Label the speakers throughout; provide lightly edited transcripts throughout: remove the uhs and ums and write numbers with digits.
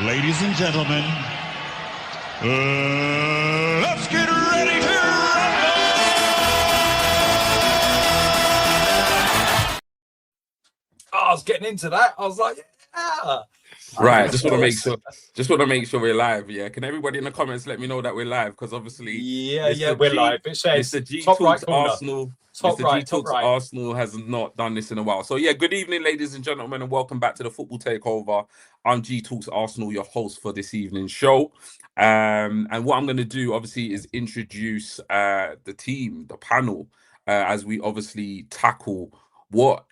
Speaker 1: Ladies and gentlemen, let's get ready to rumble!
Speaker 2: I was getting into that. I was like, yeah.
Speaker 3: Right, just want to make sure we're live. Yeah, can everybody in the comments let me know that we're live? Because obviously,
Speaker 2: we're live. It says
Speaker 3: Mr. G
Speaker 2: top
Speaker 3: Talks
Speaker 2: right corner.
Speaker 3: Arsenal.
Speaker 2: Top
Speaker 3: Mr.
Speaker 2: right,
Speaker 3: G
Speaker 2: top
Speaker 3: Talks
Speaker 2: right.
Speaker 3: Arsenal has not done this in a while. So yeah, good evening, ladies and gentlemen, and welcome back to the Football Takeover. I'm G Talks Arsenal, your host for this evening's show. And what I'm going to do, obviously, is introduce the team, the panel, as we obviously tackle what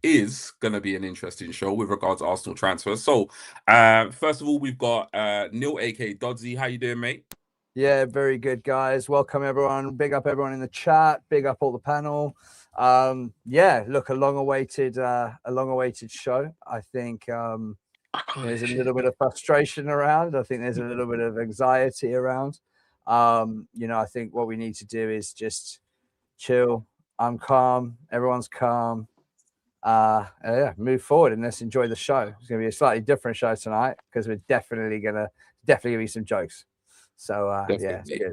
Speaker 3: is going to be an interesting show with regards to Arsenal transfers. So, first of all, we've got Neil, aka Dodzy. How you doing, mate?
Speaker 4: Yeah, very good, guys. Welcome, everyone. Big up everyone in the chat. Big up all the panel. Yeah, look, a long-awaited show. I think there's a little bit of frustration around. I think there's a little bit of anxiety around. I think what we need to do is just chill. I'm calm. Everyone's calm. Move forward and let's enjoy the show. It's going to be a slightly different show tonight because we're definitely gonna be some jokes. So
Speaker 3: Definitely.
Speaker 4: yeah,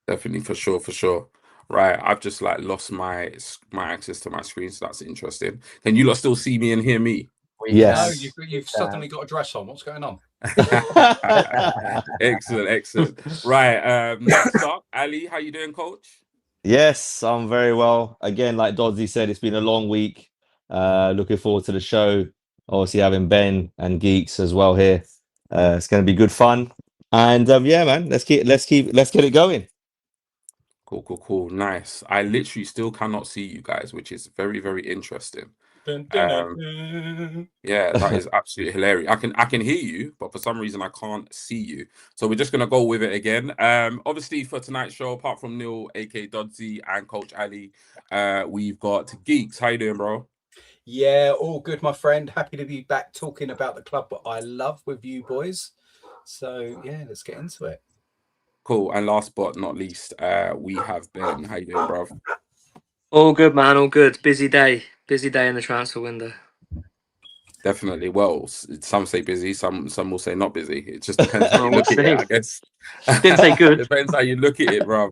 Speaker 3: Definitely, for sure. Right, I've just lost my access to my screen, so that's interesting. Can you lot still see me and hear me?
Speaker 2: Yes. No, you've suddenly got a dress on. What's going on?
Speaker 3: Excellent. Right, next up, Ali, how you doing, coach?
Speaker 5: Yes, I'm very well. Again, like Dodzy said, it's been a long week. Looking forward to the show. Obviously, having Ben and Geeks as well here. It's going to be good fun. And yeah, man, let's get it going.
Speaker 3: Cool. Nice. I literally still cannot see you guys, which is very, very interesting. Yeah, that is absolutely hilarious. I can hear you, but for some reason I can't see you. So we're just gonna go with it again. Obviously for tonight's show, apart from Neil, aka Dodzy, and Coach Ali, we've got Geeks. How you doing, bro?
Speaker 2: Yeah, all good, my friend. Happy to be back talking about the club that I love with you boys. So yeah, let's get into it.
Speaker 3: Cool. And last but not least, we have Ben. How you doing, bro?
Speaker 6: All good, man. All good. Busy day in the transfer window.
Speaker 3: Definitely. Well, some say busy, some will say not busy. It just depends how you look at it, I guess.
Speaker 6: Didn't say good.
Speaker 3: Depends how you look at it, bro.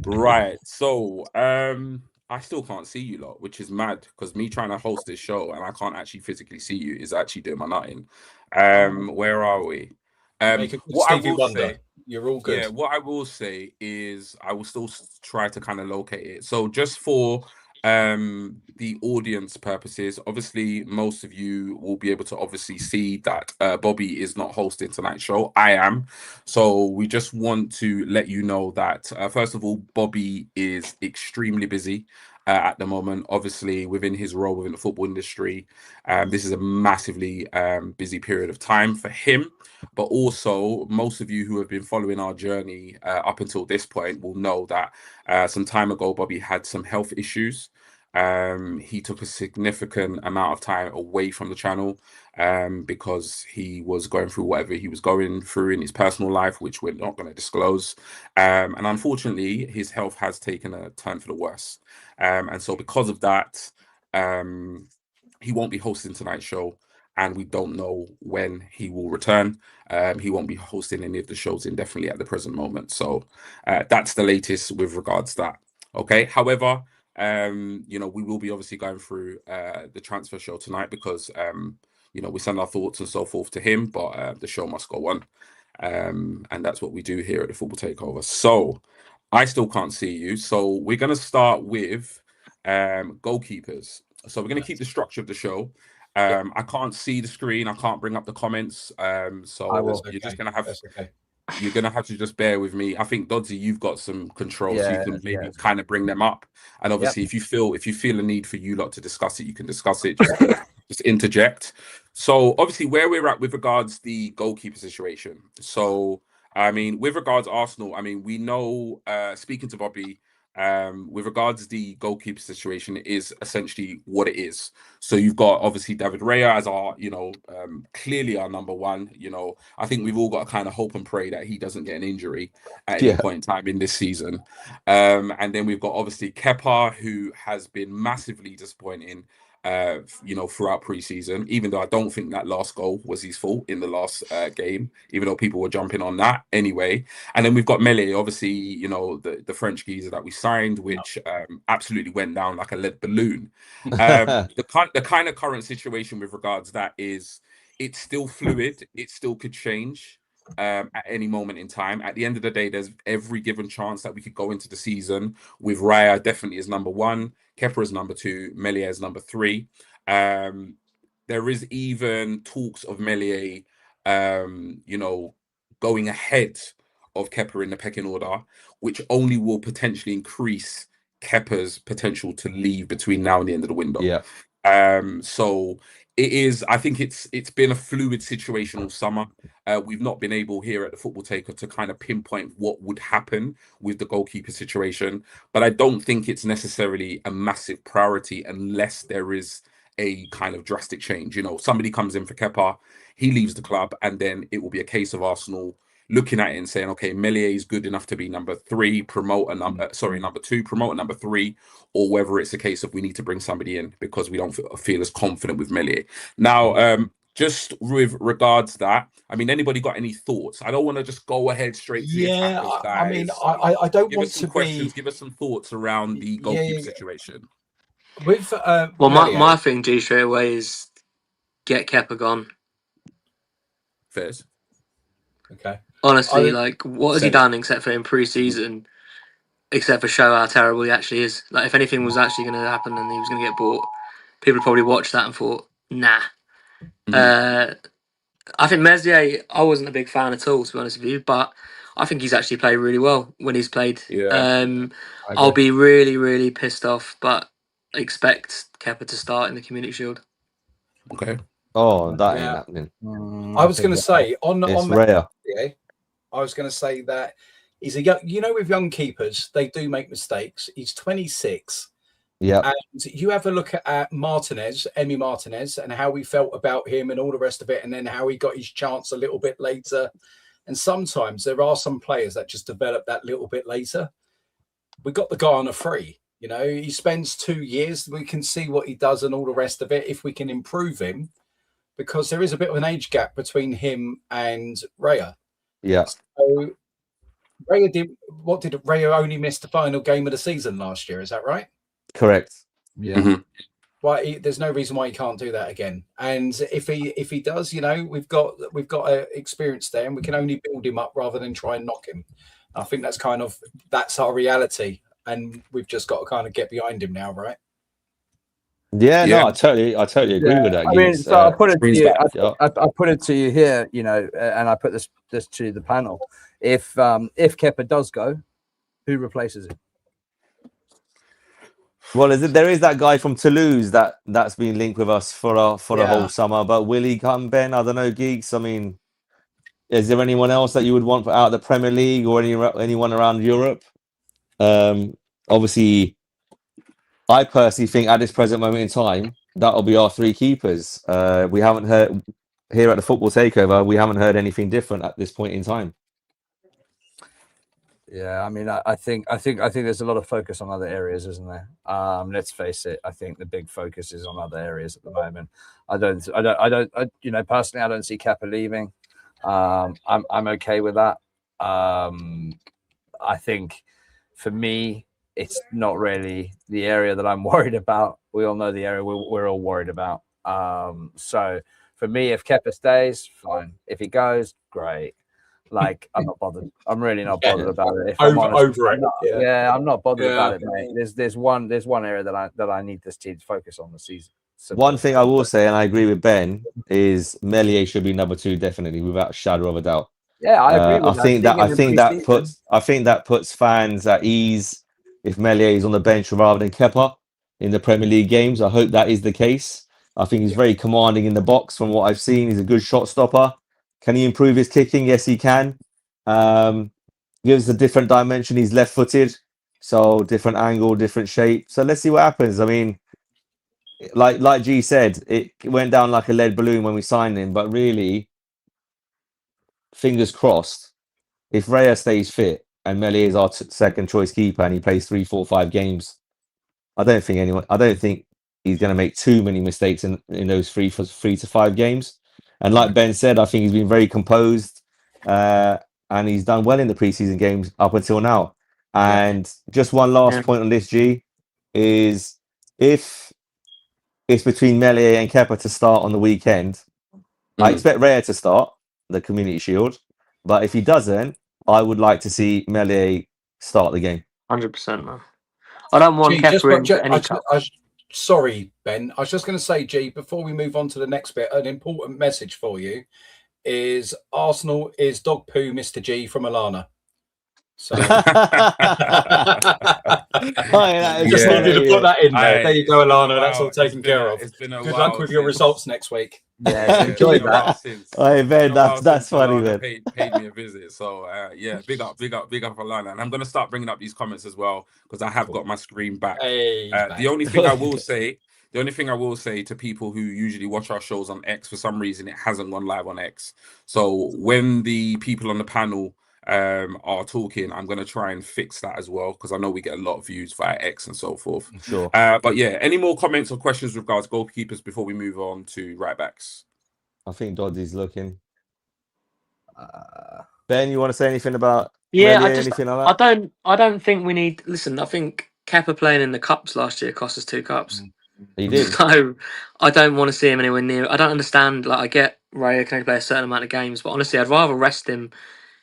Speaker 3: Right. So, I still can't see you lot, which is mad because me trying to host this show and I can't actually physically see you is actually doing my nutting. Where are we?
Speaker 2: What I will say, you're all good.
Speaker 3: Yeah, what I will say is I will still try to kind of locate it. So just for the audience purposes, obviously most of you will be able to obviously see that Bobby is not hosting tonight's show. I am. So we just want to let you know that first of all, Bobby is extremely busy at the moment, obviously within his role within the football industry. This is a massively busy period of time for him, but also most of you who have been following our journey up until this point will know that some time ago Bobby had some health issues. He took a significant amount of time away from the channel because he was going through whatever he was going through in his personal life, which we're not going to disclose. And unfortunately, his health has taken a turn for the worse. And so because of that, he won't be hosting tonight's show, and we don't know when he will return. He won't be hosting any of the shows indefinitely at the present moment. So that's the latest with regards to that. Okay. However, we will be obviously going through the transfer show tonight because we send our thoughts and so forth to him, but the show must go on. And that's what we do here at the Football Takeover. So I still can't see you. So we're going to start with goalkeepers. So we're going to keep the structure of the show. I can't see the screen. I can't bring up the comments. So you're just going to have... You're gonna have to just bear with me. I think Dodzy, you've got some control, so you can maybe kind of bring them up. And obviously, if you feel a need for you lot to discuss it, you can discuss it. Just interject. So obviously, where we're at with regards the goalkeeper situation. So I mean, with regards Arsenal, I mean, we know speaking to Bobby. With regards to the goalkeeper situation, it is essentially what it is. So you've got obviously David Raya as our, clearly our number one. I think we've all got to kind of hope and pray that he doesn't get an injury at any point in time in this season. And then we've got obviously Kepa, who has been massively disappointing throughout preseason, even though I don't think that last goal was his fault in the last game, even though people were jumping on that anyway. And then we've got Mele, obviously, the French geezer that we signed, which absolutely went down like a lead balloon. The kind of current situation with regards to that is it's still fluid. It still could change at any moment in time. At the end of the day, there's every given chance that we could go into the season with Raya definitely as number 1, Kepa as number 2, Meslier as number 3. There is even talks of Meslier, going ahead of Kepa in the pecking order, which only will potentially increase Kepa's potential to leave between now and the end of the window.
Speaker 5: Yeah.
Speaker 3: So it is. I think it's been a fluid situation all summer. We've not been able here at the Football Taker to kind of pinpoint what would happen with the goalkeeper situation, but I don't think it's necessarily a massive priority unless there is a kind of drastic change. Somebody comes in for Kepa, he leaves the club, and then it will be a case of Arsenal looking at it and saying, okay, Meslier is good enough to be number 3, promote a number 2, promote a number 3, or whether it's a case of we need to bring somebody in because we don't feel as confident with Meslier. Now, just with regards to that, I mean, anybody got any thoughts? I don't want to just go ahead straight to the attackers, guys.
Speaker 2: I mean, I don't
Speaker 3: give
Speaker 2: want
Speaker 3: us some
Speaker 2: to
Speaker 3: questions.
Speaker 2: be
Speaker 3: Give us some thoughts around the goalkeeper situation.
Speaker 2: with.
Speaker 6: Well,
Speaker 2: Meslier,
Speaker 6: my thing, G, straight away is get Kepa gone.
Speaker 3: Fairs.
Speaker 2: Okay.
Speaker 6: Honestly, what has he
Speaker 3: Same.
Speaker 6: done except for in pre-season, except for show how terrible he actually is? Like, if anything was actually going to happen and he was going to get bought, people probably watched that and thought, nah. I think Meslier, I wasn't a big fan at all, to be honest with you, but I think he's actually played really well when he's played.
Speaker 3: Yeah.
Speaker 6: I'll be really, really pissed off, but expect Kepa to start in the Community Shield.
Speaker 3: Okay.
Speaker 5: Oh, that ain't happening.
Speaker 2: I was going to say on
Speaker 5: Raya.
Speaker 2: I was going to say that he's a young. With young keepers, they do make mistakes. He's 26.
Speaker 5: Yeah.
Speaker 2: And you have a look at Emi Martinez, and how we felt about him and all the rest of it, and then how he got his chance a little bit later. And sometimes there are some players that just develop that little bit later. We got the guy on a free. He spends 2 years. We can see what he does and all the rest of it if we can improve him, because there is a bit of an age gap between him and Raya.
Speaker 5: Yeah.
Speaker 2: So Raya only missed the final game of the season last year? Is that right?
Speaker 5: Correct.
Speaker 4: Yeah.
Speaker 3: Mm-hmm.
Speaker 2: Well, there's no reason why he can't do that again. And if he does, we've got experience there, and we can only build him up rather than try and knock him. I think that's our reality, and we've just got to kind of get behind him now, right?
Speaker 5: Yeah, no, I totally agree with that.
Speaker 4: I mean, so I put it to you.
Speaker 5: I
Speaker 4: I put it to you here, and I put this to the panel. If Kepa does go, who replaces him?
Speaker 5: Well, there is that guy from Toulouse that's been linked with us for the whole summer. But will he come, Ben? I don't know, geeks. I mean, is there anyone else that you would want out of the Premier League or anyone around Europe? Obviously, I personally think at this present moment in time, that'll be our 3 keepers. We haven't heard here at the Football Takeover. We haven't heard anything different at this point in time.
Speaker 4: Yeah, I mean, I think there's a lot of focus on other areas, isn't there? Let's face it. I think the big focus is on other areas at the moment. I don't. Personally, I don't see Kepa leaving. I'm okay with that. I think for me, it's not really the area that I'm worried about. We all know the area we're all worried about. So for me, if Kepa stays, fine. If he goes, great. Like, I'm not bothered. I'm really not bothered about it. If I'm honest,
Speaker 2: over it.
Speaker 4: I'm not bothered about it, mate. There's one area that I need this team to focus on this season. So
Speaker 5: one thing I will say, and I agree with Ben, is Meslier should be number 2 definitely, without a shadow of a doubt.
Speaker 4: Yeah, I agree with
Speaker 5: that. I think that puts fans at ease if Meslier is on the bench rather than Kepa in the Premier League games. I hope that is the case. I think he's very commanding in the box from what I've seen. He's a good shot stopper. Can he improve his kicking? Yes, he can. Gives a different dimension. He's left-footed, so different angle, different shape. So let's see what happens. I mean, like G said, it went down like a lead balloon when we signed him, but really, fingers crossed, if Raya stays fit and Meslier is our second choice keeper and he plays 3, 4, 5 games, I don't think he's going to make too many mistakes in those 3 to 5 games. And like Ben said, I think he's been very composed, and he's done well in the preseason games up until now. And just one last point on this, G, is if it's between Meslier and Kepa to start on the weekend, I expect Raya to start the Community Shield, but if he doesn't, I would like to see Meslier start the game.
Speaker 6: 100%, man. I don't want Kepa in for any cup.
Speaker 2: Sorry, Ben. I was just going to say, G, before we move on to the next bit, an important message for you is Arsenal is dog poo Mr. G from Alana. So just needed to put that in there. There you go, Alana. That's all taken care of. Good luck with your results next week.
Speaker 4: Yeah, enjoy that.
Speaker 5: Hey, Ben, that's funny, man.
Speaker 3: Paid me a visit, so yeah, big up Alana. And I'm gonna start bringing up these comments as well because I have got my screen back. The only thing I will say to people who usually watch our shows on X, for some reason it hasn't gone live on X. So when the people on the panel are talking, I'm going to try and fix that as well because I know we get a lot of views via X and so forth.
Speaker 5: Sure.
Speaker 3: But yeah, any more comments or questions with regards to goalkeepers before we move on to right backs?
Speaker 5: I think Doddy's looking. Ben, you want to say anything about?
Speaker 6: Yeah,
Speaker 5: anything like that?
Speaker 6: I don't think we need. Listen, I think Kepa playing in the cups last year cost us 2 cups.
Speaker 5: He did.
Speaker 6: So I don't want to see him anywhere near. I don't understand. Like, I get Raya can only play a certain amount of games, but honestly, I'd rather rest him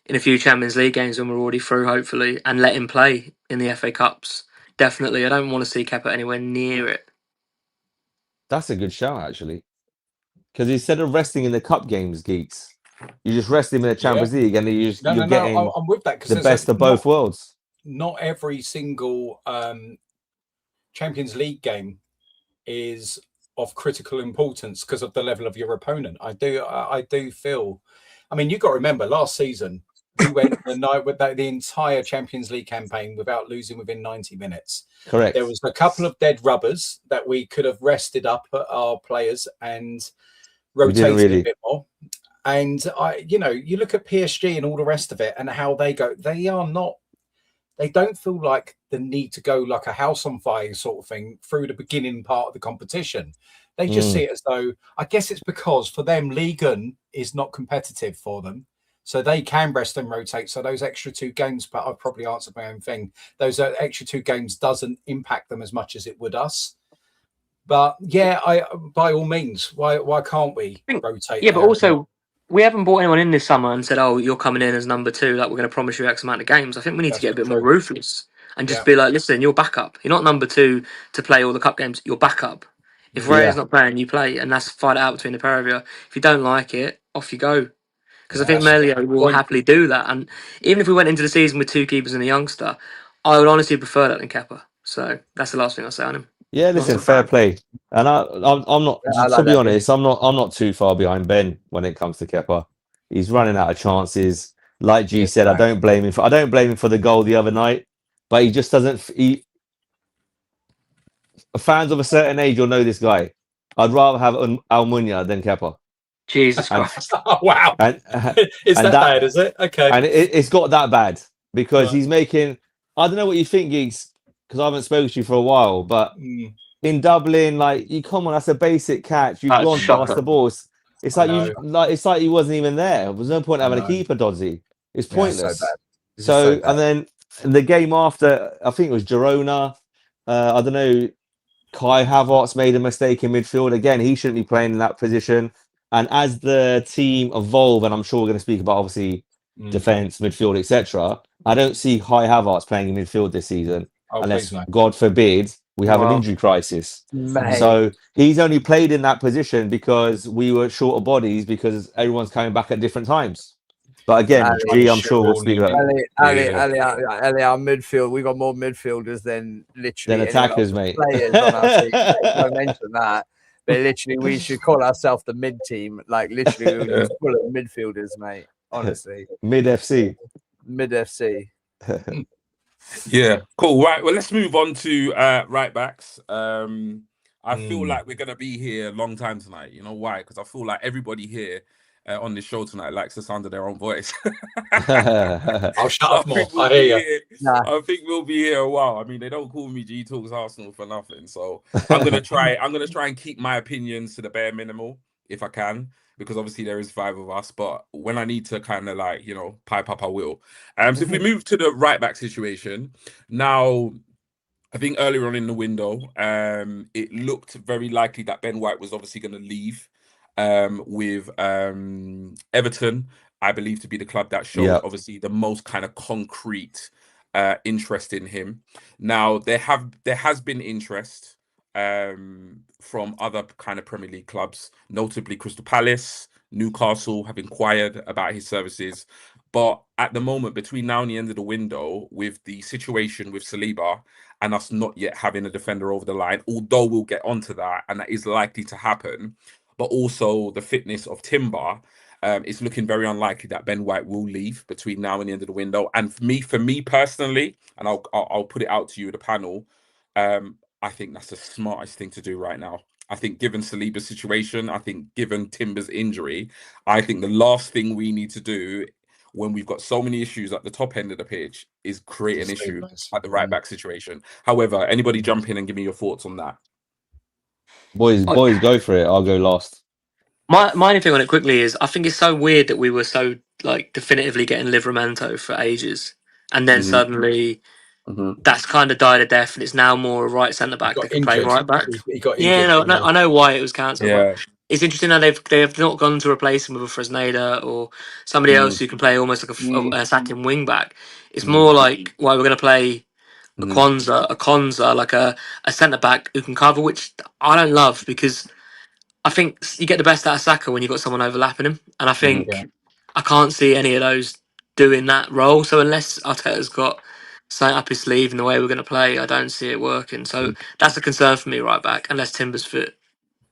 Speaker 6: in a few Champions League games when we're already through, hopefully, and let him play in the FA Cups. Definitely. I don't want to see Kepa anywhere near it.
Speaker 5: That's a good shout, actually. Because instead of resting in the cup games, geeks, you just rest him in the Champions League and you're getting
Speaker 2: I'm with that,
Speaker 5: the best of both worlds.
Speaker 2: Not every single Champions League game is of critical importance because of the level of your opponent. I do feel... I mean, you've got to remember, last season, we went the night with the entire Champions League campaign without losing within 90 minutes.
Speaker 5: Correct.
Speaker 2: There was a couple of dead rubbers that we could have rested up our players and rotated a bit more. And, you look at PSG and all the rest of it and how they go. They don't feel like the need to go like a house on fire sort of thing through the beginning part of the competition. They just see it as though, I guess it's because for them, Ligue 1 is not competitive for them. So they can rest and rotate. So those extra 2 games, but I've probably answered my own thing. Those extra 2 games doesn't impact them as much as it would us. But yeah, by all means, why can't we rotate?
Speaker 6: Yeah, but also, we haven't brought anyone in this summer and said, oh, you're coming in as number 2, like we're going to promise you X amount of games. I think we need to get a bit more ruthless and just be like, listen, you're backup. You're not number 2 to play all the cup games. You're backup. If Raya's not playing, you play, and that's fight it out between the pair of you. If you don't like it, off you go. Because I think Meslier will happily do that. And even if we went into the season with 2 keepers and a youngster, I would honestly prefer that than Kepa. So that's the last thing I'll say on him.
Speaker 5: Yeah, listen, fair play. And I'm not. To be honest, I'm not too far behind Ben when it comes to Kepa. He's running out of chances. Like G said, I don't blame him for the goal the other night, but he just doesn't. Fans of a certain age will know this guy. I'd rather have Almunia than Kepa.
Speaker 6: Jesus Christ!
Speaker 2: Wow, is that bad? Is it okay?
Speaker 5: And it's got that bad because he's making. I don't know what you think, Geeks, because I haven't spoken to you for a while. But in Dublin, like, you come on, that's a basic catch. You've gone past the balls. It's like it's like he wasn't even there. There's no point having a keeper, Dodzy. It's pointless. So and then the game after, I think it was Girona. I don't know. Kai Havertz made a mistake in midfield. Again, he shouldn't be playing in that position. And as the team evolve, and I'm sure we're going to speak about obviously defense, midfield, etc. I don't see Kai Havertz playing in midfield this season, unless God forbid we have an injury crisis. So he's only played in that position because we were short of bodies because everyone's coming back at different times. But again, I'm sure we'll speak about it.
Speaker 4: Ali, our midfield, we got more midfielders than literally
Speaker 5: attackers, mate.
Speaker 4: Players on our team. I mentioned that. But literally, we should call ourselves the mid team. Like, literally, we're just full of midfielders, mate. Honestly.
Speaker 5: Mid FC.
Speaker 3: Yeah, cool. Right, well, let's move on to right backs. I feel like we're going to be here a long time tonight. You know why? Because I feel like everybody here on this show tonight likes the sound of their own voice.
Speaker 2: I'll shut up more.
Speaker 3: We'll
Speaker 2: I hear you.
Speaker 4: Nah.
Speaker 3: I think we'll be here a while. I mean, they don't call me G Talks Arsenal for nothing. So I'm gonna try and keep my opinions to the bare minimal if I can, because obviously there is 5 of us. But when I need to kind of like, pipe up, I will. So if we move to the right back situation now. I think earlier on in the window, it looked very likely that Ben White was obviously going to leave with Everton, I believe, to be the club that showed obviously the most kind of concrete interest in him. Now there has been interest from other kind of Premier League clubs, notably Crystal Palace, Newcastle have inquired about his services. But at the moment, between now and the end of the window, with the situation with Saliba and us not yet having a defender over the line, although we'll get onto that, and that is likely to happen, but also the fitness of Timber, it's looking very unlikely that Ben White will leave between now and the end of the window. And for me personally, and I'll put it out to you, the panel, I think that's the smartest thing to do right now. I think given Saliba's situation, I think given Timber's injury, I think the last thing we need to do when we've got so many issues at the top end of the pitch is create an issue at the right back situation. However, anybody jump in and give me your thoughts on that.
Speaker 5: Boys, go for it. I'll go last.
Speaker 6: My only thing on it quickly is I think it's so weird that we were so like definitively getting Livramento for ages, and then suddenly that's kind of died a death, and it's now more a right centre back that can play right back.
Speaker 2: He got injured.
Speaker 6: I know why it was cancelled. But it's interesting that they have not gone to replace him with a Fresneda or somebody else who can play almost like a attacking wing back. It's more like why we're going to play a Konza, like a centre back who can cover, which I don't love because I think you get the best out of Saka when you've got someone overlapping him, and I think I can't see any of those doing that role. So unless Arteta's got something up his sleeve in the way we're going to play, I don't see it working. So that's a concern for me right back, unless Timber's fit.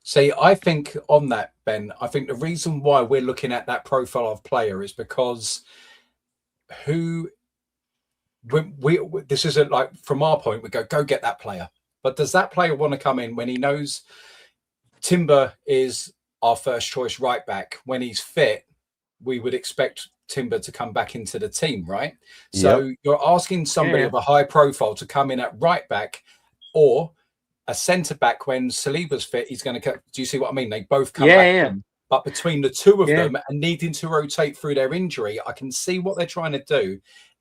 Speaker 2: See, I think on that, Ben, I think the reason why we're looking at that profile of player is because this isn't like, from our point, we go get that player. But does that player want to come in when he knows Timber is our first choice right back? When he's fit, we would expect Timber to come back into the team, right? So you're asking somebody of a high profile to come in at right back, or a centre back when Saliba's fit, he's going to come. Do you see what I mean? They both come back. In. But between the two of them and needing to rotate through their injury, I can see what they're trying to do.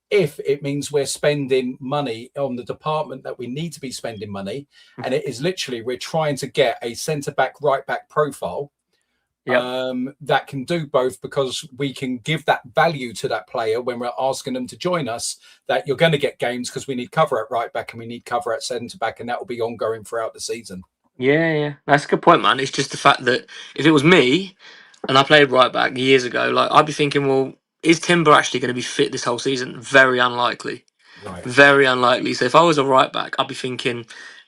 Speaker 2: If it means we're spending money on the department that we need to be spending money, and it is literally we're trying to get a centre back, right back profile that can do both, because we can give that value to that player when we're asking them to join us, that you're going to get games because we need cover at right back and we need cover at centre back, and that will be ongoing throughout the season. Yeah,
Speaker 6: that's a good point, man. It's just the fact that if it was me and I played right back years ago, like I'd be thinking, well, is Timber actually going to be fit this whole season? Very unlikely.
Speaker 2: Right.
Speaker 6: Very unlikely. So if I was a right back, I'd be thinking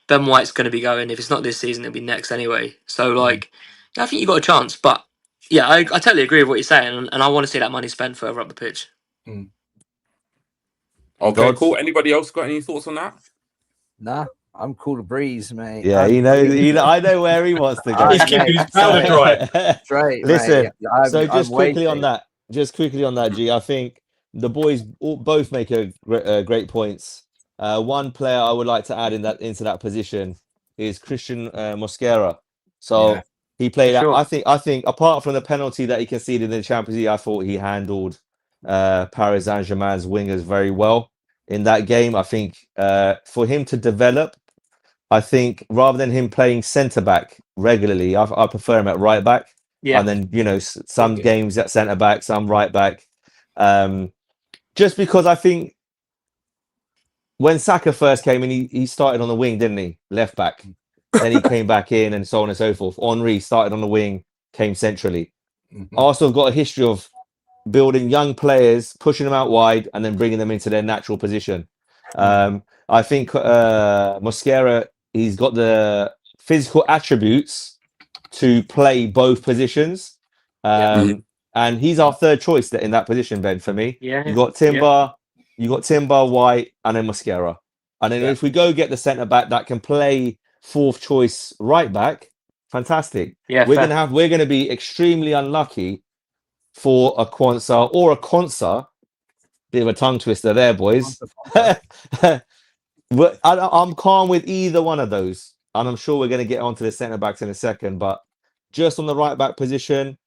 Speaker 6: Ben White's going to be going. If it's not this season, it'll be next anyway. So like, I think you got a chance. But yeah, I totally agree with what you're saying, and I want to see that money spent further up the pitch.
Speaker 3: Okay, cool. Anybody else got any thoughts on that?
Speaker 4: Nah, I'm cool to breeze, mate.
Speaker 5: Yeah, I know where he wants to go.
Speaker 2: He's keeping his powder dry.
Speaker 4: Straight.
Speaker 5: Listen,
Speaker 4: mate.
Speaker 5: so just quickly on that, G, I think the boys both make great points. One player I would like to add into that position is Christian Mosquera. So he played. Sure. I think apart from the penalty that he conceded in the Champions League, I thought he handled Paris Saint-Germain's wingers very well in that game. I think for him to develop, I think rather than him playing centre back regularly, I prefer him at right back. Yeah. And then some games at centre back, some right back. Just because I think when Saka first came in, he started on the wing, didn't he? Left back. Then he came back in, and so on and so forth. Henry started on the wing, came centrally. Arsenal have got a history of building young players, pushing them out wide, and then bringing them into their natural position. I think Mosquera, he's got the physical attributes to play both positions. And he's our third choice in that position, Ben, for me. Yeah. You got Timber, White, and then Mosquera. And then if we go get the centre back that can play fourth choice right back, fantastic. Yeah, we're gonna be extremely unlucky for a Quansah or a Consa. Bit of a tongue twister there, boys. But I'm calm with either one of those. And I'm sure we're going to get onto the centre backs in a second. But just on the right back position,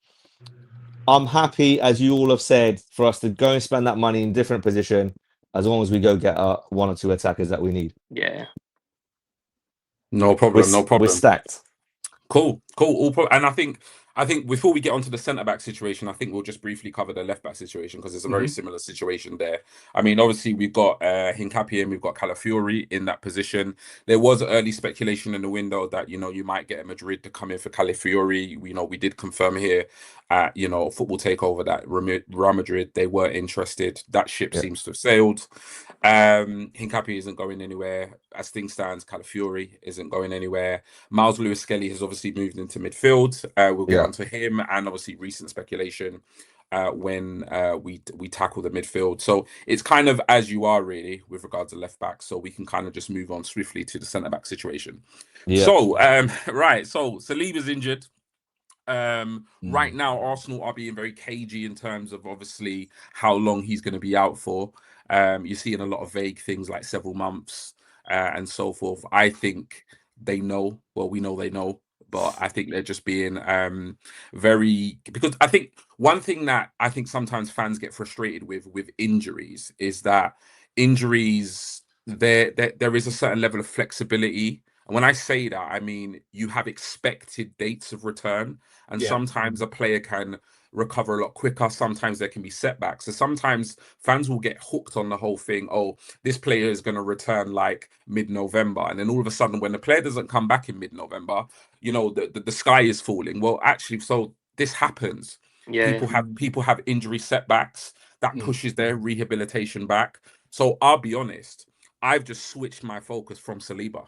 Speaker 5: I'm happy, as you all have said, for us to go and spend that money in different position as long as we go get one or two attackers that we need.
Speaker 6: Yeah.
Speaker 3: No problem. No problem.
Speaker 5: We're stacked.
Speaker 3: Cool. And I think before we get onto the centre back situation, I think we'll just briefly cover the left back situation because it's a very similar situation there. I mean, obviously we've got Hincapié and we've got Calafiori in that position. There was early speculation in the window that you might get Madrid to come in for Calafiori. We did confirm here at Football Takeover that Real Madrid, they were interested. That ship seems to have sailed. Hincapié isn't going anywhere as things stands. Calafiori isn't going anywhere. Miles Lewis Skelly has obviously moved into midfield. We'll get onto him, and obviously recent speculation when we tackle the midfield. So it's kind of as you are really with regards to left back. So we can kind of just move on swiftly to the centre back situation. So right, so Saliba's injured. Right now, Arsenal are being very cagey in terms of obviously how long he's going to be out for. You're seeing a lot of vague things like several months and so forth. I think they know. Well, we know they know, but I think they're just being very, because I think one thing that I think sometimes fans get frustrated with injuries is that injuries, there is a certain level of flexibility. And when I say that, I mean you have expected dates of return, and sometimes a player can recover a lot quicker. Sometimes there can be setbacks. So sometimes fans will get hooked on the whole thing. Oh, this player is going to return like mid-November, and then all of a sudden, when the player doesn't come back in mid-November, the sky is falling. Well, actually, so this happens.
Speaker 6: Yeah.
Speaker 3: People have injury setbacks that pushes their rehabilitation back. So I'll be honest, I've just switched my focus from Saliba.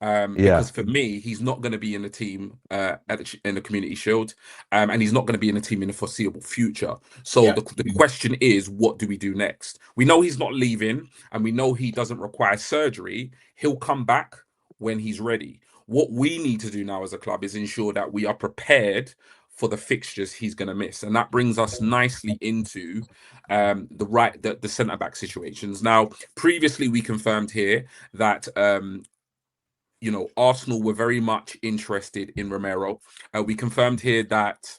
Speaker 3: Because for me, he's not going to be in the team in the Community Shield, and he's not going to be in the team in the foreseeable future. So the question is, what do we do next? We know he's not leaving, and we know he doesn't require surgery. He'll come back when he's ready. What we need to do now as a club is ensure that we are prepared for the fixtures he's going to miss, and that brings us nicely into the centre back situations. Now, previously we confirmed here that Arsenal were very much interested in Romero. We confirmed here that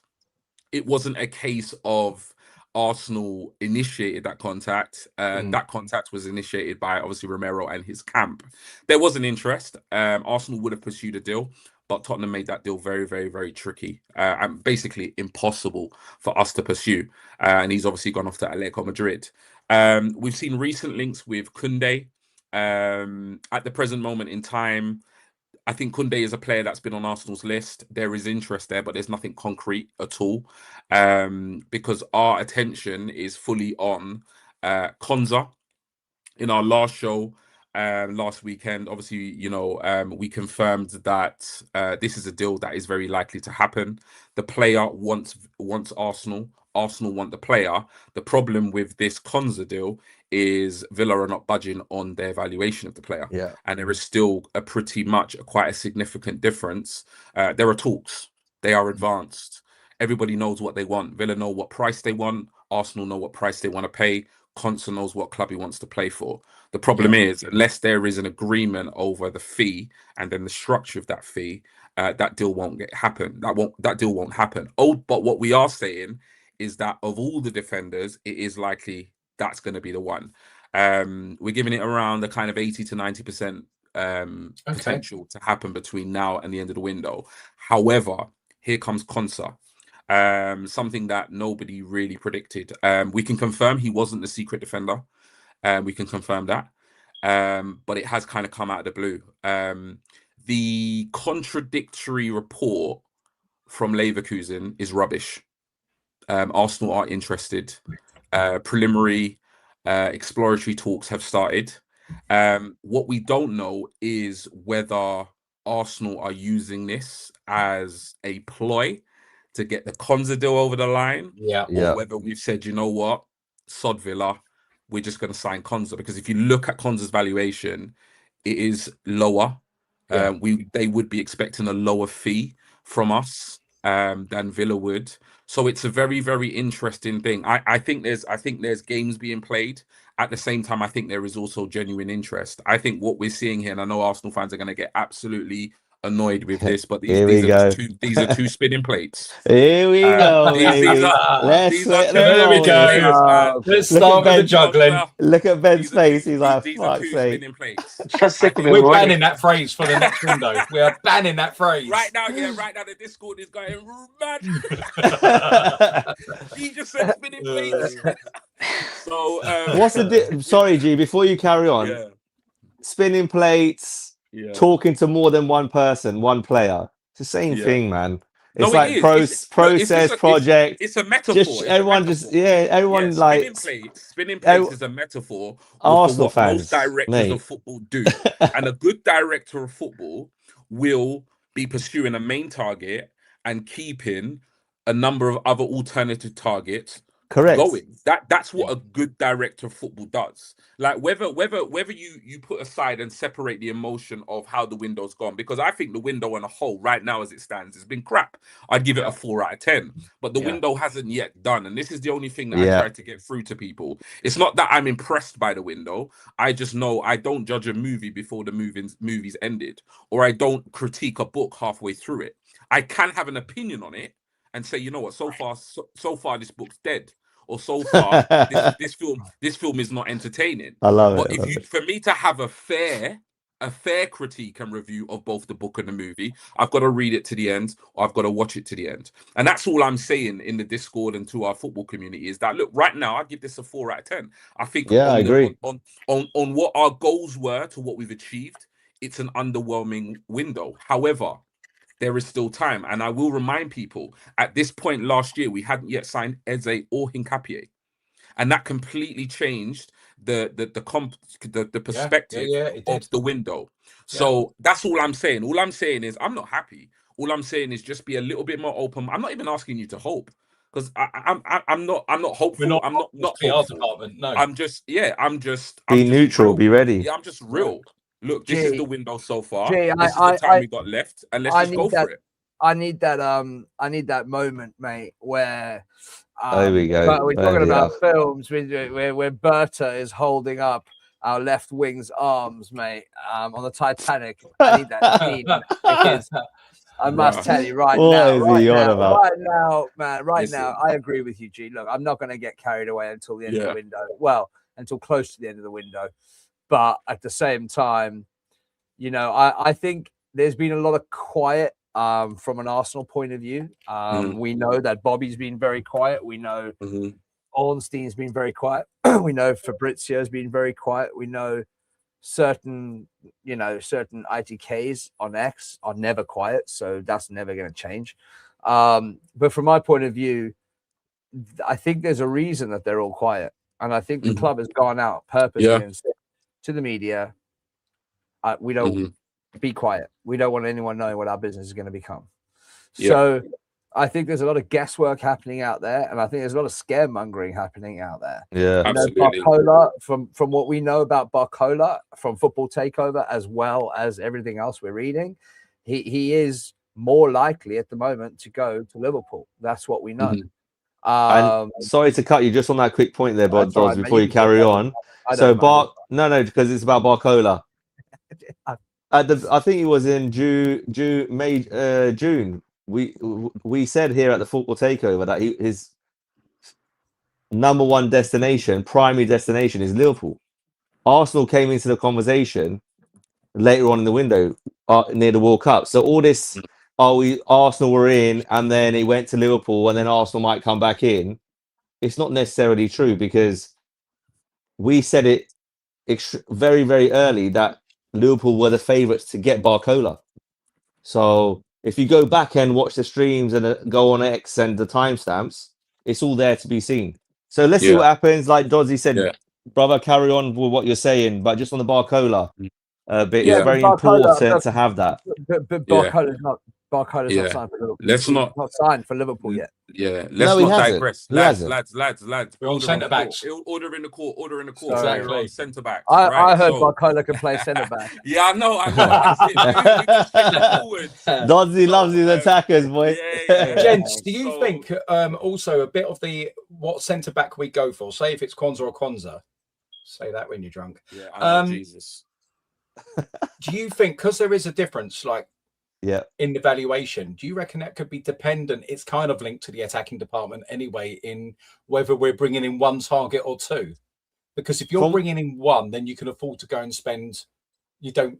Speaker 3: it wasn't a case of Arsenal initiated that contact. That contact was initiated by obviously Romero and his camp. There was an interest. Arsenal would have pursued a deal, but Tottenham made that deal very, very, very tricky and basically impossible for us to pursue. And he's obviously gone off to Atletico Madrid. We've seen recent links with Koundé. At the present moment in time, I think Koundé is a player that's been on Arsenal's list. There is interest there, but there's nothing concrete at all, because our attention is fully on Konza. In our last show last weekend, obviously, we confirmed that this is a deal that is very likely to happen. The player wants Arsenal. Arsenal want the player. The problem with this Konza deal is Villa are not budging on their valuation of the player. And there is still quite a significant difference. There are talks. They are advanced. Everybody knows what they want. Villa know what price they want. Arsenal know what price they want to pay. Konza knows what club he wants to play for. The problem is, unless there is an agreement over the fee and then the structure of that fee, that deal won't happen. That deal won't happen. Oh, but what we are saying is that of all the defenders, it is likely that's going to be the one. We're giving it around the kind of 80 to 90% potential to happen between now and the end of the window. However, here comes Konsa. Something that nobody really predicted. We can confirm he wasn't the secret defender. We can confirm that. But it has kind of come out of the blue. The contradictory report from Leverkusen is rubbish. Arsenal are interested. Preliminary exploratory talks have started. What we don't know is whether Arsenal are using this as a ploy to get the Konza deal over the line, or whether we've said, you know what, sod Villa, we're just going to sign Konza. Because if you look at Konza's valuation, it is lower. They would be expecting a lower fee from us. than Villa would. So it's a very, very interesting thing. I think there's games being played. At the same time, I think there is also genuine interest. I think what we're seeing here, and I know Arsenal fans are going to get absolutely annoyed with this, but these are two spinning plates.
Speaker 5: Here we go,
Speaker 3: These
Speaker 5: baby.
Speaker 3: are
Speaker 5: Let's
Speaker 3: two
Speaker 2: There we
Speaker 3: spinning
Speaker 2: go.
Speaker 3: plates, man.
Speaker 2: Let's
Speaker 5: Look
Speaker 2: start
Speaker 5: at
Speaker 2: with the juggling.
Speaker 5: Look at Ben's
Speaker 3: These are two-
Speaker 5: face. He's like,
Speaker 3: these are
Speaker 5: fuck's
Speaker 3: two
Speaker 5: sake.
Speaker 3: spinning plates.
Speaker 6: Just sick of it
Speaker 2: We're
Speaker 6: already.
Speaker 2: banning that phrase for the next window. We are banning that phrase.
Speaker 3: Right now, the Discord is going mad. He just said spinning plates. So,
Speaker 5: what's the sorry, G, before you carry on,
Speaker 3: yeah,
Speaker 5: spinning plates,
Speaker 3: yeah.
Speaker 5: talking to more than one person, one player. It's the same
Speaker 3: Yeah.
Speaker 5: thing, man.
Speaker 3: No,
Speaker 5: It's
Speaker 3: it
Speaker 5: like
Speaker 3: is.
Speaker 5: process, project.
Speaker 3: It's a metaphor.
Speaker 5: Just
Speaker 3: It's
Speaker 5: everyone,
Speaker 3: a
Speaker 5: just
Speaker 3: metaphor.
Speaker 5: everyone
Speaker 3: Yeah,
Speaker 5: like
Speaker 3: spinning plates is a metaphor for
Speaker 5: Arsenal
Speaker 3: what
Speaker 5: fans,
Speaker 3: most directors
Speaker 5: mate.
Speaker 3: of football do. And a good director of football will be pursuing a main target and keeping a number of other alternative targets
Speaker 5: Correct.
Speaker 3: going. That's what a good director of football does. Like whether you put aside and separate the emotion of how the window's gone, because I think the window on a whole right now as it stands has been crap. I'd give it a 4 out of 10, but the window hasn't yet done, and this is the only thing that I try to get through to people. It's not that I'm impressed by the window. I just know I don't judge a movie before the movie's ended, or I don't critique a book halfway through it. I can have an opinion on it and say, you know what, so far this book's dead, or so far this film is not entertaining.
Speaker 5: I love
Speaker 3: but
Speaker 5: it.
Speaker 3: For me to have a fair critique and review of both the book and the movie, I've got to read it to the end, or I've got to watch it to the end. And that's all I'm saying in the Discord and to our football community is that, look, right now I give this a 4 out of 10. I think
Speaker 5: I agree.
Speaker 3: On what our goals were to what we've achieved, it's an underwhelming window. However, there is still time, and I will remind people, at this point last year, we hadn't yet signed Eze or Hincapié, and that completely changed the perspective of the window. So that's all I'm saying. All I'm saying is I'm not happy. All I'm saying is just be a little bit more open. I'm not even asking you to hope, because I'm not hopeful. I'm not
Speaker 2: PR
Speaker 3: hopeful.
Speaker 2: department. No,
Speaker 3: I'm just
Speaker 5: be neutral.
Speaker 3: Real.
Speaker 5: Be ready.
Speaker 3: Yeah, I'm just real. Look, this is the window so far.
Speaker 4: This
Speaker 3: is the time we got left, and let's just go for it.
Speaker 4: I need that moment, mate, where
Speaker 5: there we go.
Speaker 4: But we're talking about films where Berta is holding up our left wing's arms, mate, on the Titanic. I need that scene because I must tell you right now, I agree with you, G. Look, I'm not going to get carried away until the end of the window. Well, until close to the end of the window. But at the same time, you know, I think there's been a lot of quiet from an Arsenal point of view. We know that Bobby's been very quiet. We know Ornstein's been very quiet. We know Fabrizio's been very quiet. We know certain ITKs on X are never quiet. So that's never going to change. But from my point of view, I think there's a reason that they're all quiet. And I think the club has gone out purposely and said to the media, we don't be quiet. We don't want anyone knowing what our business is going to become. So I think there's a lot of guesswork happening out there, and I think there's a lot of scaremongering happening out there.
Speaker 5: Yeah,
Speaker 3: absolutely.
Speaker 4: Barcola, from what we know about Barcola from Football Takeover, as well as everything else we're reading, he is more likely at the moment to go to Liverpool. That's what we know.
Speaker 5: And sorry to cut you just on that quick point there, Bods, before you carry on. So because it's about Barcola. I think it was in June. We said here at the Football Takeover that his number one primary destination is Liverpool. Arsenal came into the conversation later on in the window near the World Cup. So all this, Arsenal were in, and then it went to Liverpool, and then Arsenal might come back in. It's not necessarily true, because we said it very, very early that Liverpool were the favourites to get Barcola. So if you go back and watch the streams and go on X and the timestamps, it's all there to be seen. So let's see what happens. Like Dodzy said, brother, carry on with what you're saying, but just on the Barcola bit, it's very important to have that.
Speaker 4: But Barcola's Barcola's
Speaker 3: Yeah.
Speaker 4: not signed for Liverpool.
Speaker 3: Let's
Speaker 4: He's
Speaker 3: not-
Speaker 4: not signed for Liverpool yet.
Speaker 3: Yeah, let's
Speaker 5: No, he
Speaker 3: not
Speaker 5: hasn't.
Speaker 3: digress.
Speaker 5: He
Speaker 3: Lads,
Speaker 5: hasn't.
Speaker 3: lads.
Speaker 2: We're on
Speaker 3: Order
Speaker 2: centre
Speaker 3: in the court.
Speaker 2: backs.
Speaker 3: Order in the court. Order in the court.
Speaker 4: Sorry.
Speaker 3: We're on centre backs.
Speaker 4: I
Speaker 3: right?
Speaker 4: heard
Speaker 3: So,
Speaker 4: Barcola can play centre back.
Speaker 3: yeah, I know. That's it. We can take it forwards.
Speaker 5: Dodzy loves his attackers, boy.
Speaker 3: Yeah.
Speaker 2: Gents, do you
Speaker 3: So-
Speaker 2: think also a bit of the what centre back we go for? Say if it's Kwanzaa or Kwanzaa. Say that when you're drunk.
Speaker 3: Yeah, I know Jesus.
Speaker 2: Do you think because there is a difference, like
Speaker 5: Yeah.
Speaker 2: in the valuation, do you reckon that could be dependent? It's kind of linked to the attacking department anyway, in whether we're bringing in one target or two. Because if you're bringing in one, then you can afford to go and spend. You don't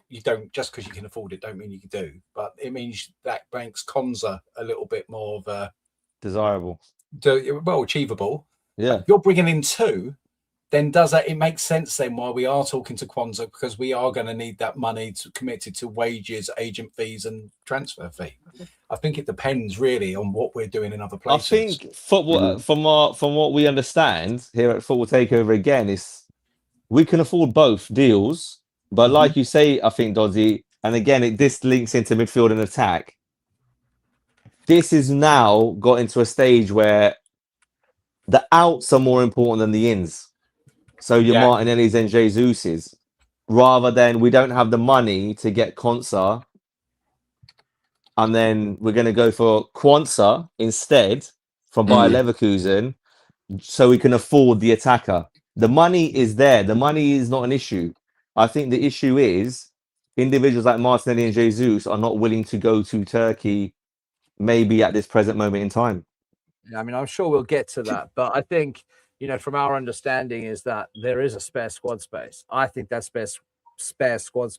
Speaker 2: just because you can afford it, don't mean you can do. But it means that makes Konza a little bit more of a
Speaker 5: Desirable.
Speaker 2: Achievable.
Speaker 5: Yeah.
Speaker 2: If you're bringing in two, then it makes sense then why we are talking to Kwanzaa, because we are going to need that money committed to wages, agent fees, and transfer fee. I think it depends really on what we're doing in other places.
Speaker 5: I think football, from what we understand here at Football Takeover again, is we can afford both deals, but like you say, I think Dodzy, and again, this links into midfield and attack. This is now got into a stage where the outs are more important than the ins. So your Martinellis and Jesus's, rather than we don't have the money to get Konsa, and then we're going to go for Kwanzaa instead from Bayer Leverkusen, so we can afford the attacker. The money is there. The money is not an issue. I think the issue is individuals like Martinelli and Jesus are not willing to go to Turkey, maybe at this present moment in time.
Speaker 4: Yeah, I mean, I'm sure we'll get to that, but I think, from our understanding is that there is a spare squad space. I think that spare squad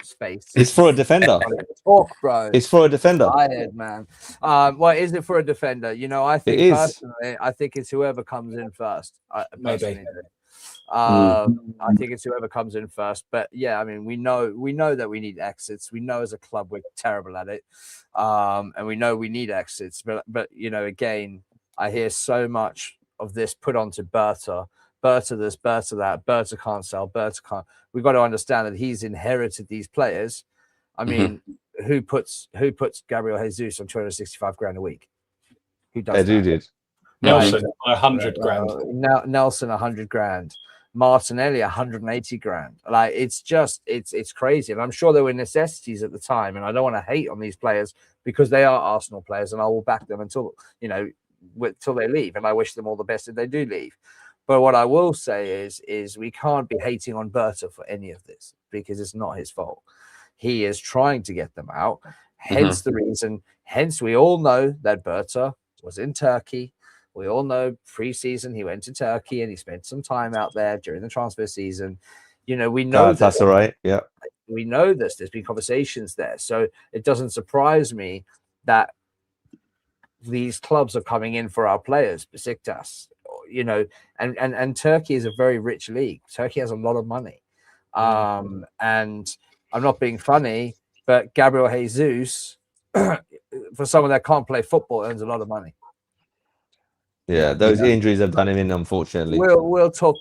Speaker 4: space.
Speaker 5: It's for a defender.
Speaker 4: Talk, bro.
Speaker 5: It's for a defender.
Speaker 4: Tired, man. What is it for a defender? I think
Speaker 5: It is.
Speaker 4: personally, I think it's whoever comes in first.
Speaker 2: Maybe.
Speaker 4: I think it's whoever comes in first. But yeah, I mean, we know that we need exits. We know as a club we're terrible at it, and we know we need exits. But again, I hear so much of this put onto Berta this, Berta that. Berta can't sell. Berta can't. We've got to understand that he's inherited these players. I mean, who puts Gabriel Jesus on 265 grand a week? Who does that?
Speaker 5: Did.
Speaker 2: Nelson, 100 grand.
Speaker 4: Nelson, 100 grand. Martinelli, 180 grand. Like, it's crazy. And I'm sure there were necessities at the time. And I don't want to hate on these players because they are Arsenal players, and I will back them until they leave. And I wish them all the best if they do leave. But what I will say is we can't be hating on Berta for any of this because it's not his fault. He is trying to get them out. Hence the reason. Hence, we all know that Berta was in Turkey. We all know pre-season he went to Turkey and he spent some time out there during the transfer season. We know
Speaker 5: that's all right. Yeah,
Speaker 4: we know this. There's been conversations there, so it doesn't surprise me that these clubs are coming in for our players. Besiktas, and Turkey is a very rich league. Turkey has a lot of money, and I'm not being funny, but Gabriel Jesus, for someone that can't play football, earns a lot of money.
Speaker 5: Yeah, those injuries have done him in, unfortunately.
Speaker 4: We'll talk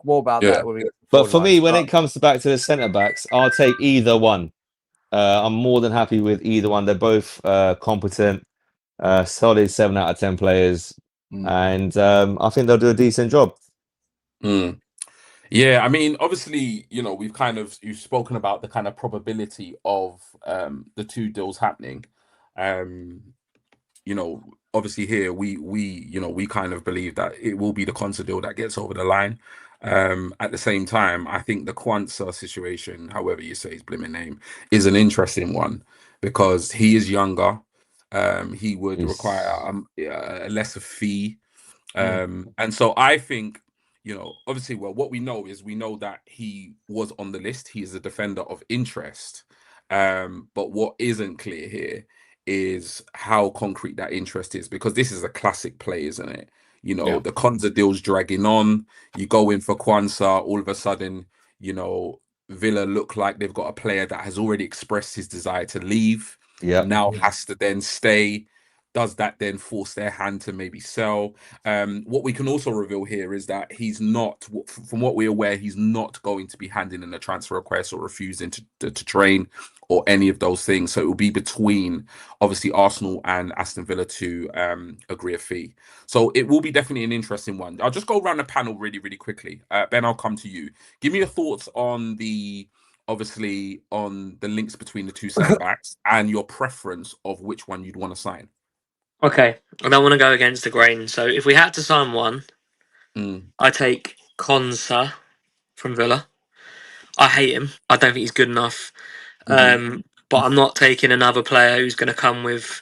Speaker 4: more about that when we get
Speaker 5: But for me, when it comes back to the centre backs, I'll take either one. I'm more than happy with either one. They're both competent, solid 7 out of 10 players, and I think they'll do a decent job.
Speaker 3: Yeah, I mean, obviously, you've spoken about the kind of probability of the two deals happening. Obviously here we kind of believe that it will be the Konsa deal that gets over the line. At the same time, I think the Kwanzaa situation, however you say his blimmin' name, is an interesting one because he is younger. He would require a lesser fee. And so I think, obviously, what we know that he was on the list. He is a defender of interest. But what isn't clear here is how concrete that interest is, because this is a classic play, isn't it? The Konsa deal's dragging on. You go in for Kwanzaa, all of a sudden, Villa look like they've got a player that has already expressed his desire to leave.
Speaker 5: Yeah.
Speaker 3: Now has to then stay. does that then force their hand to maybe sell? What we can also reveal here is that he's not, from what we're aware, he's not going to be handing in a transfer request or refusing to train or any of those things. So it will be between obviously Arsenal and Aston Villa to agree a fee. So it will be definitely an interesting one. I'll just go around the panel really, really quickly. Ben, I'll come to you. Give me your thoughts on obviously on the links between the two centre backs and your preference of which one you'd want to sign.
Speaker 6: Okay, I don't want to go against the grain. So if we had to sign one, I take Konsa from Villa. I hate him. I don't think he's good enough. But I'm not taking another player who's going to come with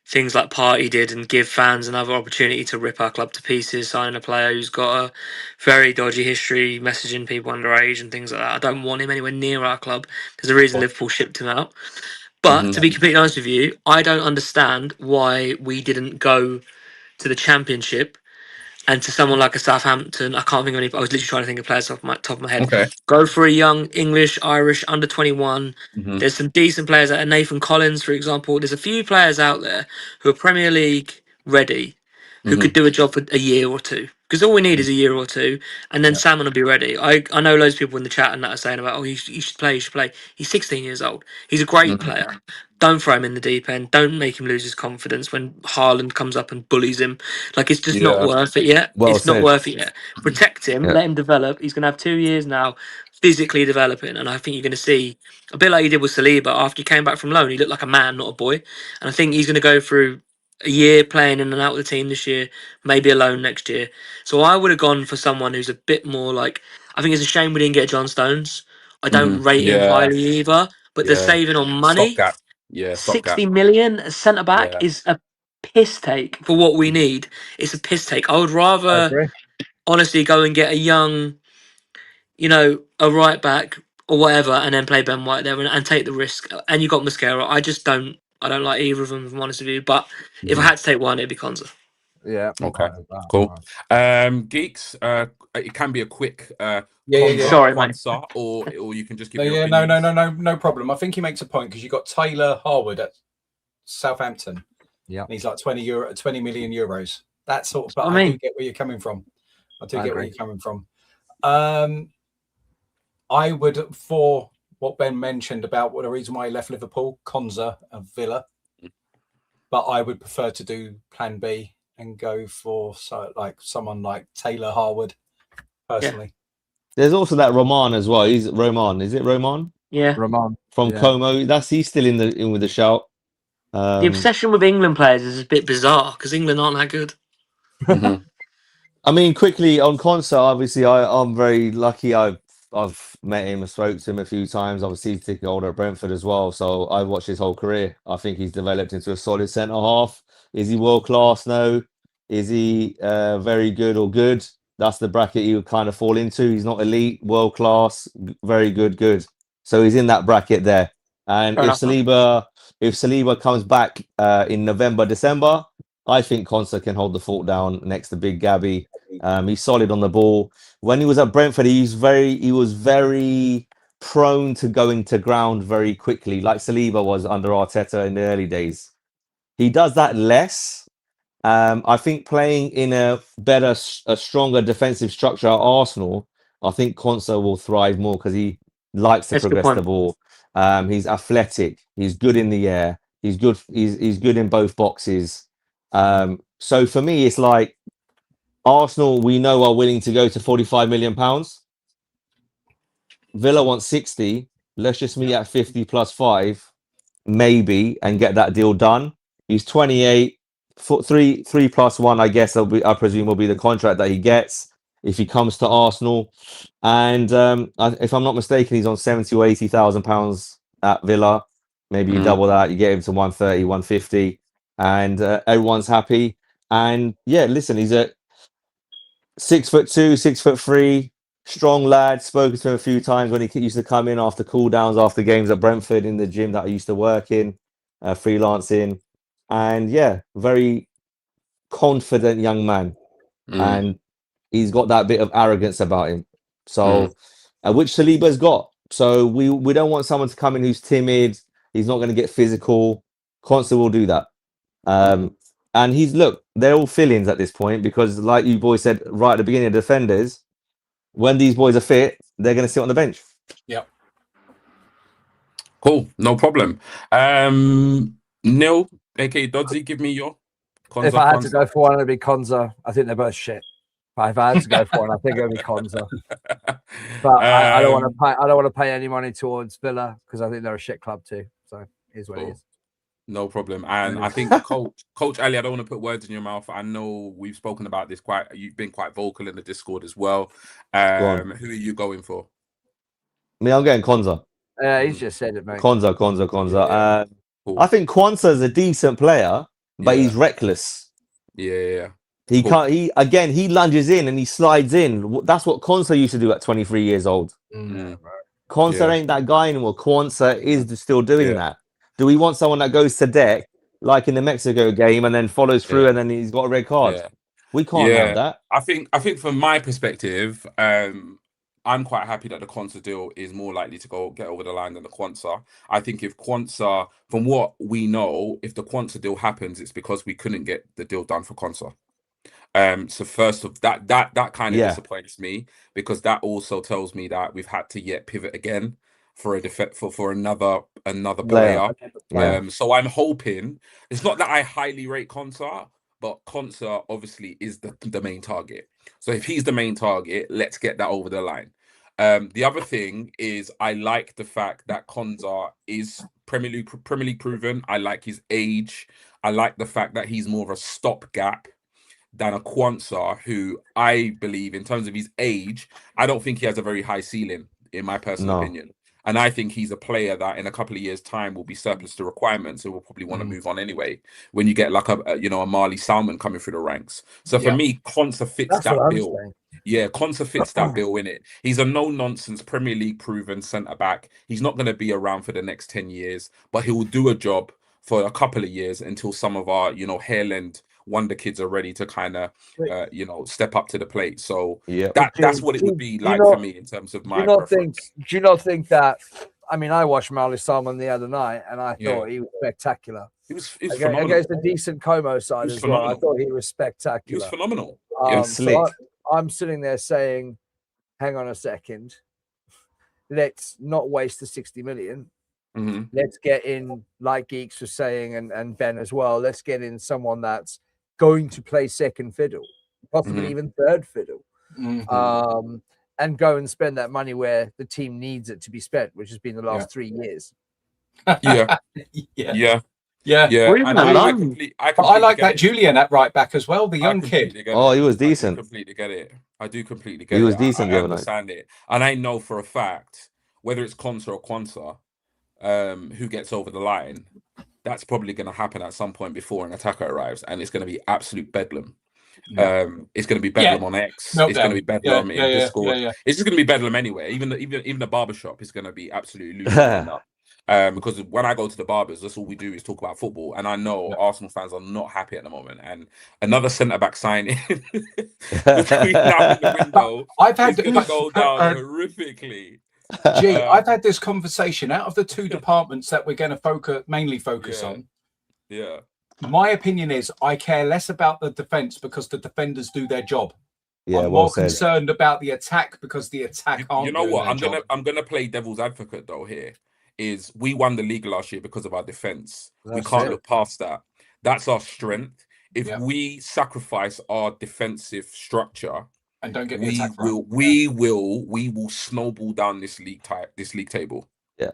Speaker 6: things like Partey did and give fans another opportunity to rip our club to pieces. Sign a player who's got a very dodgy history, messaging people underage and things like that. I don't want him anywhere near our club. There's a reason Liverpool shipped him out. But to be completely honest with you, I don't understand why we didn't go to the Championship and to someone like a Southampton. I can't think of any. I was literally trying to think of players off my top of my head.
Speaker 3: Okay.
Speaker 6: Go for a young English, Irish, under 21. There's some decent players out there. Nathan Collins, for example. There's a few players out there who are Premier League ready, who could do a job for a year or two. Because all we need is a year or two, and then Salmon will be ready. I know loads of people in the chat and that are saying about, oh, you should play, you should play. He's 16 years old. He's a great player. Don't throw him in the deep end. Don't make him lose his confidence when Haaland comes up and bullies him. Like, it's just not worth it yet.
Speaker 5: Well
Speaker 6: It's not
Speaker 5: said.
Speaker 6: worth it yet. Protect him,
Speaker 5: Yeah.
Speaker 6: let him develop. He's going to have 2 years now physically developing, and I think you're going to see a bit like he did with Saliba. After he came back from loan, he looked like a man, not a boy. And I think he's going to go through a year playing in and out of the team this year, maybe a loan next year. So I would have gone for someone who's a bit more like, I think it's a shame we didn't get John Stones. I don't rate him highly either, but they're saving on money.
Speaker 3: Stopgap. Yeah,
Speaker 6: 60 million a centre back is a piss take for what we need. It's a piss take. I would
Speaker 4: I
Speaker 6: rather
Speaker 4: agree.
Speaker 6: honestly go and get a young, a right back or whatever, and then play Ben White there and take the risk. And you got Mascara. I don't like either of them, if I'm honest with you. But if I had to take one, it'd be Konza.
Speaker 4: Yeah.
Speaker 3: Okay.
Speaker 4: Wow.
Speaker 3: Cool. Geeks, it can be a quick
Speaker 6: Sorry, mate.
Speaker 3: answer, or you can just give
Speaker 2: no problem. I think he makes a point because you got Taylor Harwood at Southampton.
Speaker 4: Yeah.
Speaker 2: And he's like 20 million euros. That sort of, but
Speaker 6: I
Speaker 2: I
Speaker 6: mean,
Speaker 2: do get where you're coming from. I do
Speaker 4: I
Speaker 2: get
Speaker 4: agree.
Speaker 2: where you're coming from. I would, for what Ben mentioned about what the reason why he left Liverpool, Konza and Villa, but I would prefer to do Plan B and go for someone like Taylor Harwood personally.
Speaker 5: There's also that Roman as well. He's Roman. Is it Roman?
Speaker 6: Yeah.
Speaker 5: Roman from Como. He's still in with the shout.
Speaker 6: The obsession with England players is a bit bizarre because England aren't that good.
Speaker 5: I mean, quickly on Konsa, obviously, I'm very lucky. I've met him and spoke to him a few times. Obviously, he's ticket holder at Brentford as well. So I watched his whole career. I think he's developed into a solid centre half. Is he world class? No. Is he very good or good? That's the bracket he would kind of fall into. He's not elite, world class, very good, good. So he's in that bracket there. And if Saliba comes back in November, December, I think Konsa can hold the fort down next to Big Gabby. He's solid on the ball. When he was at Brentford, he was very prone to going to ground very quickly, like Saliba was under Arteta in the early days. He does that less. I think playing in a stronger defensive structure at Arsenal, I think Konsa will thrive more because he likes to progress the ball. He's athletic. He's good in the air. He's good. He's good in both boxes. So for me, it's like Arsenal, we know, are willing to go to £45 million. Villa wants 60. Let's just meet at 50 plus 5, maybe, and get that deal done. He's 28. 3 plus 1, I guess, I presume will be the contract that he gets if he comes to Arsenal. And if I'm not mistaken, he's on 70 or 80,000 pounds at Villa. Maybe you double that, you get him to 130, 150, and everyone's happy. And yeah, listen, he's a 6'2", 6'3", strong lad. Spoken to him a few times when he used to come in after cool downs after games at Brentford in the gym that I used to work in, freelancing. And yeah, very confident young man. And he's got that bit of arrogance about him. So, which Saliba's got. So we don't want someone to come in who's timid. He's not going to get physical. Konsa will do that. And they're all fill-ins at this point because, like you boys said right at the beginning, defenders, when these boys are fit, they're going to sit on the bench.
Speaker 2: Yep.
Speaker 3: Cool, no problem. Neil, aka Dodzy, give me your Konza.
Speaker 4: If I had to go for one, it'd be Konza. I think they're both shit. But if I had to go for one, I think it'd be Konza. But I don't want to pay. I don't want to pay any money towards Villa because I think they're a shit club too. So here's what it is.
Speaker 3: No problem. And I think Coach Ali, I don't want to put words in your mouth. I know we've spoken about this you've been quite vocal in the Discord as well. Who are you going for?
Speaker 5: Me, I'm getting Konza.
Speaker 4: He's just said it, mate.
Speaker 5: Konza.
Speaker 3: Yeah. Cool.
Speaker 5: I think Kwanzaa is a decent player, but he's reckless.
Speaker 3: Yeah.
Speaker 5: He can't. He lunges in and he slides in. That's what Kwanzaa used to do at 23 years old. Kwanzaa ain't that guy anymore. Kwanzaa is still doing that. Do we want someone that goes to deck like in the Mexico game and then follows through and then he's got a red card? We can't have that.
Speaker 3: I think from my perspective, I'm quite happy that the Kwanzaa deal is more likely to get over the line than the Kwanzaa. I think if Kwanzaa, from what we know, if the Kwanzaa deal happens, it's because we couldn't get the deal done for Kwanzaa. So first of that kind of disappoints me because that also tells me that we've had to yet pivot again for another player. So I'm hoping it's not that I highly rate Kwanzaa, but Kwanzaa obviously is the main target. So if he's the main target, let's get that over the line. The other thing is I like the fact that Kwanzaa is Premier League proven. I like his age. I like the fact that he's more of a stopgap than a Kwanzaa, who I believe in terms of his age, I don't think he has a very high ceiling, in my personal opinion. And I think he's a player that in a couple of years' time will be surplus to requirements and will probably want to move on anyway. When you get like a Marley Salmon coming through the ranks. So for me, Kwanzaa fits that bill. Yeah, Kwanzaa fits that bill in it. He's a no-nonsense Premier League proven centre-back. He's not going to be around for the next 10 years, but he will do a job for a couple of years until some of our, Hairland wonder kids are ready to kind of, step up to the plate. So that's what it would be like for me in terms of my preference.
Speaker 4: Do you not think that? I mean, I watched Marley Salmon the other night, and I thought he was spectacular.
Speaker 3: He was phenomenal.
Speaker 4: Against a decent Como side as well. I thought he was spectacular.
Speaker 3: He was phenomenal.
Speaker 4: So I'm sitting there saying, hang on a second. Let's not waste the 60 million. Let's get in, like Geeks was saying, and Ben as well. Let's get in someone that's going to play second fiddle, possibly even third fiddle, and go and spend that money where the team needs it to be spent, which has been the last 3 years.
Speaker 2: Yeah. I like that Julian at right back as well, the young kid.
Speaker 5: Oh, he was decent.
Speaker 3: I do completely get it.
Speaker 5: He was decent.
Speaker 3: I understand it, and I know for a fact whether it's Konsa or Kwanzaa, who gets over the line, that's probably going to happen at some point before an attacker arrives, and it's going to be absolute bedlam. It's going to be bedlam on X. It's going to be bedlam in Discord. It's just going to be bedlam anywhere. Even the barbershop is going to be absolutely losing because when I go to the barbers, that's all we do is talk about football. And I know Arsenal fans are not happy at the moment. And another centre-back signing between now and the window is going to go down horrifically.
Speaker 2: I've had this conversation out of the two departments that we're going to mainly focus on.
Speaker 3: Yeah.
Speaker 2: My opinion is I care less about the defense because the defenders do their job.
Speaker 5: Yeah,
Speaker 2: I'm more concerned about the attack because the attack aren't.
Speaker 3: You know what?
Speaker 2: I'm
Speaker 3: gonna play devil's advocate though. Here is we won the league last year because of our defense. We can't look past that. That's our strength. If we sacrifice our defensive structure
Speaker 2: and don't get
Speaker 3: we will snowball down this league table.
Speaker 5: Yeah.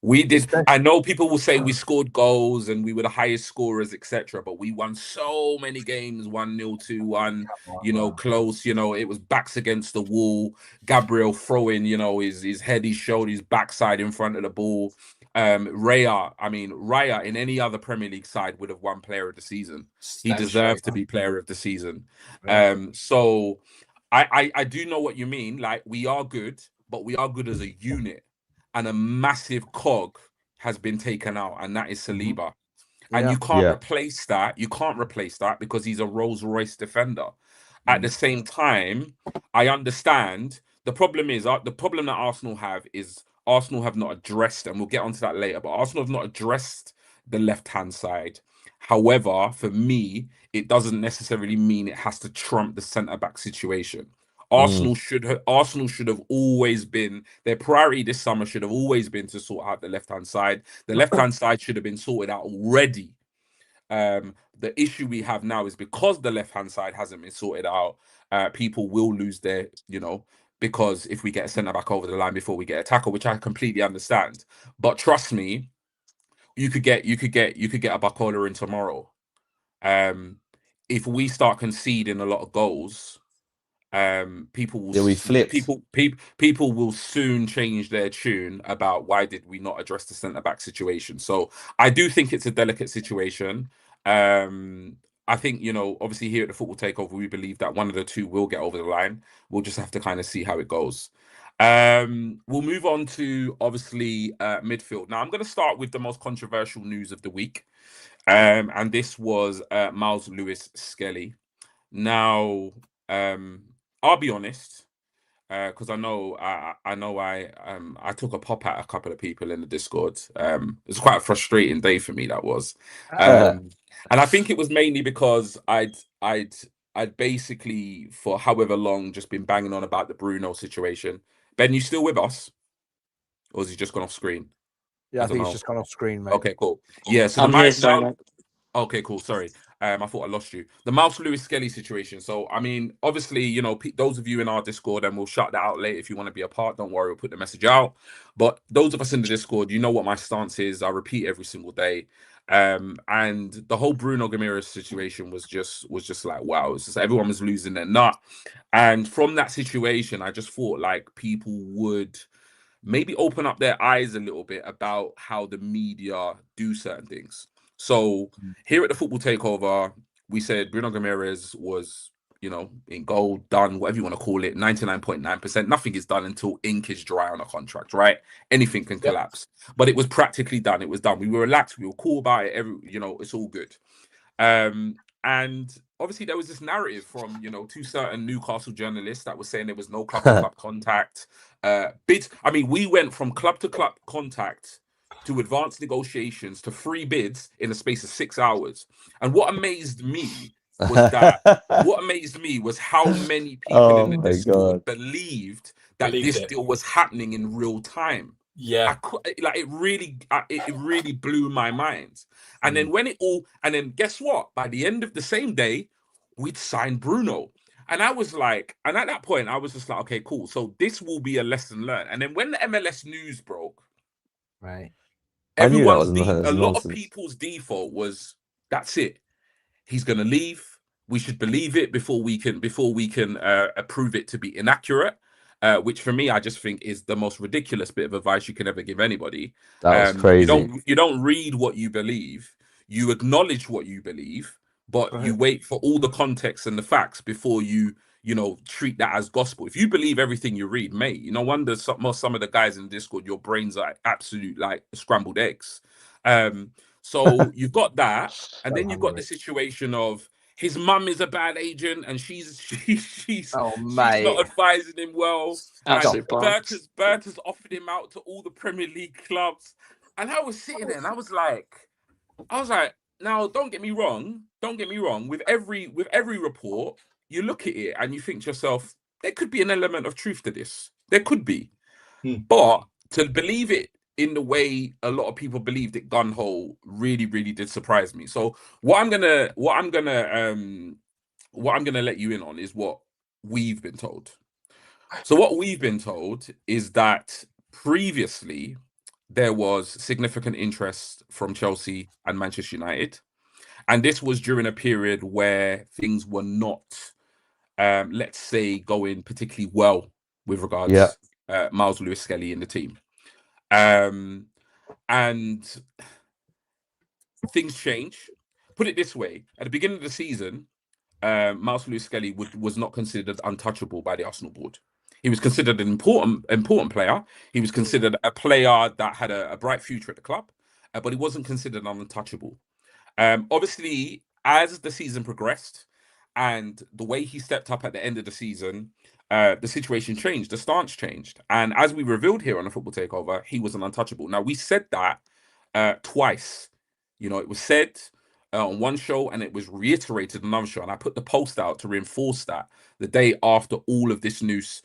Speaker 3: We did. I know people will say we scored goals and we were the highest scorers, etc. But we won so many games, 1-0, 2-1, close. It was backs against the wall. Gabriel throwing, his head, his shoulder, his backside in front of the ball. Raya in any other Premier League side would have won Player of the Season. He deserved to be Player of the Season. So I do know what you mean. Like, we are good, but we are good as a unit. And a massive cog has been taken out, and that is Saliba. And you can't replace that. You can't replace that because he's a Rolls-Royce defender. At the same time, I understand the problem that Arsenal have is Arsenal have not addressed, and we'll get onto that later, but Arsenal have not addressed the left-hand side. However, for me, it doesn't necessarily mean it has to trump the centre back situation. Arsenal should have always been their priority this summer. Should have always been to sort out the left hand side. The left hand side should have been sorted out already. The issue we have now is because the left hand side hasn't been sorted out. People will lose their, because if we get a centre back over the line before we get a tackle, which I completely understand. But trust me, you could get a Bacola in tomorrow. If we start conceding a lot of goals, people will soon change their tune about why did we not address the centre back situation. So I do think it's a delicate situation. I think, obviously here at the Football Takeover, we believe that one of the two will get over the line. We'll just have to kind of see how it goes. We'll move on to obviously midfield. Now I'm going to start with the most controversial news of the week. And this was Miles Lewis Skelly. Now, I'll be honest, because I took a pop at a couple of people in the Discord. It was quite a frustrating day for me, that was. And I think it was mainly because I'd basically, for however long, just been banging on about the Bruno situation. Ben, you still with us? Or has he just gone off screen?
Speaker 4: Yeah, I think he's just gone off screen, mate.
Speaker 3: Okay, cool. Yeah, so
Speaker 6: I'm here, sorry, mate.
Speaker 3: Okay, cool. Sorry. I thought I lost you. The Miles Lewis Skelly situation. So, I mean, obviously, those of you in our Discord, and we'll shut that out later if you want to be a part. Don't worry, we'll put the message out. But those of us in the Discord, you know what my stance is. I repeat every single day. And the whole Bruno Gamira situation was just like, wow. It's just everyone was losing their nut. And from that situation, I just thought like people would maybe open up their eyes a little bit about how the media do certain things. So here at the Football Takeover, we said Bruno Ramirez was, in goal, done, whatever you want to call it, 99.9%. Nothing is done until ink is dry on a contract, right? Anything can collapse. But it was practically done. It was done. We were relaxed. We were cool about it. It's all good. And obviously there was this narrative from, two certain Newcastle journalists that were saying there was no club-to-club contact. We went from club-to-club contact to advanced negotiations to free bids in the space of 6 hours. And what amazed me was how many people in the Discord believed that this deal was happening in real time.
Speaker 2: Yeah,
Speaker 3: it really blew my mind. And then guess what? By the end of the same day, we'd signed Bruno. And I was like, and at that point, I was just like, okay, cool. So this will be a lesson learned. And then when the MLS news broke,
Speaker 4: right,
Speaker 3: a lot of people's default was, that's it. He's gonna leave. We should believe it before we can prove it to be inaccurate. Which for me, I just think is the most ridiculous bit of advice you can ever give anybody.
Speaker 5: That was crazy.
Speaker 3: You don't read what you believe. You acknowledge what you believe, but you wait for all the context and the facts before you treat that as gospel. If you believe everything you read, mate, no wonder some of the guys in Discord, your brains are absolute like scrambled eggs. So you've got that, and then you've got the situation of his mum is a bad agent, and she's not advising him well. Berta's offered him out to all the Premier League clubs, and I was sitting there, and I was like, now don't get me wrong. With every report, you look at it and you think to yourself, there could be an element of truth to this. There could be, but to believe it in the way a lot of people believed it gun ho really, really did surprise me. So what I'm gonna let you in on is what we've been told. So what we've been told is that previously there was significant interest from Chelsea and Manchester United. And this was during a period where things were not, let's say, going particularly well with regards Miles Lewis Skelly in the team. And things change. Put it this way: at the beginning of the season, Miles Lewis Skelly was not considered untouchable by the Arsenal board. He was considered an important player. He was considered a player that had a bright future at the club, but he wasn't considered untouchable. Obviously, as the season progressed and the way he stepped up at the end of the season, the situation changed, the stance changed. And as we revealed here on the Football Takeover, he was an untouchable. Now, we said that twice. It was said on one show, and it was reiterated on another show. And I put the post out to reinforce that the day after all of this news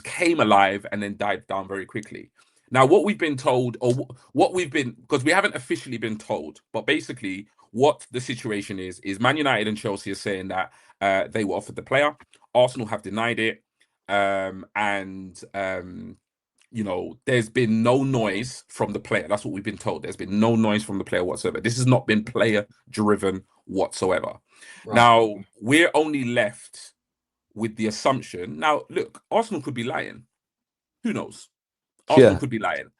Speaker 3: came alive and then died down very quickly. Now, what we've been told, or what we've been, because we haven't officially been told, but basically what the situation is Man United and Chelsea are saying that they were offered the player. Arsenal have denied it. You know, there's been no noise from the player. That's what we've been told. There's been no noise from the player whatsoever. This has not been player driven whatsoever. Right. Now, we're only left with the assumption. Now, look, Arsenal could be lying. Who knows? Arsenal could be lying.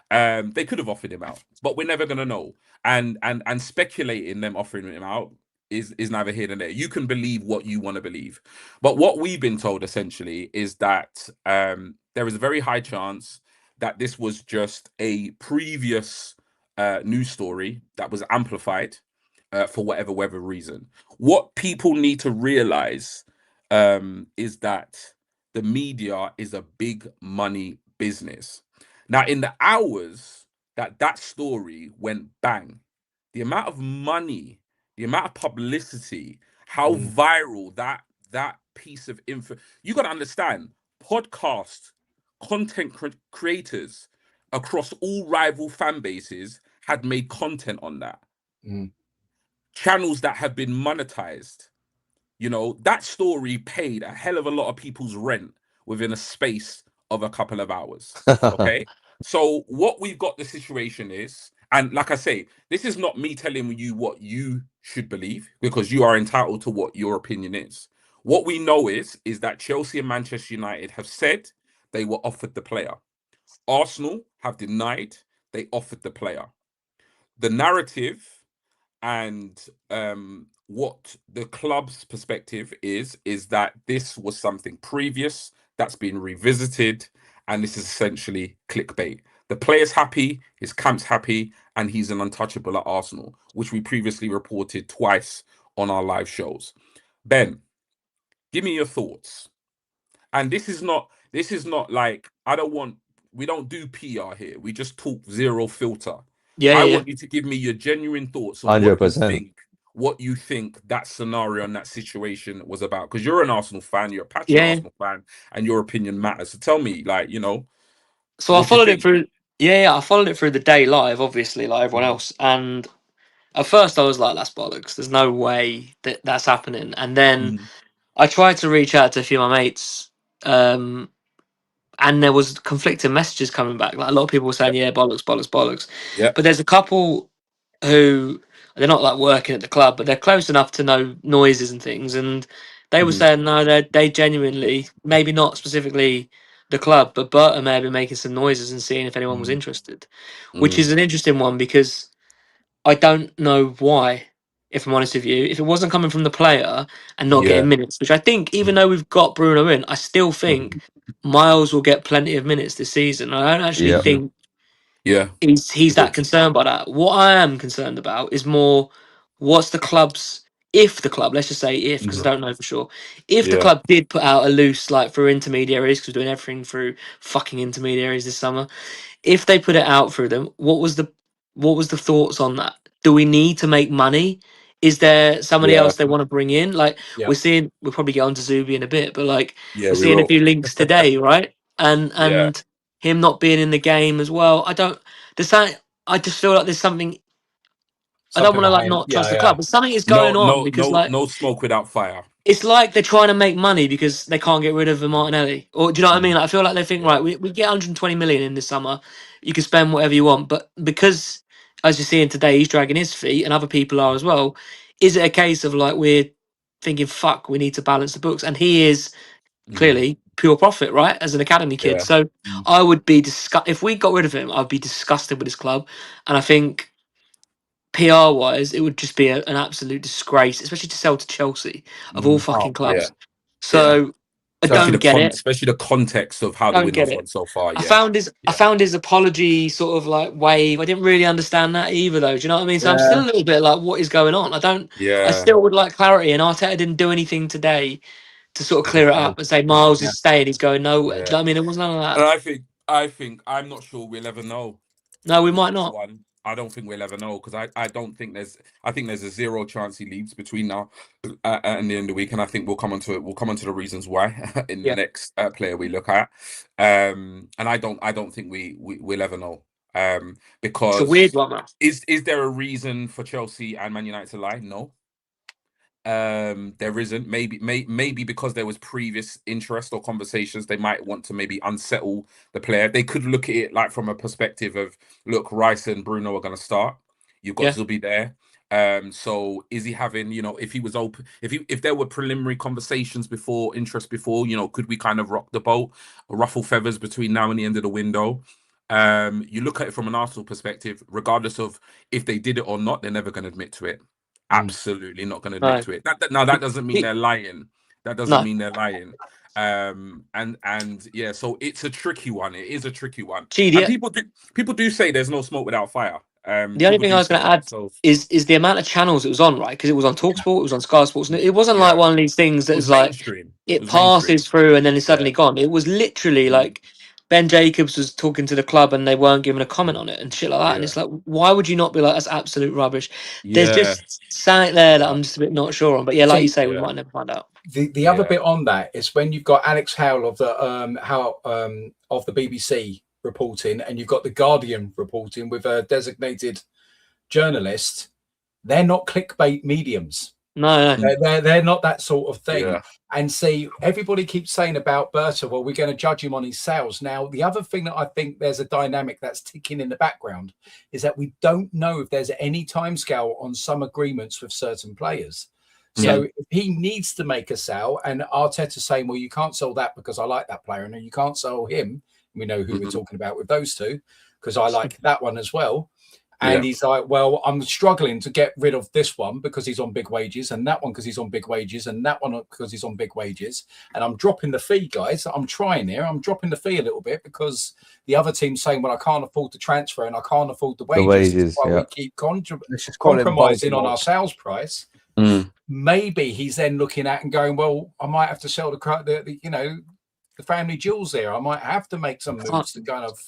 Speaker 3: They could have offered him out, but we're never going to know. And speculating them offering him out is neither here nor there. You can believe what you want to believe. But what we've been told essentially is that there is a very high chance that this was just a previous news story that was amplified for whatever reason. What people need to realize is that the media is a big money business. Now, in the hours that story went bang, the amount of money, the amount of publicity, how viral that piece of info, you got to understand, podcast content creators across all rival fan bases had made content on that. Channels that have been monetized. You know, that story paid a hell of a lot of people's rent within a space of a couple of hours. Okay. So what we've got the situation is, and like I say, this is not me telling you what you should believe, because you are entitled to what your opinion is. What we know is that Chelsea and Manchester United have said they were offered the player. Arsenal have denied they offered the player. The narrative and what the club's perspective is that this was something previous that's been revisited, and this is essentially clickbait. The player's happy, his camp's happy, and he's an untouchable at Arsenal, which we previously reported twice on our live shows. Ben, give me your thoughts. And this is not like, we don't do PR here. We just talk zero filter. I want you to give me your genuine thoughts on
Speaker 5: 100%.
Speaker 3: what you think that scenario and that situation was about. Because you're an Arsenal fan, you're a passionate Arsenal fan, and your opinion matters. So tell me, like, you know.
Speaker 6: So I followed it through. I followed it through the day live, obviously, like everyone else. And at first I was like, that's bollocks. There's no way that's happening. And then I tried to reach out to a few of my mates, and there was conflicting messages coming back. Like a lot of people were saying, yeah, bollocks. Yeah. But there's a couple who, they're not like working at the club, but they're close enough to know noises and things. And they were saying, no, they genuinely, maybe not specifically the club, but Burton may have been making some noises and seeing if anyone was interested, which is an interesting one, because I don't know why, if I'm honest with you. If it wasn't coming from the player and not getting minutes, which I think, even though we've got Bruno in, I still think Miles will get plenty of minutes this season. I don't actually think he's that concerned by that. What I am concerned about is more, what's the club's, if the club, let's just say if, because I don't know for sure, if the club did put out a loose, like through intermediaries, because we're doing everything through fucking intermediaries this summer, if they put it out through them, what was the thoughts on that? Do we need to make money? Is there somebody else they want to bring in? Like we'll probably get on to Zubi in a bit, but like we're seeing a few links today, right? And him not being in the game as well. I just feel like there's something I don't want to like not trust the club, but something is going on, because like
Speaker 3: no smoke without fire.
Speaker 6: It's like they're trying to make money because they can't get rid of Martinelli. Or do you know what I mean? Like, I feel like they think, right, we get 120 million in this summer. You can spend whatever you want. But because, as you're seeing today, he's dragging his feet and other people are as well. Is it a case of like we're thinking, fuck, we need to balance the books? And he is clearly pure profit, right? As an academy kid. So I would be if we got rid of him, I'd be disgusted with his club. And I think PR wise, it would just be an absolute disgrace, especially to sell to Chelsea of all fucking clubs. So I don't get it,
Speaker 3: especially the context of how the winner's won so far.
Speaker 6: I found his apology sort of like wave. I didn't really understand that either, though. Do you know what I mean? So I'm still a little bit like, what is going on? I still would like clarity. And Arteta didn't do anything today to sort of clear it up and say Miles is staying. He's going nowhere. Do you know what I mean? There was none of that.
Speaker 3: And I think I'm not sure we'll ever know.
Speaker 6: No, we might not.
Speaker 3: I don't think we'll ever know, because I don't think I think there's a 0 chance he leaves between now and the end of the week, and I think we'll come onto it. We'll come onto the reasons why in the next player we look at. And I don't think we'll ever know. Because
Speaker 6: it's a weird one, man.
Speaker 3: Is there a reason for Chelsea and Man United to lie? No. There isn't. Maybe because there was previous interest or conversations, they might want to maybe unsettle the player. They could look at it like from a perspective of, look, Rice and Bruno are going to start. You've got Zubi there. So is he having, if he was open, if there were preliminary conversations before, could we kind of rock the boat or ruffle feathers between now and the end of the window? You look at it from an Arsenal perspective, regardless of if they did it or not, they're never going to admit to it. Absolutely not going to admit to it. That doesn't mean they're lying. That doesn't mean they're lying. And yeah, so it's a tricky one. It is a tricky one. And people do say there's no smoke without fire.
Speaker 6: The only thing I was going to add is the amount of channels it was on, right? Because it was on TalkSport, it was on Sky Sports. It wasn't like one of these things that is like it passes through and then it's suddenly gone. It was literally like Ben Jacobs was talking to the club and they weren't giving a comment on it and shit like that. And it's like, why would you not be like, that's absolute rubbish? There's just something there that I'm just a bit not sure on. But yeah, like you say, we might never find out.
Speaker 2: The other bit on that is when you've got Alex Howell of the of the BBC reporting, and you've got the Guardian reporting with a designated journalist. They're not clickbait mediums.
Speaker 6: No.
Speaker 2: They're not that sort of thing.
Speaker 3: Yeah.
Speaker 2: And see, everybody keeps saying about Berta, well, we're going to judge him on his sales. Now, the other thing that I think there's a dynamic that's ticking in the background is that we don't know if there's any timescale on some agreements with certain players. So if he needs to make a sale, and Arteta's saying, well, you can't sell that because I like that player, and you can't sell him. We know who we're talking about with those two, because I like that one as well. And he's like, well, I'm struggling to get rid of this one because he's on big wages, and that one because he's on big wages, and that one because he's on big wages. And I'm dropping the fee, guys. I'm trying here. I'm dropping the fee a little bit because the other team's saying, well, I can't afford the transfer and I can't afford the wages. That's why we keep compromising on our sales price. Maybe he's then looking at and going, well, I might have to sell the family jewels there. I might have to make some moves to kind of.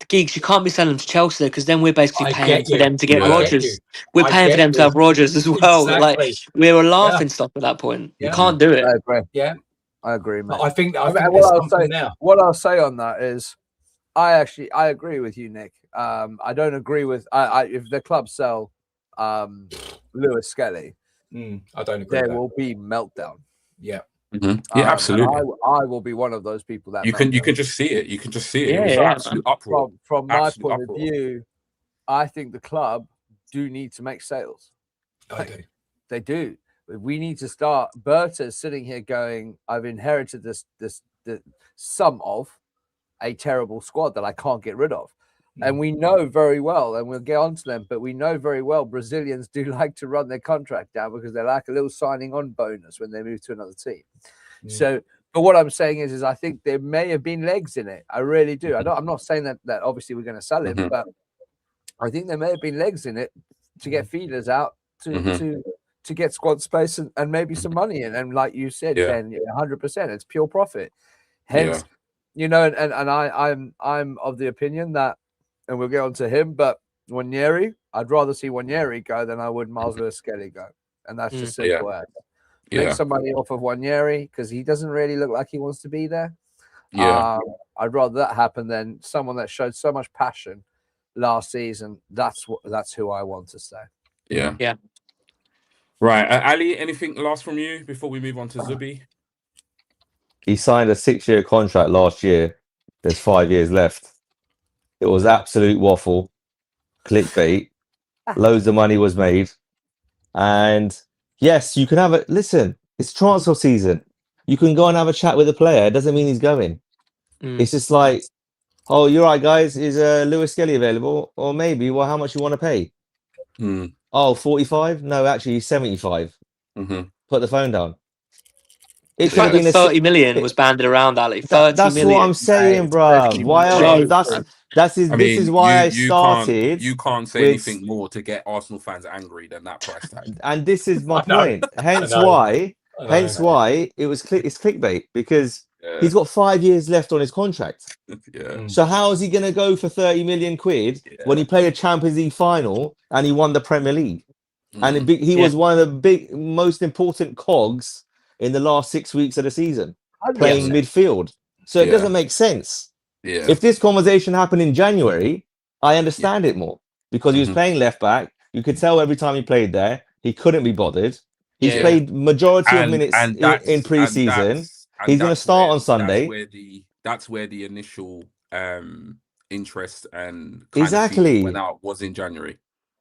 Speaker 6: Geeks, you can't be selling them to Chelsea because then we're basically paying for them to get Rodgers. We're paying for them to have Rodgers as well.
Speaker 2: Exactly.
Speaker 6: Like we were laughing stock at that point. You can't do it.
Speaker 4: I agree.
Speaker 2: Yeah,
Speaker 4: I agree, man.
Speaker 2: I think
Speaker 4: what I'll say on that is, I agree with you, Nick. I don't agree with if the club sell Lewis Skelly,
Speaker 2: I don't agree.
Speaker 4: There will be meltdown.
Speaker 2: Yeah.
Speaker 3: Yeah, absolutely.
Speaker 4: I will be one of those people that
Speaker 3: you can just see it. You can just see it.
Speaker 6: Yeah,
Speaker 3: absolute uproar.
Speaker 4: From my point of view, I think the club do need to make sales.
Speaker 2: I do.
Speaker 4: They do. We need to start. Berta is sitting here going, I've inherited the sum of a terrible squad that I can't get rid of. And we know very well, and we'll get on to them, but we know very well Brazilians do like to run their contract down because they like a little signing on bonus when they move to another team. So, but what I'm saying is I think there may have been legs in it. I really do. I'm not saying that obviously we're going to sell him, but I think there may have been legs in it to get feeders out to get squad space and maybe some money in. And like you said, Ben, 100%, it's pure profit. Hence, and I'm of the opinion that, and we'll get on to him, but Wanyeri, I'd rather see Wanyeri go than I would Miles Lewis-Skelly go. And that's just simple as. Make some money off of Wanyeri because he doesn't really look like he wants to be there. I'd rather that happen than someone that showed so much passion last season. That's who I want to say.
Speaker 6: Yeah.
Speaker 3: Right. Ali, anything last from you before we move on to Zubi?
Speaker 5: He signed a 6-year contract last year. There's 5 years left. It was absolute waffle, clickbait. Loads of money was made. And yes, you can have a listen, it's transfer season. You can go and have a chat with the player. It doesn't mean he's going. It's just like, oh, you're right, guys. Is Lewis Skelly available? Or maybe, well, how much you want to pay? Oh, 45? No, actually, he's 75. Put the phone down.
Speaker 6: It could have been 30 million was banded around, Ali. 30
Speaker 5: that's
Speaker 6: million.
Speaker 5: What I'm saying, bro. Why? This is why I started.
Speaker 3: You can't say anything more to get Arsenal fans angry than that price tag.
Speaker 5: And this is my point. Hence why it was it's clickbait, because He's got 5 years left on his contract.
Speaker 3: Yeah.
Speaker 5: So how is he going to go for 30 million quid when he played a Champions League final and he won the Premier League? And he was one of the most important cogs in the last 6 weeks of the season, playing midfield. So it doesn't make sense.
Speaker 3: Yeah.
Speaker 5: If this conversation happened in January, I understand it more because he was playing left back. You could tell every time he played there, he couldn't be bothered. He's played majority of minutes in pre-season. He's going to start on Sunday.
Speaker 3: That's where the initial interest and
Speaker 5: exactly
Speaker 3: went out was in January.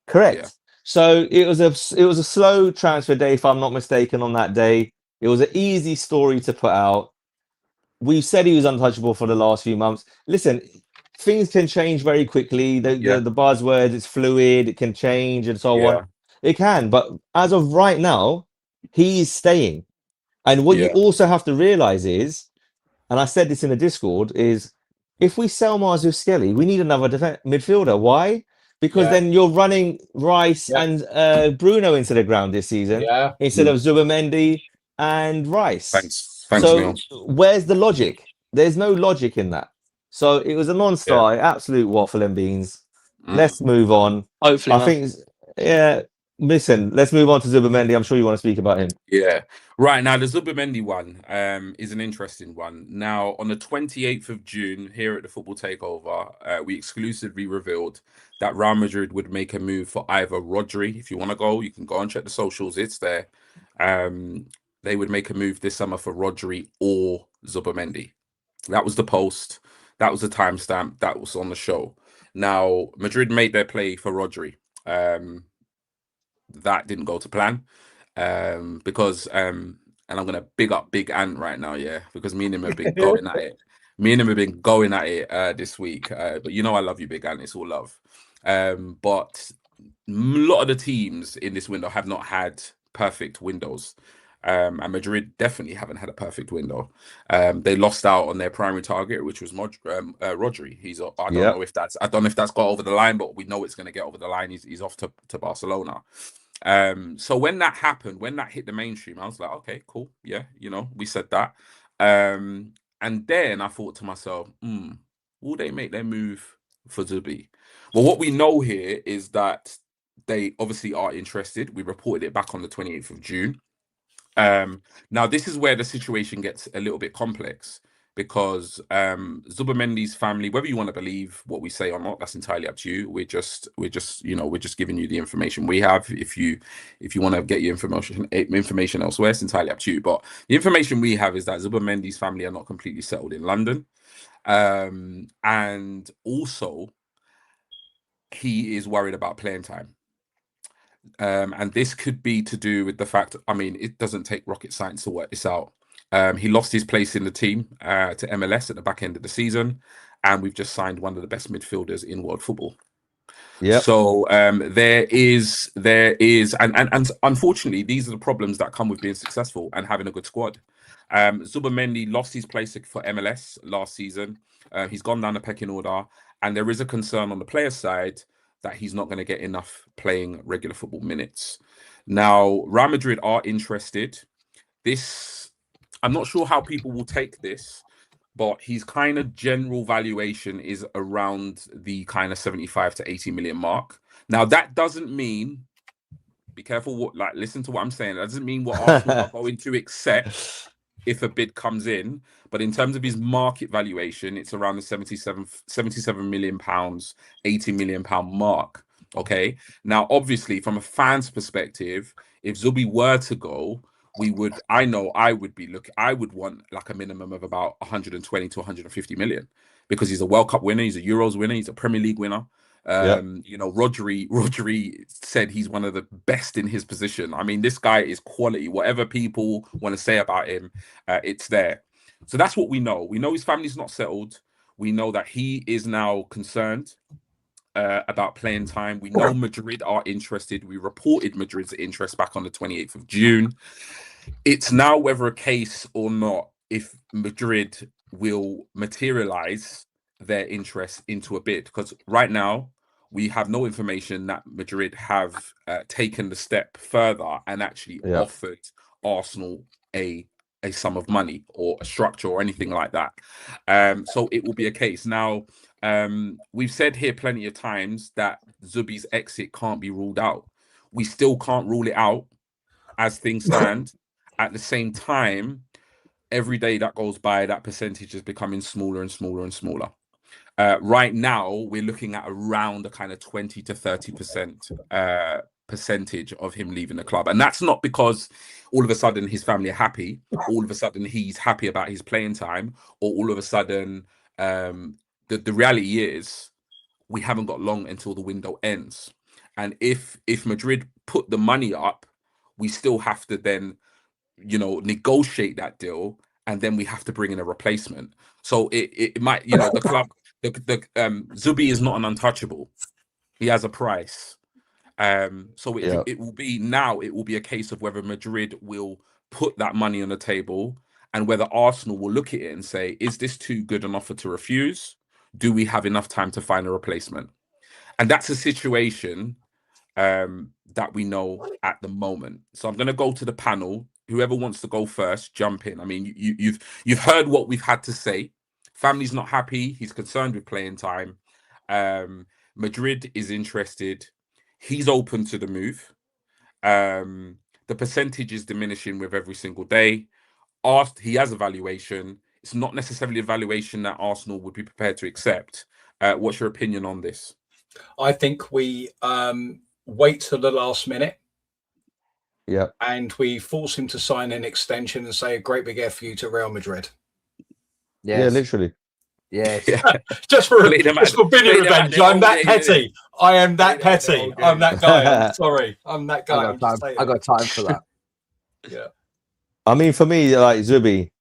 Speaker 5: Correct.
Speaker 3: Yeah.
Speaker 5: So it was a slow transfer day, if I'm not mistaken, on that day. It was an easy story to put out. We said he was untouchable for the last few months. Listen, things can change very quickly. The buzzword is fluid, it can change and so on. It can, but as of right now, he's staying. And what you also have to realize is, and I said this in the Discord, is if we sell Marzu Skelly, we need another midfielder. Why? Because then you're running Rice and Bruno into the ground this season instead of Zubamendi and Rice.
Speaker 3: Thanks,
Speaker 5: so
Speaker 3: Neil.
Speaker 5: Where's the logic? There's no logic in that. So it was a non-starter, absolute waffle and beans. Let's move on.
Speaker 6: Hopefully,
Speaker 5: I think, listen, let's move on to Zubamendi. I'm sure you want to speak about him.
Speaker 3: Yeah. Right. Now, the Zubamendi one is an interesting one. Now, on the 28th of June, here at the Football Takeover, we exclusively revealed that Real Madrid would make a move for either Rodri. If you want to go, you can go and check the socials. It's there. They would make a move this summer for Rodri or Zubamendi. That was the post. That was the timestamp. That was on the show. Now, Madrid made their play for Rodri. That didn't go to plan because and I'm gonna big up Big Ant right now, because me and him have been going at it. This week. But you know I love you, Big Ant. It's all love. But a lot of the teams in this window have not had perfect windows. And Madrid definitely haven't had a perfect window. They lost out on their primary target, which was Rodri. I don't know if that's got over the line, but we know it's going to get over the line. He's off to Barcelona. So when that happened, when that hit the mainstream, I was like, okay, cool, we said that. And then I thought to myself, will they make their move for Zubi? Well, what we know here is that they obviously are interested. We reported it back on the 28th of June. Now, this is where the situation gets a little bit complex because Zubamendi's family, whether you want to believe what we say or not, that's entirely up to you. We're just giving you the information we have. If you want to get your information elsewhere, it's entirely up to you. But the information we have is that Zubamendi's family are not completely settled in London, and also he is worried about playing time. And this could be to do with the fact, it doesn't take rocket science to work this out. He lost his place in the team to MLS at the back end of the season, and we've just signed one of the best midfielders in world football. Yeah. So there is, and unfortunately, these are the problems that come with being successful and having a good squad. Zubamendi lost his place for MLS last season. He's gone down the pecking order, and there is a concern on the player side that he's not going to get enough playing regular football minutes. Now, Real Madrid are interested. I'm not sure how people will take this, but his kind of general valuation is around the kind of 75 to 80 million mark. Now, that doesn't mean, be careful, listen to what I'm saying. That doesn't mean what Arsenal are going to accept if a bid comes in, but in terms of his market valuation, it's around the 77 million pounds, 80 million pound mark. Okay. Now, obviously, from a fan's perspective, if Zubi were to go, I would want like a minimum of about 120 to 150 million because he's a World Cup winner, he's a Euros winner, he's a Premier League winner. Rodri said he's one of the best in his position. This guy is quality. Whatever people want to say about him, it's there. So that's what we know. We know his family's not settled. We know that he is now concerned about playing time. We know Madrid are interested. We reported Madrid's interest back on the 28th of June. It's now whether a case or not if Madrid will materialize their interest into a bid, because right now we have no information that Madrid have taken the step further and actually offered Arsenal a a sum of money or a structure or anything like that. So it will be a case. Now, we've said here plenty of times that Zubi's exit can't be ruled out. We still can't rule it out as things stand. At the same time, every day that goes by, that percentage is becoming smaller and smaller and smaller. Right now, we're looking at around a kind of 20 to 30% percentage of him leaving the club. And that's not because all of a sudden his family are happy, all of a sudden he's happy about his playing time, or all of a sudden the reality is we haven't got long until the window ends. And if Madrid put the money up, we still have to then, negotiate that deal, and then we have to bring in a replacement. So it might, the club, the Zubi is not an untouchable. He has a price. So it will be a case of whether Madrid will put that money on the table and whether Arsenal will look at it and say, is this too good an offer to refuse? Do we have enough time to find a replacement? And that's a situation that we know at the moment. So I'm going to go to the panel. Whoever wants to go first, jump in. I mean, you've heard what we've had to say. Family's not happy. He's concerned with playing time. Madrid is interested. He's open to the move. The percentage is diminishing with every single day. He has a valuation. It's not necessarily a valuation that Arsenal would be prepared to accept. What's your opinion on this?
Speaker 2: I think we wait till the last minute.
Speaker 5: Yeah.
Speaker 2: And we force him to sign an extension and say a great big F you to Real Madrid.
Speaker 5: Yes. Yeah, literally.
Speaker 4: Yes.
Speaker 2: just for bidding revenge. I'm that petty. I am that petty. I'm that guy. I'm sorry. I'm that guy.
Speaker 4: I got time for that.
Speaker 2: Yeah.
Speaker 5: I mean, for me, like Zubi,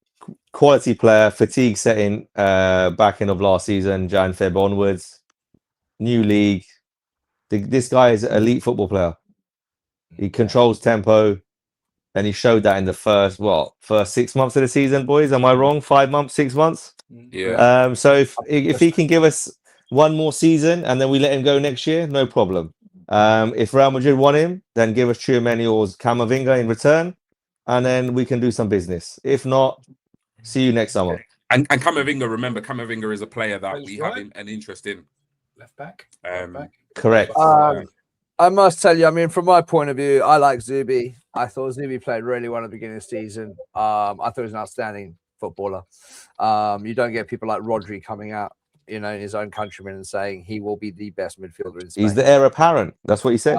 Speaker 5: quality player, fatigue setting back end of last season, Jan Feb onwards, new league. This guy is an elite football player. He controls tempo, and he showed that in the first 6 months of the season, boys. Am I wrong? 5 months, 6 months?
Speaker 3: Yeah.
Speaker 5: So if he can give us one more season and then we let him go next year, no problem. If Real Madrid want him, then give us Tchouameni or Camavinga in return, and then we can do some business. If not, see you next summer.
Speaker 3: And Camavinga, remember, Camavinga is a player that we have an interest in.
Speaker 2: Left back.
Speaker 5: Correct.
Speaker 4: I must tell you, I mean, from my point of view, I like Zubi. I thought Zubi played really well at the beginning of the season. I thought he was an outstanding footballer. You don't get people like Rodri coming out, in his own countrymen and saying he will be the best midfielder in Spain.
Speaker 5: He's the heir apparent. That's what he said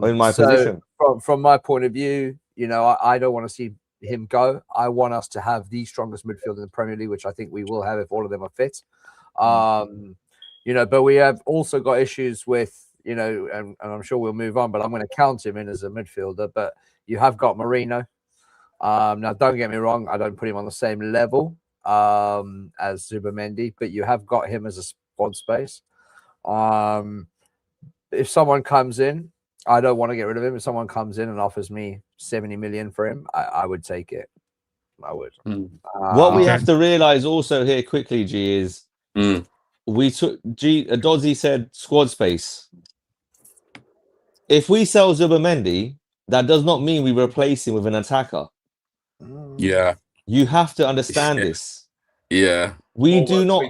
Speaker 5: in my position.
Speaker 4: From my point of view, I don't want to see him go. I want us to have the strongest midfield in the Premier League, which I think we will have if all of them are fit. But we have also got issues with, and I'm sure we'll move on, but I'm going to count him in as a midfielder. But you have got Marino. Now, don't get me wrong, I don't put him on the same level as Zubimendi, but you have got him as a squad space. If someone comes in, I don't want to get rid of him. If someone comes in and offers me 70 million for him, I would take it. I would.
Speaker 5: What we have to realize also here quickly, G, is we took Dodzy said squad space. If we sell Zubimendi, that does not mean we replace him with an attacker.
Speaker 3: Yeah.
Speaker 5: You have to understand this.
Speaker 3: Yeah.
Speaker 5: We do not.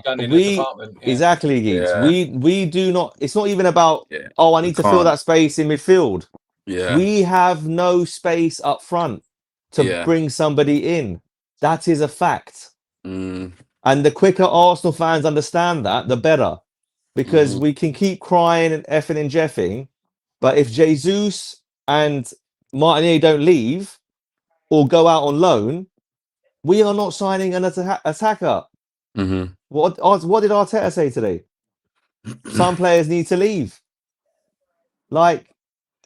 Speaker 5: Exactly, Geeks. Yeah. We do not. It's not even about. Yeah. I need to fill that space in midfield.
Speaker 3: Yeah.
Speaker 5: We have no space up front to bring somebody in. That is a fact. And the quicker Arsenal fans understand that, the better, because we can keep crying and effing and jeffing, but if Jesus and Martinelli don't leave or go out on loan, we are not signing an attacker. What did Arteta say today? Some players need to leave. Like,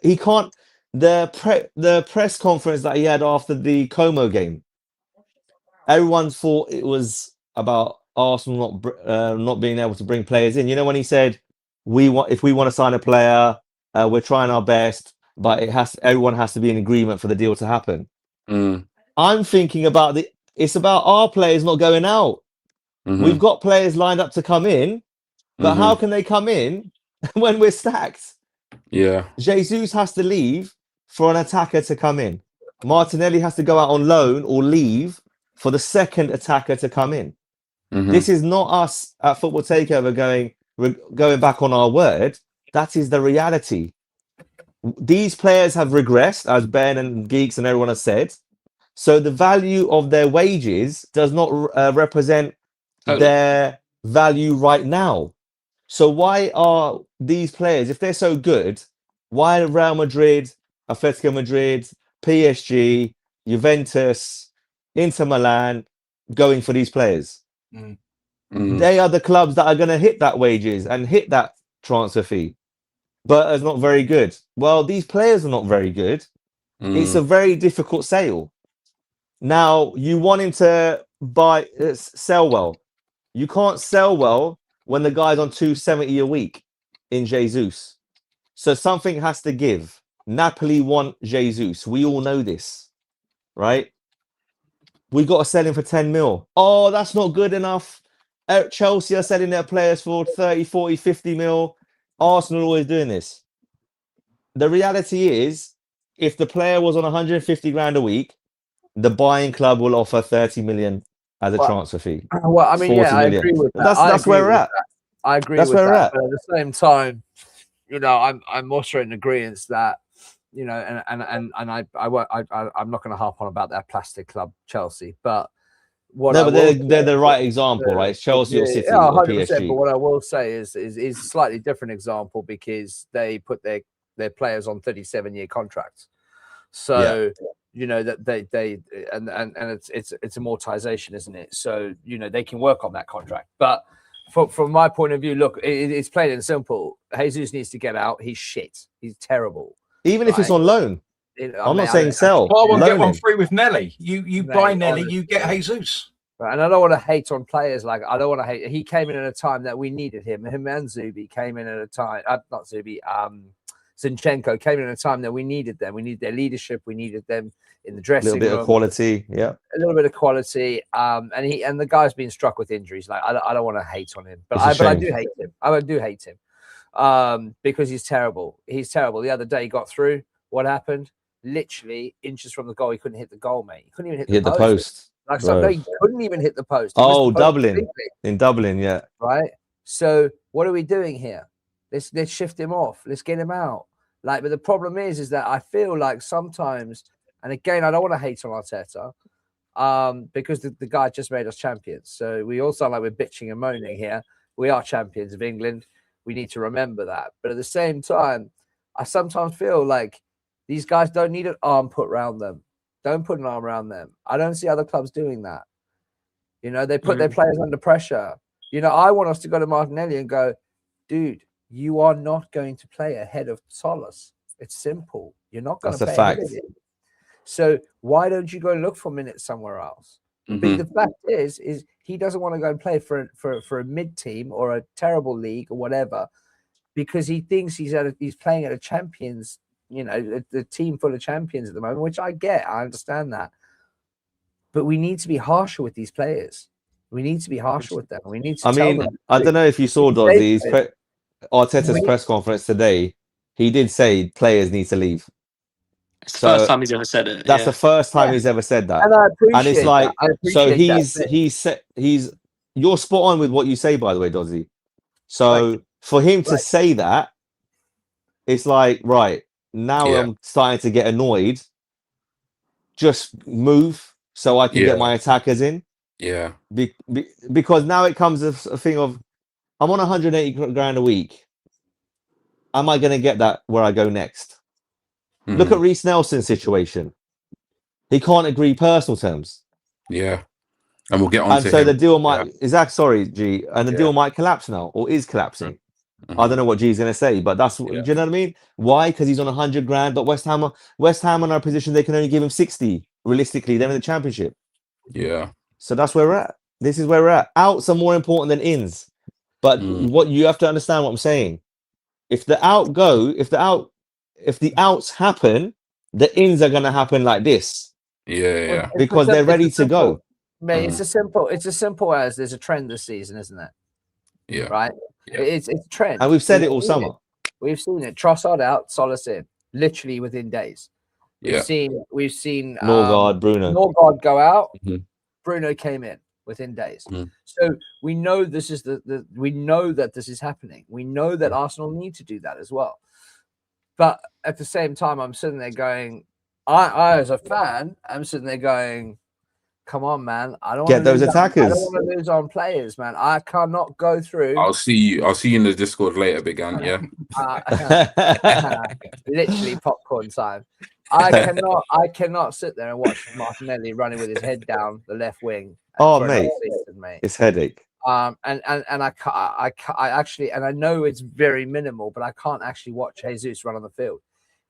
Speaker 5: he can't. The press conference that he had after the Como game, everyone thought it was about Arsenal not being able to bring players in. When he said if we want to sign a player, we're trying our best, but everyone has to be in agreement for the deal to happen. I'm thinking about it's about our players not going out. We've got players lined up to come in, but how can they come in when we're stacked?
Speaker 3: Yeah.
Speaker 5: Jesus has to leave for an attacker to come in. Martinelli has to go out on loan or leave for the second attacker to come in.
Speaker 3: Mhm.
Speaker 5: This is not us at Football Takeover going back on our word. That is the reality. These players have regressed, as Ben and Geeks and everyone has said. So the value of their wages does not represent
Speaker 6: Totally.
Speaker 5: their value right now. So why are these players, if they're so good, why are Real Madrid, Atletico Madrid, PSG, Juventus, Inter Milan going for these players?
Speaker 2: Mm.
Speaker 5: They are the clubs that are going to hit that wages and hit that transfer fee, but it's not very good. Well, these players are not very good. It's a very difficult sale. Now, you want him to sell well. You can't sell well when the guy's on 270 a week in Jesus. So something has to give. Napoli want Jesus. We all know this, right? We got to sell him for 10 mil. Oh, that's not good enough. Chelsea are selling their players for 30, 40, 50 mil. Arsenal are always doing this. The reality is, if the player was on 150 grand a week, the buying club will offer 30 million as a transfer fee.
Speaker 4: Well, I mean,
Speaker 5: 40
Speaker 4: I
Speaker 5: million.
Speaker 4: agree with that.
Speaker 5: That's where we're at.
Speaker 4: I agree
Speaker 5: That's
Speaker 4: with
Speaker 5: where we're
Speaker 4: that.
Speaker 5: at.
Speaker 4: But at the same time, I'm also in agreement that, and I'm not going to harp on about that plastic club Chelsea, but
Speaker 5: they're the right example, right? It's Chelsea or City or
Speaker 4: 100%.
Speaker 5: PSG.
Speaker 4: But what I will say is a slightly different example because they put their players on 37-year contracts. So that they and it's amortization, isn't it? So they can work on that contract. But from my point of view, look, it's plain and simple. Jesus needs to get out. He's shit. He's terrible.
Speaker 5: Even if it's on loan. I'm not saying sell.
Speaker 2: Buy one, get one
Speaker 5: Loan
Speaker 2: free with Nelly. You buy Nelly, you get Jesus.
Speaker 4: Right, and I don't want to hate on players. Like, I don't want to hate. He came in at a time that we needed him. Him and Zubi came in at a time. Not Zubi. Zinchenko came in at a time that we needed them. We needed their leadership. We needed them in the dressing room.
Speaker 5: A little bit of quality, yeah.
Speaker 4: A little bit of quality. And the guy's been struck with injuries. Like, I don't want to hate on him, but I do hate him. I do hate him because he's terrible. He's terrible. The other day he got through. What happened? Literally inches from the goal, he couldn't hit the goal, mate. He couldn't even hit the post. Like, so no, he couldn't even hit the post.
Speaker 5: Dublin. In Dublin, yeah.
Speaker 4: Right. So what are we doing here? Let's shift him off. Let's get him out. Like, but the problem is that I feel like sometimes, and again, I don't want to hate on Arteta, because the guy just made us champions. So we all sound like we're bitching and moaning here. We are champions of England. We need to remember that. But at the same time, I sometimes feel like these guys don't need an arm put around them. Don't put an arm around them. I don't see other clubs doing that. They put their players under pressure. I want us to go to Martinelli and go, dude, you are not going to play ahead of Solis. It's simple. You're not going to play ahead of him. So why don't you go look for minutes somewhere else? But the fact is he doesn't want to go and play for a mid team or a terrible league or whatever, because he thinks he's playing at a champions, the team full of champions at the moment, which I get. I understand that. But we need to be harsher with these players. We need to be harsher with them. We need to tell them.
Speaker 5: I don't know if you saw Arteta's press conference today. He did say players need to leave.
Speaker 6: It's the first time he's ever said it.
Speaker 5: That's the first time he's ever said that.
Speaker 4: And I appreciate
Speaker 5: and it's like,
Speaker 4: that.
Speaker 5: he's you're spot on with what you say, by the way, Dozzy. So for him to say that, it's like, right, now I'm starting to get annoyed. Just move so I can get my attackers in.
Speaker 3: Yeah.
Speaker 5: Because now it comes a thing of, I'm on 180 grand a week. Am I going to get that where I go next? Look at Reece Nelson's situation. He can't agree personal terms.
Speaker 3: Yeah. And we'll get on to
Speaker 5: so
Speaker 3: him.
Speaker 5: the deal might... G. And the deal might collapse now, or is collapsing. I don't know what G's going to say, but that's... Do you know what I mean? Why? Because he's on 100 grand, but West Ham are a position they can only give him 60. Realistically, they're in the Championship.
Speaker 3: Yeah.
Speaker 5: So that's where we're at. This is where we're at. Outs are more important than ins. But what you have to understand what I'm saying. If the outs happen, the ins are going to happen like this.
Speaker 3: Yeah.
Speaker 5: Because they're ready to go.
Speaker 4: Mate, it's as simple as there's a trend this season, isn't it?
Speaker 3: Yeah.
Speaker 4: Right? Yeah. It's a trend.
Speaker 5: And we've said it all summer.
Speaker 4: We've seen it. Trossard out, Solis in, literally within days. We've seen
Speaker 5: Norgard, Bruno.
Speaker 4: Norgard go out. Bruno came in within days.
Speaker 3: Mm.
Speaker 4: So we know this is we know that this is happening. We know that Arsenal need to do that as well. But at the same time, I'm sitting there going, I as a fan, I'm sitting there going, come on, man. I don't
Speaker 5: Get those attackers.
Speaker 4: I don't want to lose on players, man. I cannot go through.
Speaker 3: I'll see you in the Discord later, Big Ant. Yeah.
Speaker 4: Literally popcorn time. I cannot sit there and watch Martinelli running with his head down the left wing.
Speaker 5: Oh,
Speaker 4: for another
Speaker 5: mate.
Speaker 4: season, mate.
Speaker 5: It's headache.
Speaker 4: And I actually, and I know it's very minimal, but I can't actually watch Jesus run on the field.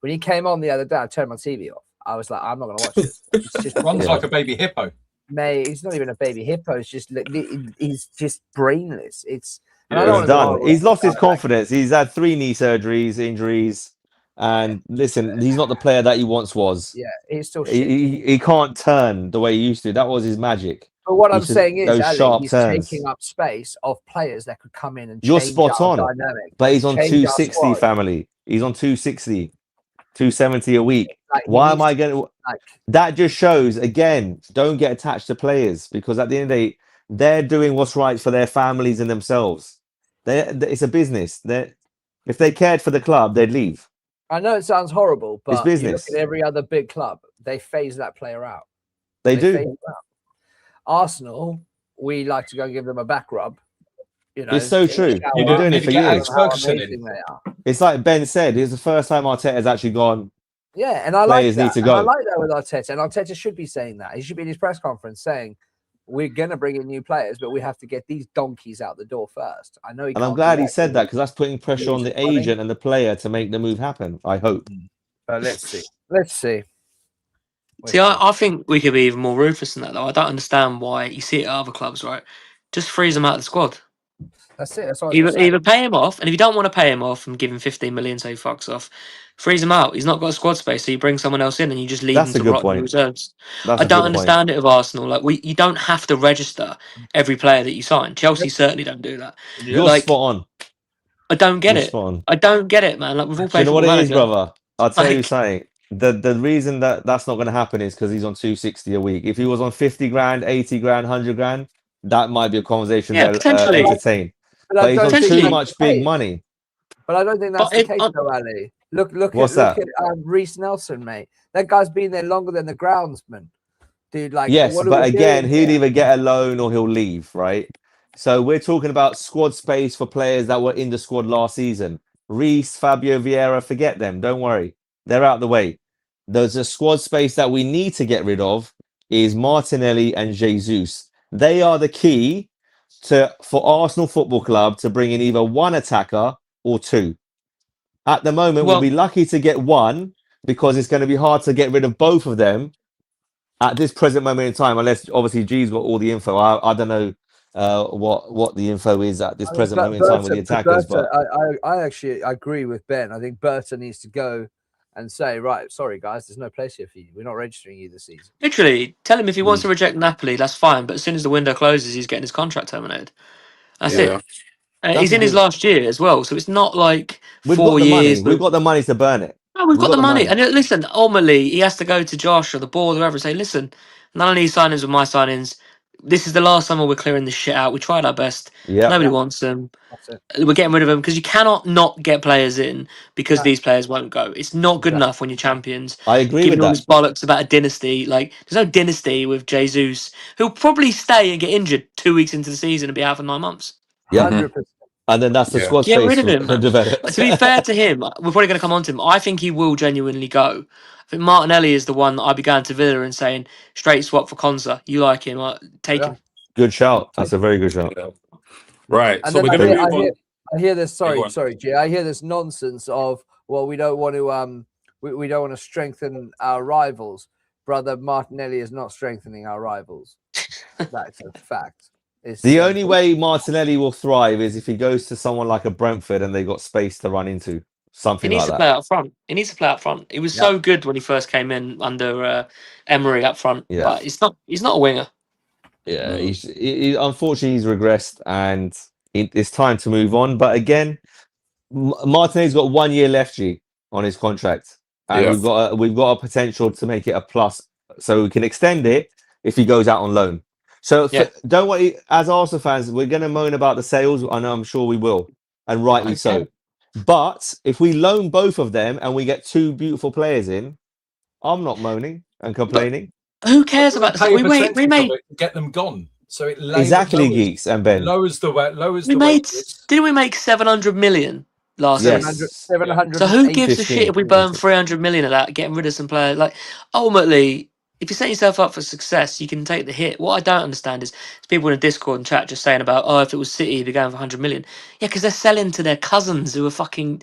Speaker 4: When he came on the other day, I turned my TV off. I was like, I'm not going to watch this. It's just
Speaker 2: Runs like a baby hippo.
Speaker 4: Mate, he's not even a baby hippo. It's just he's just brainless. It's
Speaker 5: He's done. He's lost his confidence. He's had 3 knee surgeries, injuries, and listen, he's not the player that he once was.
Speaker 4: Yeah, he's still shit.
Speaker 5: He can't turn the way he used to. That was his magic.
Speaker 4: But what I'm saying is,
Speaker 5: those
Speaker 4: Ali,
Speaker 5: sharp
Speaker 4: he's
Speaker 5: turns.
Speaker 4: taking up space of players that could come in and
Speaker 5: You're
Speaker 4: change
Speaker 5: spot
Speaker 4: our
Speaker 5: on.
Speaker 4: dynamic.
Speaker 5: But he's on
Speaker 4: change our
Speaker 5: 260,
Speaker 4: squad.
Speaker 5: family. He's on 260, 270 a week.
Speaker 4: Like, he
Speaker 5: Why am
Speaker 4: needs
Speaker 5: I
Speaker 4: to-
Speaker 5: going to?
Speaker 4: like,
Speaker 5: That just shows, again, don't get attached to players, because at the end of the day, they're doing what's right for their families and themselves. It's a business. If they cared for the club, they'd leave.
Speaker 4: I know it sounds horrible, but you look
Speaker 5: business.
Speaker 4: at every other big club, they phase that player out.
Speaker 5: They
Speaker 4: phase
Speaker 5: do.
Speaker 4: him out. Arsenal, we like to go and give them a back rub. You know,
Speaker 5: It's so true. You've been doing it for years.
Speaker 4: How amazing they are.
Speaker 5: It's like Ben said, it's the first time Arteta's actually gone.
Speaker 4: Yeah, and I like
Speaker 5: Players
Speaker 4: that.
Speaker 5: need to
Speaker 4: And
Speaker 5: go.
Speaker 4: I like that with Arteta. And Arteta should be saying that. He should be in his press conference saying, we're going to bring in new players, but we have to get these donkeys out the door first. I know he
Speaker 5: And I'm
Speaker 4: can't
Speaker 5: glad
Speaker 4: do
Speaker 5: he
Speaker 4: that
Speaker 5: said that, because that's putting pressure on the
Speaker 4: money.
Speaker 5: agent and the player to make the move happen, I hope.
Speaker 4: But let's see. Let's see.
Speaker 6: See, I think we could be even more ruthless than that, though. I don't understand why you see it at other clubs, right? Just freeze them out of the squad.
Speaker 4: That's it. That's what I was
Speaker 6: Either pay him off, and if you don't want to pay him off and give him 15 million so he fucks off, freeze him out. He's not got a squad space, so you bring someone else in and you just leave
Speaker 5: That's
Speaker 6: him
Speaker 5: a
Speaker 6: to
Speaker 5: good
Speaker 6: rot in the
Speaker 5: point.
Speaker 6: reserves.
Speaker 5: That's
Speaker 6: I
Speaker 5: a
Speaker 6: don't
Speaker 5: good
Speaker 6: understand it with Arsenal. Like you don't have to register every player that you sign. Chelsea certainly don't do that.
Speaker 5: point. You're
Speaker 6: Like,
Speaker 5: spot on.
Speaker 6: I don't get
Speaker 5: You're
Speaker 6: it.
Speaker 5: spot on.
Speaker 6: I don't get it, man. Like we've all
Speaker 5: Do you
Speaker 6: played
Speaker 5: know what
Speaker 6: Football
Speaker 5: it is,
Speaker 6: Manager.
Speaker 5: brother? I'll tell you
Speaker 6: Like-
Speaker 5: something. The reason that that's not going to happen is because he's on 260 a week. If he was on 50 grand, 80 grand, 100 grand, that might be a conversation
Speaker 6: Yeah,
Speaker 5: they'll
Speaker 6: potentially.
Speaker 5: entertain.
Speaker 4: I
Speaker 5: But he's
Speaker 4: don't
Speaker 5: on
Speaker 4: think
Speaker 5: too
Speaker 6: Potentially.
Speaker 4: that's
Speaker 5: much
Speaker 4: the
Speaker 5: big
Speaker 4: case.
Speaker 5: money.
Speaker 4: But I don't think that's
Speaker 6: But
Speaker 4: the
Speaker 6: it-
Speaker 4: case, though, Ali. Look
Speaker 5: What's
Speaker 4: at Reece Nelson, mate. That guy's been there longer than the groundsman, dude. Like,
Speaker 5: Yes,
Speaker 4: what are
Speaker 5: but
Speaker 4: we
Speaker 5: again,
Speaker 4: doing
Speaker 5: he'll
Speaker 4: here?
Speaker 5: either get a loan or he'll leave, right? So we're talking about squad space for players that were in the squad last season. Reece, Fabio Vieira, forget them. Don't worry. They're out the way. There's a squad space that we need to get rid of is Martinelli and Jesus. They are the key for Arsenal Football Club to bring in either one attacker or 2. At the moment,
Speaker 6: Well-
Speaker 5: we'll be lucky to get 1 because it's going to be hard to get rid of both of them at this present moment in time, unless obviously G's got all the info. I don't know what the info is at this present moment in time with the attackers. But
Speaker 4: I actually agree with Ben. I think Berta needs to go and say, right, sorry guys, there's no place here for you. We're not registering you this season.
Speaker 6: Literally, tell him if he wants to reject Napoli, that's fine. But as soon as the window closes, he's getting his contract terminated. That's
Speaker 3: Yeah.
Speaker 6: it. He's in his last year as well, so it's not like
Speaker 5: we've
Speaker 6: 4
Speaker 5: got the
Speaker 6: years.
Speaker 5: money. We've got the money to burn it.
Speaker 6: No, we've got the money. And listen, ultimately, he has to go to Josh or the board or whoever and say, listen, none of these signings were my signings. This is the last summer we're clearing this shit out. We tried our best.
Speaker 5: Yeah.
Speaker 6: Nobody wants them.
Speaker 4: That's it.
Speaker 6: We're getting rid of them because you cannot not get players in because these players won't go. It's not good enough when you're champions.
Speaker 5: I agree
Speaker 6: Giving
Speaker 5: with
Speaker 6: all
Speaker 5: that.
Speaker 6: this bollocks about a dynasty. Like, there's no dynasty with Jesus, who'll probably stay and get injured 2 weeks into the season and be out for 9 months.
Speaker 5: Yeah.
Speaker 4: 100%.
Speaker 5: And then that's the
Speaker 3: Yeah.
Speaker 5: squad
Speaker 6: Get
Speaker 5: space
Speaker 6: rid of him,
Speaker 5: to
Speaker 6: man.
Speaker 5: develop.
Speaker 6: To be fair to him, we're probably going to come on to him. I think he will genuinely go. I think Martinelli is the one that I began to Villa and saying, straight swap for Konsa. You like him, take him.
Speaker 5: Good shout. That's a very good shout.
Speaker 3: Right.
Speaker 4: And
Speaker 3: So
Speaker 4: then
Speaker 3: we're going to move on.
Speaker 4: I hear this.
Speaker 3: Yeah, go on.
Speaker 4: Sorry, G. I hear this nonsense of, well, we don't want to we don't want to strengthen our rivals. Brother, Martinelli is not strengthening our rivals. That's a fact. It's
Speaker 5: The only way Martinelli will thrive is if he goes to someone like a Brentford and they got space to run into.
Speaker 6: He
Speaker 5: Something
Speaker 6: needs
Speaker 5: like
Speaker 6: to
Speaker 5: that.
Speaker 6: play up front. He needs to play up front. He was so good when he first came in under Emery up front.
Speaker 5: Yeah.
Speaker 6: But he's not a winger.
Speaker 5: Yeah, unfortunately he's regressed and it's time to move on. But again, Martinelli's got 1 year left, G, on his contract, and we've got a potential to make it a plus, so we can extend it if he goes out on loan. So
Speaker 6: Yeah.
Speaker 5: don't worry, as Arsenal fans, we're going to moan about the sales. I know, I'm sure we will, and rightly so. But if we loan both of them and we get two beautiful players in, I'm not moaning and complaining.
Speaker 6: Who cares about the
Speaker 2: pay
Speaker 6: sale?
Speaker 2: a
Speaker 6: We
Speaker 2: percentage
Speaker 6: made
Speaker 2: of it to get them gone. So it
Speaker 5: Exactly, Geeks and Ben.
Speaker 2: lowers the
Speaker 6: we made didn't we make 700 million last season?
Speaker 5: Yes.
Speaker 4: 700.
Speaker 6: So who gives a shit
Speaker 5: 15.
Speaker 6: if we burn 300 million of that, getting rid of some players? Like, ultimately, if you set yourself up for success, you can take the hit. What I don't understand is people in the Discord and chat just saying about, oh, if it was City, they're going for 100 million. Yeah, because they're selling to their cousins who are fucking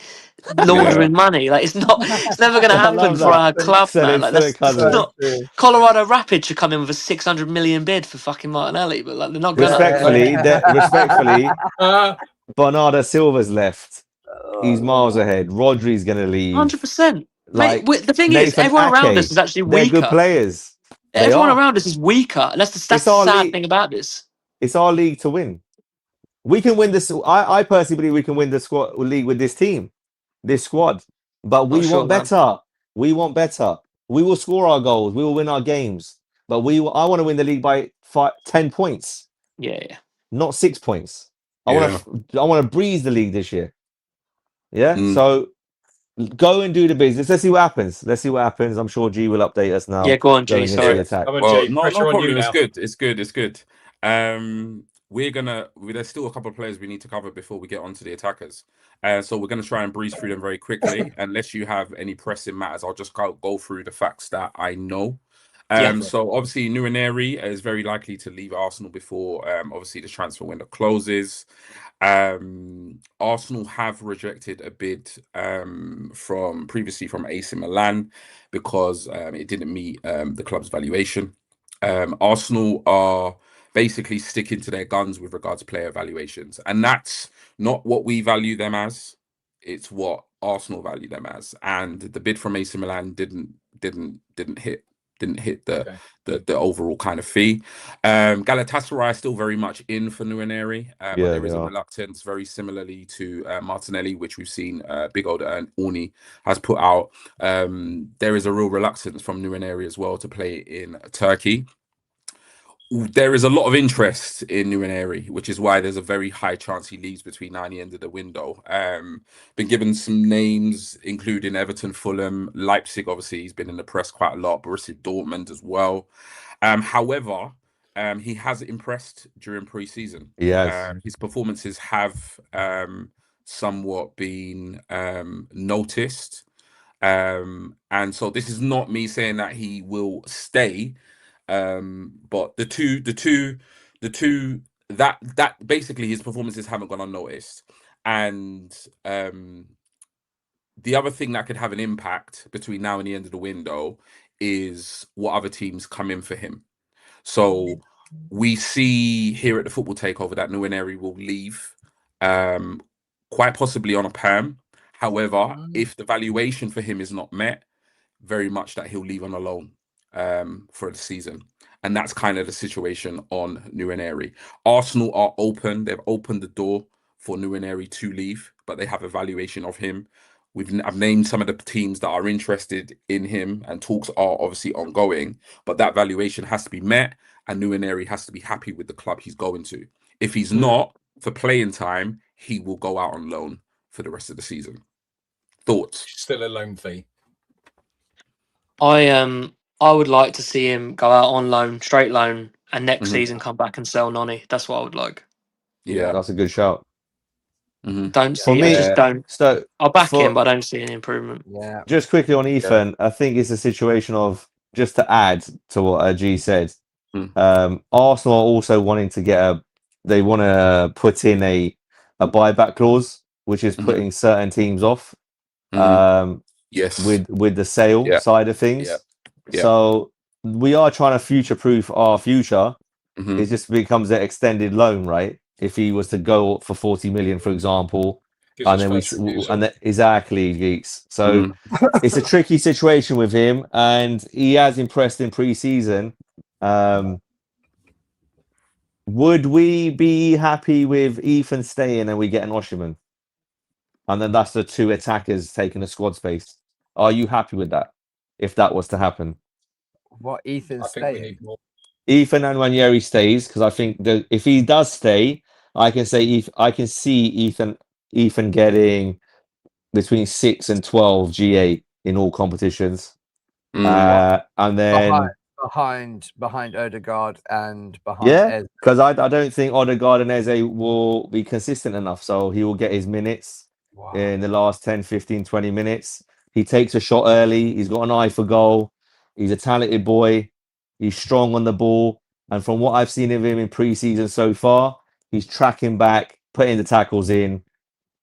Speaker 6: laundering money. Like, it's never going to
Speaker 5: I
Speaker 6: happen
Speaker 5: love
Speaker 6: for
Speaker 5: that.
Speaker 6: our club, man. Like,
Speaker 5: To their
Speaker 6: that's
Speaker 5: cousins.
Speaker 6: not. Colorado Rapids should come in with a 600 million bid for fucking Martinelli, but like, they're not going to.
Speaker 5: Respectfully, Bernardo Silva's left. He's miles ahead. Rodri's going to leave.
Speaker 6: 100%.
Speaker 5: Like,
Speaker 6: Mate, the thing is,
Speaker 5: Nathan
Speaker 6: everyone around
Speaker 5: Ake,
Speaker 6: us is actually
Speaker 5: they're good
Speaker 6: weaker.
Speaker 5: players. They
Speaker 6: Everyone
Speaker 5: are.
Speaker 6: around us is weaker. That's the
Speaker 5: our
Speaker 6: sad
Speaker 5: league.
Speaker 6: thing about this.
Speaker 5: It's our league to win. We can win this. I personally believe we can win the league with this team, this squad. But we want better. We want better. We will score our goals. We will win our games. But I want to win the league by 10 points.
Speaker 6: Yeah.
Speaker 5: Not 6 points. I want to breeze the league this year. Yeah. So go and do the business. Let's see what happens. I'm sure G will update us now.
Speaker 6: Yeah, go on, G. Sorry.
Speaker 3: Well, no problem. It's good. There's still a couple of players we need to cover before we get on to the attackers. So we're going to try and breeze through them very quickly. Unless you have any pressing matters, I'll just go through the facts that I know. So obviously Nwaneri is very likely to leave Arsenal before obviously the transfer window closes. Arsenal have rejected a bid from AC Milan because it didn't meet the club's valuation. Arsenal are basically sticking to their guns with regards to player valuations, and that's not what we value them as. It's what Arsenal value them as, and the bid from AC Milan didn't hit the overall kind of fee. Galatasaray are still very much in for Nwaneri, but there is a reluctance, very similarly to Martinelli, which we've seen big old Orni has put out. There is a real reluctance from Nwaneri as well to play in Turkey. There is a lot of interest in Nwaneri, which is why there's a very high chance he leaves between now and the end of the window. Been given some names, including Everton, Fulham, Leipzig. Obviously, he's been in the press quite a lot. Borussia Dortmund as well. However, he has impressed during pre-season.
Speaker 5: Yes.
Speaker 3: His performances have somewhat been noticed. And so this is not me saying that he will stay. But the two that basically his performances haven't gone unnoticed. And the other thing that could have an impact between now and the end of the window is what other teams come in for him. So we see here at the Football Takeover that Nwaneri will leave, quite possibly on a perm. However, if the valuation for him is not met, very much that he'll leave on a loan for the season. And that's kind of the situation on Nwaneri. Arsenal are open. They've opened the door for Nwaneri to leave, but they have a valuation of him. I've named some of the teams that are interested in him, and talks are obviously ongoing, but that valuation has to be met, and Nwaneri has to be happy with the club he's going to. If he's not, for playing time, he will go out on loan for the rest of the season. Thoughts?
Speaker 2: Still a loan fee.
Speaker 6: I would like to see him go out on loan, straight loan, and next season come back and sell Noni. That's what I would like.
Speaker 5: Yeah, that's a good shout.
Speaker 6: Don't see it. I just don't.
Speaker 5: So
Speaker 6: I'll back him, but I don't see any improvement.
Speaker 4: Yeah.
Speaker 5: Just quickly on Ethan, I think it's a situation of, just to add to what G said, Arsenal are also wanting to they want to put in a buyback clause, which is putting certain teams off.
Speaker 3: Yes,
Speaker 5: with the sale side of things. So we are trying to future-proof our future. It just becomes an extended loan, right? If he was to go for 40 million, for example, and then exactly, Geeks. So it's a tricky situation with him, and he has impressed in pre-season. Would we be happy with Ethan staying and we get an Osimhen? And then that's the two attackers taking the squad space. Are you happy with that? If that was to happen?
Speaker 4: What, Ethan
Speaker 2: I think we need more.
Speaker 5: Ethan and Ranieri stays, because I think that if he does stay, I can see Ethan getting between 6 and 12 G8 in all competitions. And then
Speaker 4: behind Odegaard and behind Eze.
Speaker 5: because I don't think Odegaard and Eze will be consistent enough, so he will get his minutes in the last 10, 15, 20 minutes. He takes a shot early. He's got an eye for goal. He's a talented boy. He's strong on the ball. And from what I've seen of him in pre-season so far, he's tracking back, putting the tackles in,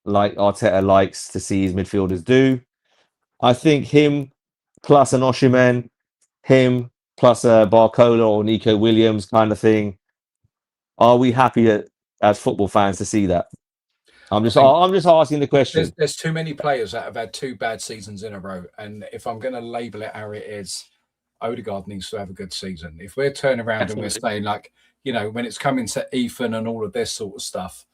Speaker 5: like Arteta likes to see his midfielders do. I think him plus an Osimhen, him plus a Barcola or Nico Williams kind of thing. Are we happy as football fans to see that? I'm just asking the question.
Speaker 2: There's too many players that have had 2 bad seasons in a row, and if I'm going to label it how it is, Odegaard needs to have a good season. If we're turning around and we're saying, like, you know, when it's coming to Ethan and all of this sort of stuff,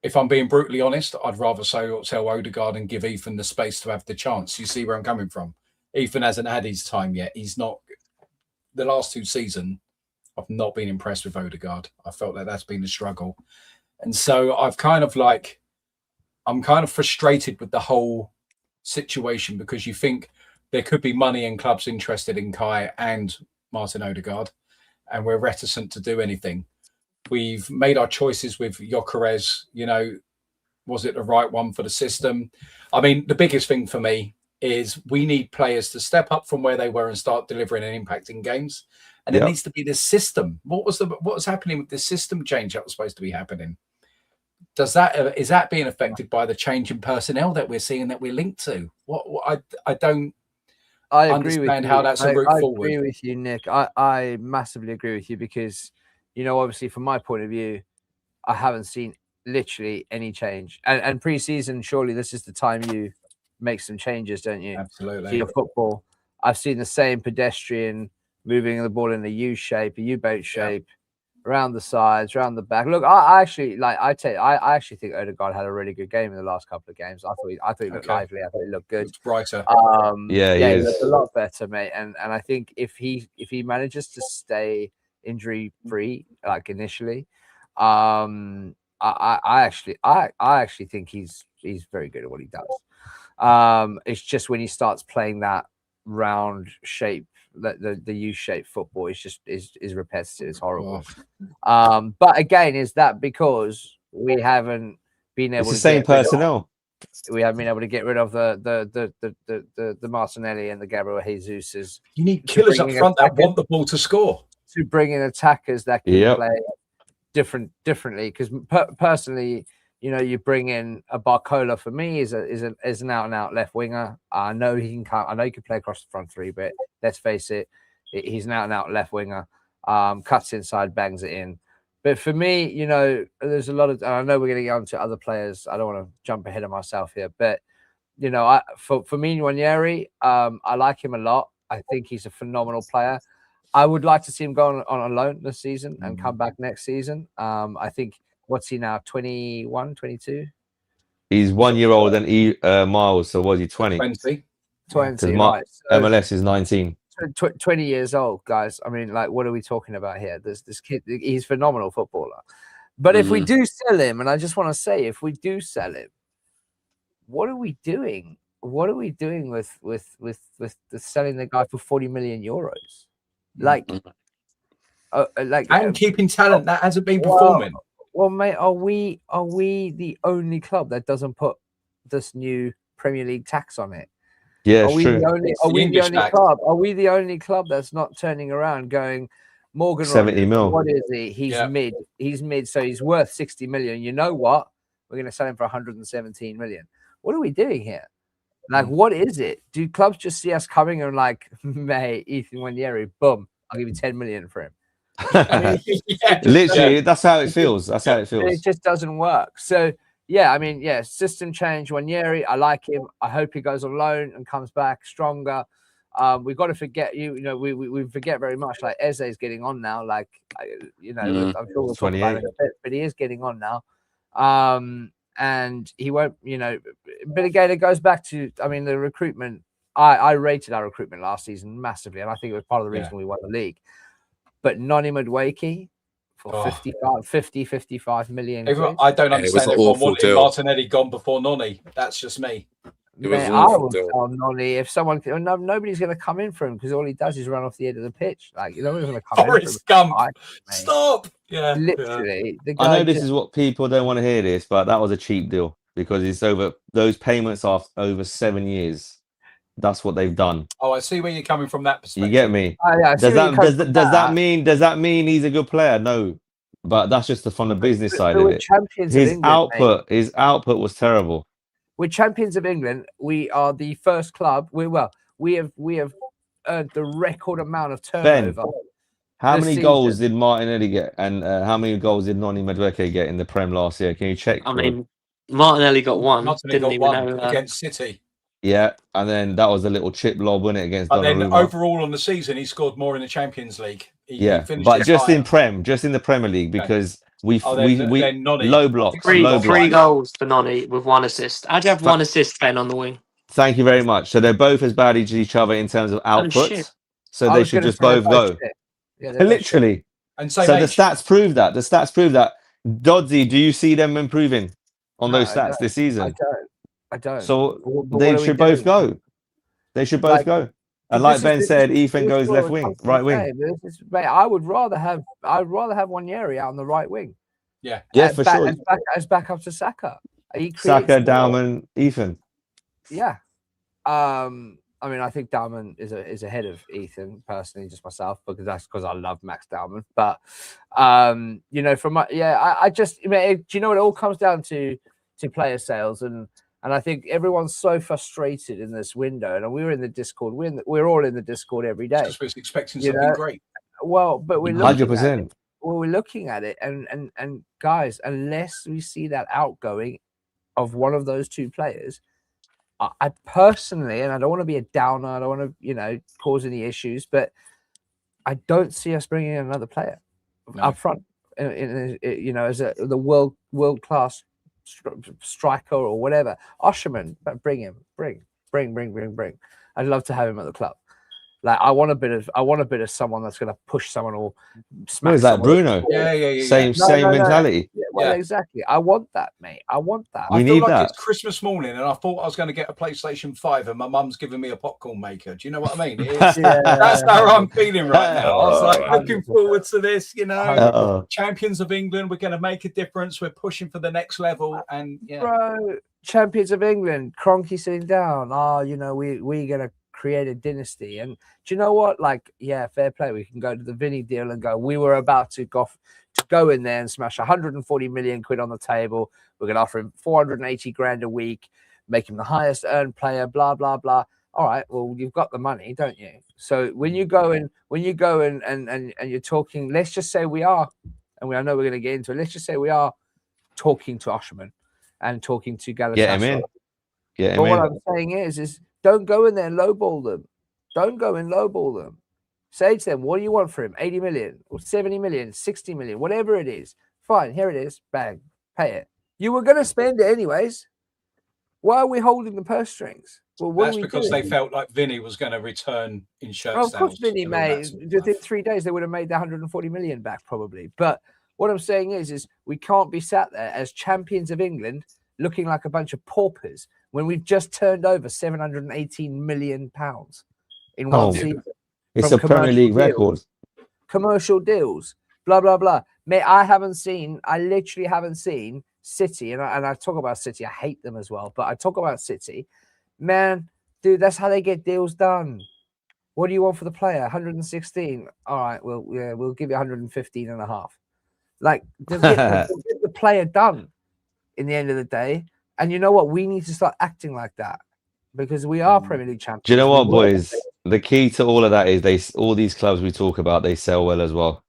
Speaker 2: if I'm being brutally honest, I'd rather tell Odegaard and give Ethan the space to have the chance. You see where I'm coming from? Ethan hasn't had his time yet. He's not. The last 2 seasons, I've not been impressed with Odegaard. I felt like that's been a struggle. And so I'm kind of frustrated with the whole situation, because you think there could be money and clubs interested in Kai and Martin Odegaard, and we're reticent to do anything. We've made our choices with Gyökeres. You know, was it the right one for the system? I mean, the biggest thing for me is we need players to step up from where they were and start delivering and impacting games. And it needs to be this system. What was happening with the system change that was supposed to be happening? Is that being affected by the change in personnel that we're seeing that we're linked to? I don't understand how that's a route forward.
Speaker 4: I agree with you, Nick. I massively agree with you, because, you know, obviously from my point of view, I haven't seen literally any change. And pre-season, surely this is the time you make some changes, don't you?
Speaker 2: Absolutely.
Speaker 4: To your football. I've seen the same pedestrian moving the ball in a U shape, a U-boat shape, around the sides, around the back. Look, I actually think Odegaard had a really good game in the last couple of games. I thought he looked lively. I thought he looked good.
Speaker 2: It's brighter.
Speaker 4: He looked a lot better, mate. And I think if he manages to stay injury free, like initially, I actually think he's very good at what he does. It's just when he starts playing that round shape, the U-shaped football is repetitive. It's horrible. But again, is that because we haven't been able?
Speaker 5: It's the same personnel.
Speaker 4: We haven't been able to get rid of the Martinelli and the Gabriel Jesus's.
Speaker 2: You need killers up front that want the ball to score.
Speaker 4: To bring in attackers that can play differently. Because personally, you know, you bring in a Barcola, for me, is an out and out left winger. I know he can come. I know he can play across the front 3, but let's face it, he's an out and out left winger. Cuts inside, bangs it in. But for me, you know, there's a lot of. And I know we're going to get on to other players. I don't want to jump ahead of myself here, but you know, for me, Ranieri, I like him a lot. I think he's a phenomenal player. I would like to see him go on a loan this season and come back next season. I think. What's he now? 21, 22?
Speaker 5: He's 1 year older than Miles. So was he 20?
Speaker 2: 20.
Speaker 4: 20, right. So,
Speaker 5: MLS is 19.
Speaker 4: 20 years old, guys. I mean, like, what are we talking about here? This kid, he's a phenomenal footballer. But if we do sell him, and I just want to say, if we do sell him, what are we doing? What are we doing with selling the guy for 40 million euros? Like,
Speaker 2: and keeping talent that hasn't been performing.
Speaker 4: Well, mate, are we the only club that doesn't put this new Premier League tax on it?
Speaker 5: Yeah,
Speaker 4: are we
Speaker 5: true.
Speaker 4: Are we the only club? Are we the only club that's not turning around going, Morgan
Speaker 5: 70 mil?
Speaker 4: What is he? He's mid. He's mid, so he's worth 60 million. You know what? We're going to sell him for 117 million. What are we doing here? Like, what is it? Do clubs just see us coming and like, mate, Ethan Ranieri, boom, I'll give you 10 million for him. I mean,
Speaker 5: literally, that's how it feels. That's how it feels.
Speaker 4: It just doesn't work. So, yeah, I mean, system change. Ranieri, I like him. I hope he goes on loan and comes back stronger. We've got to forget we forget very much. Like Eze is getting on now. Like, you know, I'm sure we'll talk about it in a bit, but he is getting on now. And he won't, you know. But again, it goes back to, I mean, the recruitment. I rated our recruitment last season massively, and I think it was part of the reason we won the league. but Noni Madueke for
Speaker 2: Oh.
Speaker 4: 55 million quid.
Speaker 2: I don't
Speaker 3: Yeah, it was
Speaker 2: understand
Speaker 3: an
Speaker 2: everyone
Speaker 3: awful
Speaker 2: wanting
Speaker 3: deal.
Speaker 2: Martinelli gone before Noni. That's just me.
Speaker 3: It was
Speaker 4: Mate,
Speaker 3: an
Speaker 4: I
Speaker 3: awful
Speaker 4: would
Speaker 3: deal.
Speaker 4: sell Noni if someone. Nobody's going to come in for him because all he does is run off the edge of the pitch. Like, nobody's going to come in for him.
Speaker 2: Forrest Gump.
Speaker 4: Mate.
Speaker 2: Stop. Yeah.
Speaker 4: Literally, the
Speaker 5: I
Speaker 4: guy.
Speaker 5: know this is what people don't want to hear this, but that was a cheap deal because it's over. Those payments are over 7 years. That's what they've done.
Speaker 2: Oh, I see where you're coming from that perspective.
Speaker 5: You get me?
Speaker 4: Yeah,
Speaker 5: Does that mean he's a good player? No, but that's just from the business side of it.
Speaker 4: Champions of
Speaker 5: His
Speaker 4: England,
Speaker 5: output was terrible.
Speaker 4: We're champions of England. We are the first club. We have earned the record amount of turnover.
Speaker 5: How
Speaker 4: this
Speaker 5: many
Speaker 4: season.
Speaker 5: goals did Martinelli get, and how many goals did Noni Madueke get in the Prem last year? Can you check?
Speaker 6: I mean, Martinelli got one.
Speaker 2: Martinelli
Speaker 6: Didn't
Speaker 2: got
Speaker 6: even
Speaker 2: one
Speaker 6: know that.
Speaker 2: against City.
Speaker 5: Yeah, and then that was a little chip lob, wasn't it, against
Speaker 2: But then
Speaker 5: Donnarumma?
Speaker 2: overall on the season, he scored more in the Champions League. He finished
Speaker 5: but just
Speaker 2: higher.
Speaker 5: in the Premier League, because we
Speaker 2: then Noni,
Speaker 5: low blocks,
Speaker 6: three goals for Noni with one assist. How'd you have one assist, Ben, on the wing?
Speaker 5: Thank you very much. So they're both as bad as each other in terms of output.
Speaker 6: shit.
Speaker 5: So they should just both go.
Speaker 4: Yeah,
Speaker 5: Literally.
Speaker 2: And
Speaker 5: so the stats prove that. Dodzy, do you see them improving on those stats this season?
Speaker 4: I don't.
Speaker 5: So
Speaker 4: but
Speaker 5: they should both go. They should both go. And like Ben said, Ethan goes left wing, right wing.
Speaker 4: Mate, I would rather have Wanyeri out on the right wing.
Speaker 2: Yeah.
Speaker 5: Yeah, for sure.
Speaker 4: As back up to Saka.
Speaker 5: Saka, Dauman, Ethan.
Speaker 4: Yeah. I mean, I think Dauman is ahead of Ethan personally, just myself, because I love Max Dauman. But I just do you know what it all comes down to player sales, and I think everyone's so frustrated in this window. And we were in the Discord. We're all in the Discord every day.
Speaker 2: Just was expecting something great.
Speaker 4: Well, but we're
Speaker 5: 100%.
Speaker 4: We're looking at it, and guys, unless we see that outgoing of one of those two players, I personally, and I don't want to be a downer, I don't want to, cause any issues, but I don't see us bringing in another player up front, as the world class striker or whatever. Osherman, bring him, bring. I'd love to have him at the club. Like I want a bit of someone that's going to push someone or smack.
Speaker 5: What is that, Bruno?
Speaker 2: Yeah.
Speaker 5: Same mentality.
Speaker 4: Yeah, well, exactly. I want that, mate. I want that.
Speaker 5: We
Speaker 2: I feel
Speaker 5: need
Speaker 2: like
Speaker 5: that.
Speaker 2: It's Christmas morning, and I thought I was going to get a PlayStation 5, and my mum's giving me a popcorn maker. Do you know what I mean? That's how I'm feeling right now. I was like looking forward to this. Champions of England. We're going to make a difference. We're pushing for the next level, and
Speaker 4: bro, champions of England. Kroenke sitting down. We're going to create a dynasty. And do you know what? Like, yeah, fair play. We can go to the Vinny deal and go, we were about to go in there and smash 140 million quid on the table. We're going to offer him 480 grand a week, make him the highest earned player, blah, blah, blah. All right, well, you've got the money, don't you? So when you go and you're talking, let's just say we are, and I know we're going to get into it, let's just say we are talking to Osherman and talking to Galatasaray.
Speaker 5: Get him in.
Speaker 4: But what I'm saying is don't go in there and lowball them. Don't go and lowball them. Say to them, what do you want for him? 80 million or 70 million, 60 million, whatever it is. Fine, here it is. Bang, pay it. You were going to spend it anyways. Why are we holding the purse strings? Well,
Speaker 2: that's because they felt like Vinny was going to return in shirt.
Speaker 4: Of course, Vinny made within 3 days they would have made the 140 million back probably. But what I'm saying is we can't be sat there as champions of England looking like a bunch of paupers when we've just turned over 718 million pounds in one season.
Speaker 5: It's a Premier League record.
Speaker 4: Commercial deals, blah blah blah. Mate, I literally haven't seen City, and I talk about City. I hate them as well, but I talk about City. Man, dude, that's how they get deals done. What do you want for the player? 116. All right, we'll give you 115 and a half. Like, get the player done in the end of the day. And you know what? We need to start acting like that because we are Premier League champions.
Speaker 5: Do you know what, boys? The key to all of that is all these clubs we talk about, they sell well as well.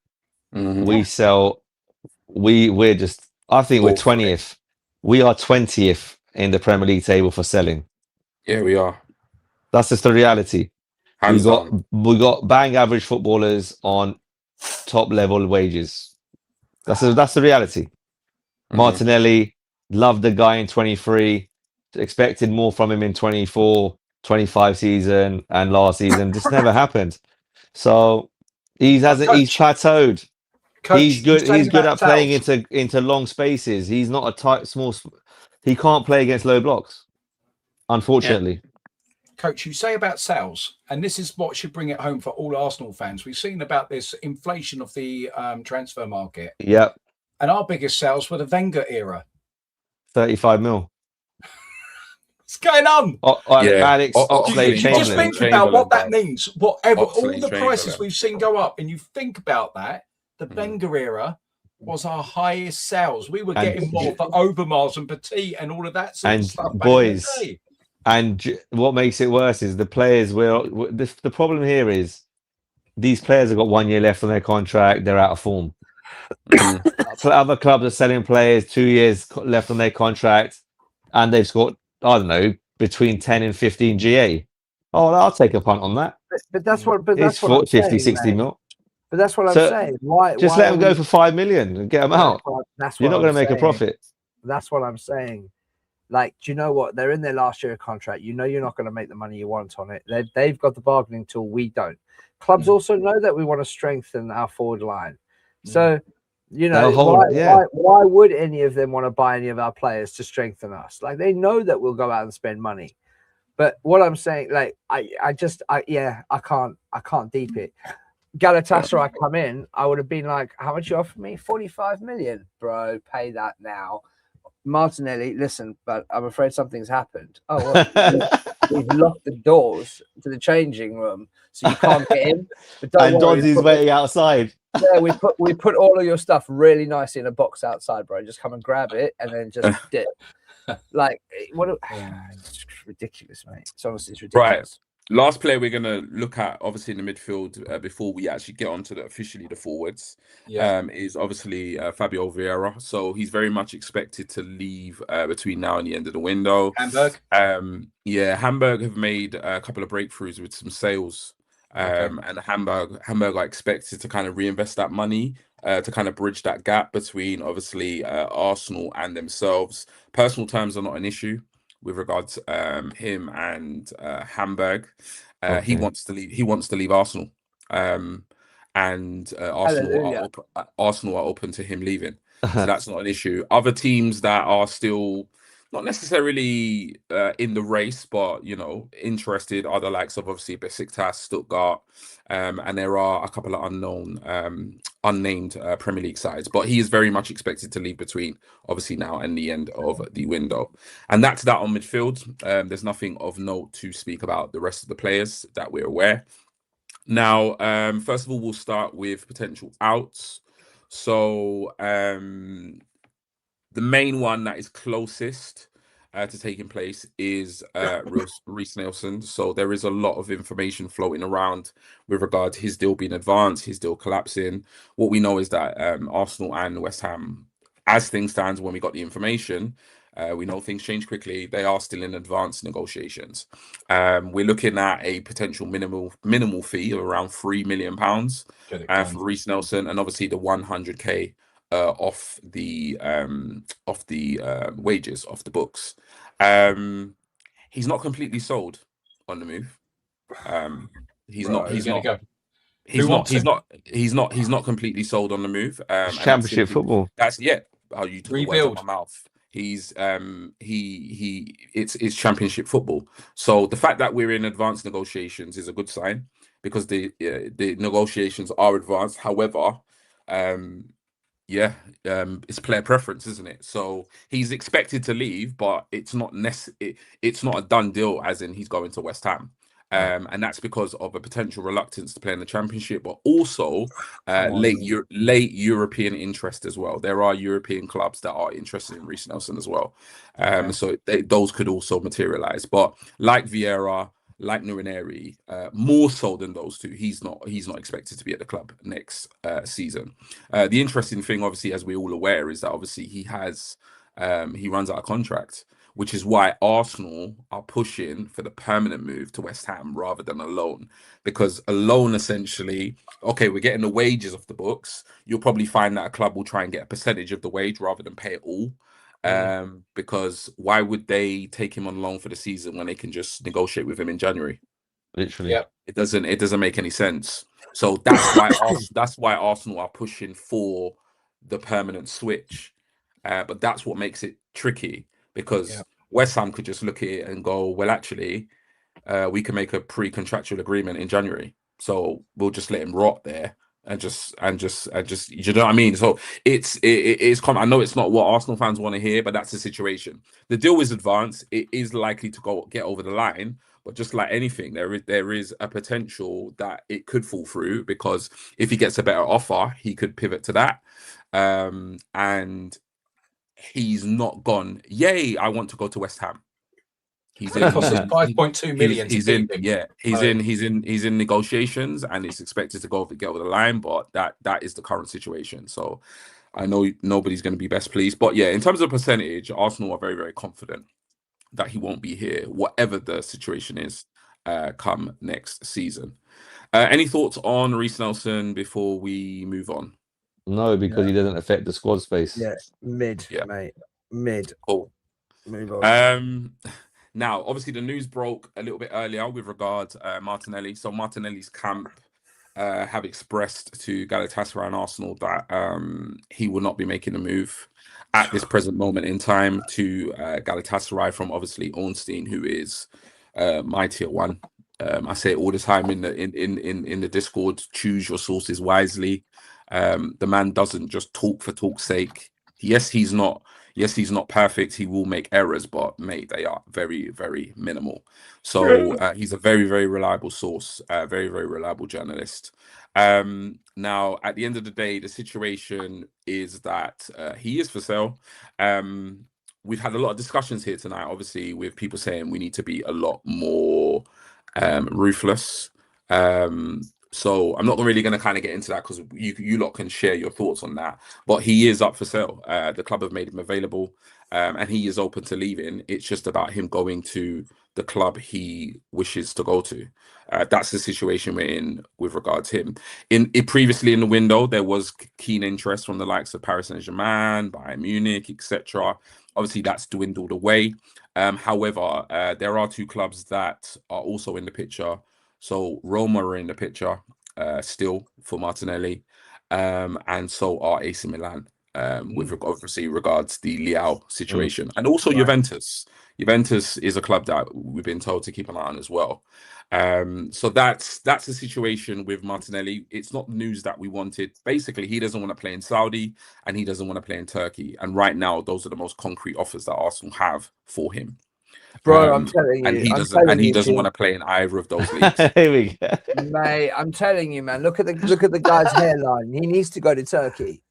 Speaker 5: Mm-hmm. We sell. We're just. I think we're 20th. We are 20th in the Premier League table for selling.
Speaker 3: Yeah, we are.
Speaker 5: That's just the reality. We got bang average footballers on top level wages. That's the reality. Mm-hmm. Martinelli, loved the guy in 23, expected more from him in 24, 25 season and last season. Just never happened. So He's plateaued.
Speaker 2: Coach,
Speaker 5: He's good.
Speaker 2: saying
Speaker 5: He's good
Speaker 2: about
Speaker 5: at playing
Speaker 2: Sales.
Speaker 5: into long spaces. He's not a tight, small. He can't play against low blocks, unfortunately.
Speaker 2: Coach, you say about Sales, and this is what should bring it home for all Arsenal fans. We've seen about this inflation of the transfer market.
Speaker 5: Yep.
Speaker 2: And our biggest sales were the Wenger era.
Speaker 5: 35 mil.
Speaker 2: What's going on?
Speaker 5: Alex
Speaker 2: You just think about what that means. Whatever, all the prices we've seen go up, and you think about that, the Wenger era was our highest sales. We were getting more for Overmars and Petit and all of that sort of stuff.
Speaker 5: Boys, and what makes it worse is the players the problem here is these players have got 1 year left on their contract. They're out of form. Other clubs are selling players 2 years left on their contract, and they've got, I don't know, between 10 and 15 GA. Oh, I'll take a punt on that.
Speaker 4: But that's what. But
Speaker 5: it's
Speaker 4: that's what
Speaker 5: 50,
Speaker 4: saying,
Speaker 5: 60 mil.
Speaker 4: But that's what I'm saying. Why?
Speaker 5: Just let them go for 5 million and get them out. You're not going to make a profit.
Speaker 4: That's what I'm saying. Like, do you know what? They're in their last year of contract. You know you're not going to make the money you want on it. They've got the bargaining tool. We don't. Clubs also know that we want to strengthen our forward line. So, you know, why would any of them want to buy any of our players to strengthen us? Like, they know that we'll go out and spend money. But what I'm saying, like, I can't deep it. Galatasaray come in, I would have been like, how much you offer me? 45 million, bro. Pay that now. Martinelli, listen, but I'm afraid something's happened. Oh, well, we've locked the doors to the changing room, so you can't get in. But don't worry,
Speaker 5: Donzi's waiting outside.
Speaker 4: Yeah, we put all of your stuff really nice in a box outside, bro. Just come and grab it and then just dip. Like, it's ridiculous, mate. It's honestly, it's ridiculous.
Speaker 3: Right. Last player we're going to look at, obviously, in the midfield, before we actually get onto officially the forwards, is obviously Fabio Vieira. So he's very much expected to leave between now and the end of the window.
Speaker 2: Hamburg?
Speaker 3: Hamburg have made a couple of breakthroughs with some sales. And Hamburg are expected to kind of reinvest that money to kind of bridge that gap between, obviously, Arsenal and themselves. Personal terms are not an issue with regards to him and Hamburg. He wants to leave. He wants to leave Arsenal, and Arsenal are open to him leaving. So that's not an issue. Other teams that are still not necessarily in the race, but interested are the likes of obviously Besiktas, Stuttgart, and there are a couple of unnamed Premier League sides. But he is very much expected to leave between obviously now and the end of the window. And that's that on midfield. There's nothing of note to speak about the rest of the players that we're aware. Now, first of all, we'll start with potential outs. So the main one that is closest to taking place is Reece Nelson. So there is a lot of information floating around with regard to his deal being advanced, his deal collapsing. What we know is that Arsenal and West Ham, as things stand when we got the information, we know things change quickly. They are still in advanced negotiations. We're looking at a potential minimal fee of around £3 million for Reece Nelson, and obviously the 100k off the wages, off the books. He's not completely sold on the move. He's not completely sold on the move.
Speaker 5: It's championship football.
Speaker 3: That's Oh, you took the words out of my mouth. It's championship football. So the fact that we're in advanced negotiations is a good sign, because the negotiations are advanced. However, it's player preference, isn't it? So he's expected to leave, but it's not it's not a done deal, as in he's going to West Ham. And that's because of a potential reluctance to play in the championship, but also late European interest as well. There are European clubs that are interested in Reece Nelson as well. So those could also materialize. But like Vieira, like Nurineri, more so than those two, he's not expected to be at the club next season. The interesting thing, obviously, as we're all aware, is that obviously he runs out of contract, which is why Arsenal are pushing for the permanent move to West Ham rather than a loan. Because a loan, essentially, okay, we're getting the wages off the books. You'll probably find that a club will try and get a percentage of the wage rather than pay it all. Because why would they take him on loan for the season when they can just negotiate with him in January?
Speaker 5: Literally,
Speaker 3: it doesn't make any sense. So that's why Arsenal are pushing for the permanent switch. But that's what makes it tricky, because West Ham could just look at it and go, well, actually, we can make a pre-contractual agreement in January, so we'll just let him rot there and just you know what I mean. So it's I know it's not what Arsenal fans want to hear, but that's the situation. The deal is advanced. It is likely to get over the line, but just like anything, there is a potential that it could fall through, because if he gets a better offer, he could pivot to that. And he's not gone, yay, I want to go to West Ham. He's
Speaker 2: It cost us 5.2 million.
Speaker 3: He's in negotiations, and it's expected to get over the line. But that is the current situation. So I know nobody's going to be best pleased. But yeah, in terms of percentage, Arsenal are very, very confident that he won't be here, whatever the situation is, come next season. Any thoughts on Reece Nelson before we move on?
Speaker 5: No, because he doesn't affect the squad space.
Speaker 4: Yeah, mid.
Speaker 3: Cool.
Speaker 4: Move on.
Speaker 3: Now, obviously, the news broke a little bit earlier with regard Martinelli. So Martinelli's camp have expressed to Galatasaray and Arsenal that he will not be making a move at this present moment in time to Galatasaray from obviously Ornstein, who is my tier one. I say it all the time in the Discord. Choose your sources wisely. The man doesn't just talk for talk's sake. Yes, he's not perfect. He will make errors, but mate, they are very, very minimal. So he's a very, very reliable source, very, very reliable journalist. Now, at the end of the day, the situation is that he is for sale. We've had a lot of discussions here tonight, obviously, with people saying we need to be a lot more ruthless. So I'm not really going to kind of get into that, because you lot can share your thoughts on that. But he is up for sale. The club have made him available, and he is open to leaving. It's just about him going to the club he wishes to go to. That's the situation we're in with regard to him. Previously in the window, there was keen interest from the likes of Paris Saint-Germain, Bayern Munich, etc. Obviously, that's dwindled away. However, there are two clubs that are also in the picture. So Roma are in the picture still for Martinelli, and so are AC Milan with obviously regards the Leao situation, and also Juventus. Juventus is a club that we've been told to keep an eye on as well. So that's the situation with Martinelli. It's not news that we wanted. Basically, he doesn't want to play in Saudi, and he doesn't want to play in Turkey. And right now, those are the most concrete offers that Arsenal have for him.
Speaker 4: Bro, I'm telling you,
Speaker 3: and he doesn't want to play in either of those leagues.
Speaker 5: Here we go.
Speaker 4: Mate, I'm telling you, man. Look at the guy's hairline. He needs to go to Turkey.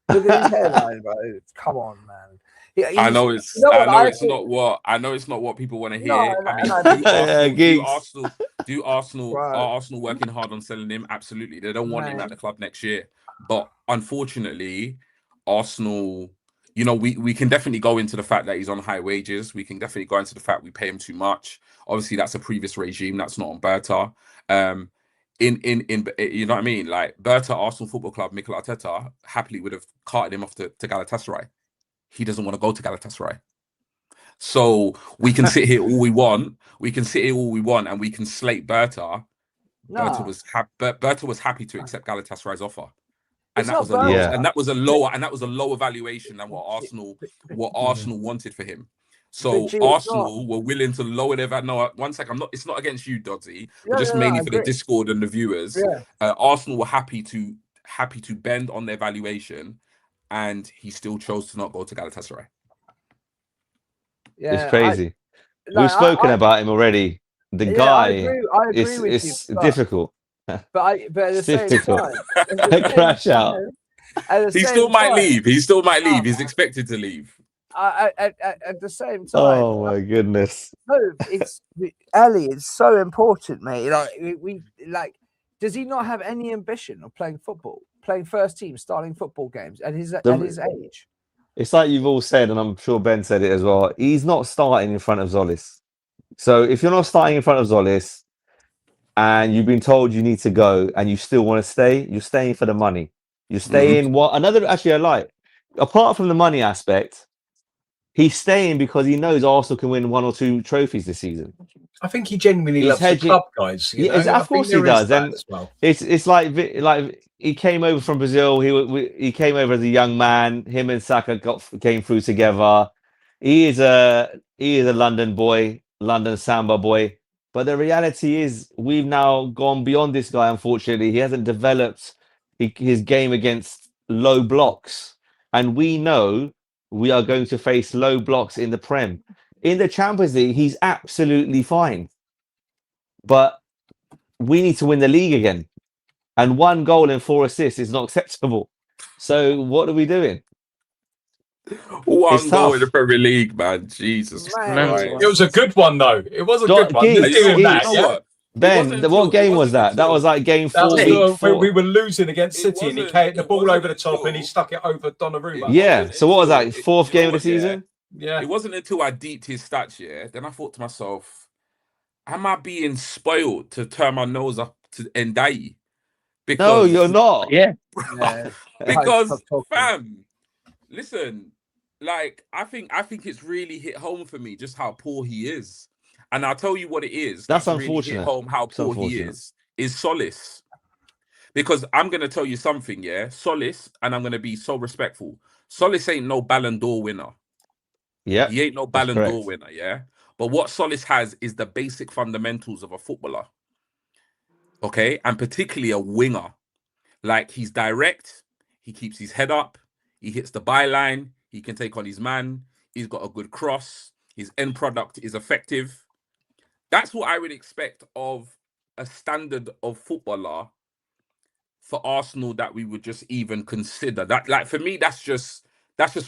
Speaker 4: Look at his hairline, bro. Come on, man.
Speaker 3: I know it's not what people want to hear. Do Arsenal are Arsenal working hard on selling him? Absolutely. They don't want him at the club next year. But unfortunately, Arsenal, we can definitely go into the fact that he's on high wages. We can definitely go into the fact we pay him too much. Obviously, that's a previous regime. That's not on Berta. You know what I mean? Like Berta, Arsenal Football Club, Mikel Arteta happily would have carted him off to Galatasaray. He doesn't want to go to Galatasaray. So we can sit here all we want. And we can slate Berta. No. Berta was happy to accept Galatasaray's offer. And that was a lower valuation than what Arsenal wanted for him. So Arsenal were willing to lower their value. No, 1 second. It's not against you, Dodzy, but just mainly for the Discord and the viewers. Yeah. Arsenal were happy to bend on their valuation, and he still chose to not go to Galatasaray.
Speaker 4: Yeah,
Speaker 5: it's crazy. We've spoken about him already. The guy,
Speaker 4: I agree with
Speaker 5: it's
Speaker 4: you,
Speaker 5: difficult.
Speaker 4: But at the same time,
Speaker 5: crash out.
Speaker 3: He still might leave. He's expected to leave.
Speaker 4: At the same time.
Speaker 5: Oh my goodness.
Speaker 4: No, it's Ali. It's so important, mate. Like, does he not have any ambition of playing football, playing first team, starting football games at his age?
Speaker 5: It's like you've all said, and I'm sure Ben said it as well. He's not starting in front of Zolis. So if you're not starting in front of Zolis, and you've been told you need to go, and you still want to stay, you're staying for the money. You're staying. Apart from the money aspect, He's staying because he knows Arsenal can win 1 or 2 trophies this season.
Speaker 2: I think he genuinely
Speaker 5: He's
Speaker 2: loves
Speaker 5: hedging-
Speaker 2: the club, guys. You
Speaker 5: Yeah,
Speaker 2: know?
Speaker 5: of course he does. And
Speaker 2: as well.
Speaker 5: it's like he came over from Brazil. He came over as a young man. Him and Saka came through together. He is a London boy, London Samba boy. But the reality is, we've now gone beyond this guy. Unfortunately, he hasn't developed his game against low blocks, and we know we are going to face low blocks in the Prem. In the Champions League, he's absolutely fine, but we need to win the league again. And 1 goal and 4 assists is not acceptable. So what are we doing?
Speaker 3: One goal
Speaker 5: tough.
Speaker 3: in the Premier League, man. Jesus
Speaker 6: Mental.
Speaker 3: Christ.
Speaker 2: It was a good one, though. It was a
Speaker 5: Dot
Speaker 2: good one. Let's
Speaker 5: Geeks,
Speaker 2: give him that.
Speaker 3: You know
Speaker 2: Yeah?
Speaker 3: what?
Speaker 5: Ben, what game was that? That was like game 4,
Speaker 2: That's
Speaker 5: week 4.
Speaker 2: we were losing against
Speaker 3: It
Speaker 2: City, and he
Speaker 3: wasn't-
Speaker 2: came the
Speaker 3: it
Speaker 2: ball
Speaker 3: wasn't
Speaker 2: over the top, and he
Speaker 3: until-
Speaker 2: stuck it over Donnarumma.
Speaker 5: Yeah. So what was that? 4th
Speaker 3: you
Speaker 5: game
Speaker 3: know
Speaker 5: of the
Speaker 3: what, yeah?
Speaker 5: season?
Speaker 2: Yeah.
Speaker 3: It wasn't until I deeped his stats, yeah, then I thought to myself, am I being spoiled to turn my nose up to Ndai? Because
Speaker 5: No, you're not.
Speaker 6: Yeah.
Speaker 4: Yeah.
Speaker 3: because
Speaker 4: Stop talking.
Speaker 3: fam, listen, like I think it's really hit home for me just how poor he is. And I'll tell you what it is.
Speaker 5: That's
Speaker 3: really
Speaker 5: unfortunate.
Speaker 3: hit home how
Speaker 5: It's
Speaker 3: poor he
Speaker 5: unfortunate.
Speaker 3: is Solace. Because I'm gonna tell you something, yeah. Solace, and I'm gonna be so respectful. Solace ain't no Ballon d'Or winner.
Speaker 5: Yeah.
Speaker 3: He ain't no
Speaker 5: that's
Speaker 3: Ballon d'Or
Speaker 5: correct.
Speaker 3: winner, yeah. But what Solace has is the basic fundamentals of a footballer. Okay, and particularly a winger. Like he's direct, he keeps his head up, he hits the byline, he can take on his man, he's got a good cross, his end product is effective. That's what I would expect of a standard of footballer for Arsenal that we would just even consider. That, like, for me, that's just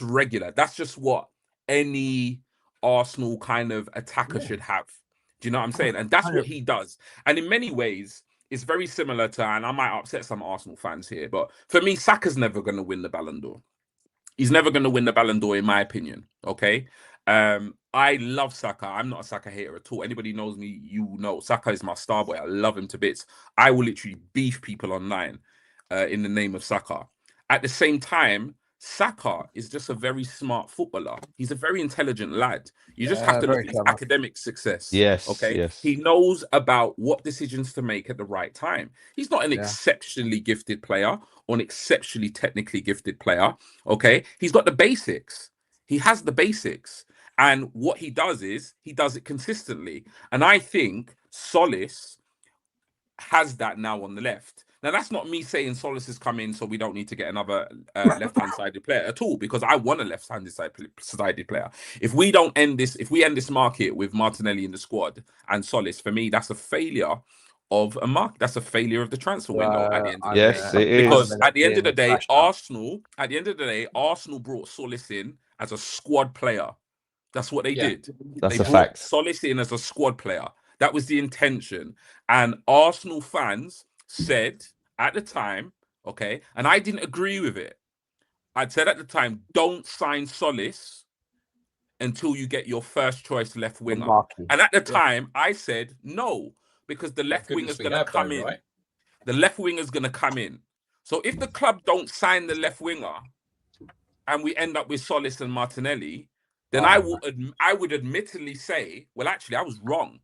Speaker 3: regular. That's just what any Arsenal kind of attacker should have. Do you know what I'm saying? And that's what he does. And in many ways, it's very similar to, and I might upset some Arsenal fans here, but for me, Saka's never going to win the Ballon d'Or. He's never going to win the Ballon d'Or, in my opinion. Okay. I love Saka. I'm not a Saka hater at all. Anybody knows me, you know Saka is my star boy. I love him to bits. I will literally beef people online in the name of Saka. At the same time, Saka is just a very smart footballer. He's a very intelligent lad. You just have to look at his academic success.
Speaker 5: Yes.
Speaker 3: Okay.
Speaker 5: Yes.
Speaker 3: He knows about what decisions to make at the right time. He's not an exceptionally gifted player or an exceptionally technically gifted player. Okay. He's got the basics. He has the basics. And what he does is he does it consistently. And I think Solace has that now on the left. Now, that's not me saying Solace has come in, so we don't need to get another left-hand sided player at all, because I want a left-handed sided player. If we end this market with Martinelli in the squad and Solace, for me, that's a failure of a mark. That's a failure of the transfer window at the end of the
Speaker 5: Yes,
Speaker 3: day.
Speaker 5: it is.
Speaker 3: Because at the end of the day, Arsenal brought Solace in as a squad player. That's what they did.
Speaker 5: That's
Speaker 3: they
Speaker 5: a
Speaker 3: brought
Speaker 5: fact.
Speaker 3: Solace in as a squad player. That was the intention. And Arsenal fans said at the time, okay, and I didn't agree with it. I'd said at the time, don't sign Solace until you get your first choice left winger. And at the time, I said no, because the left wing is going to come in. Right? The left wing is going to come in. So if the club don't sign the left winger and we end up with Solace and Martinelli, then I would admittedly say, well, actually, I was wrong,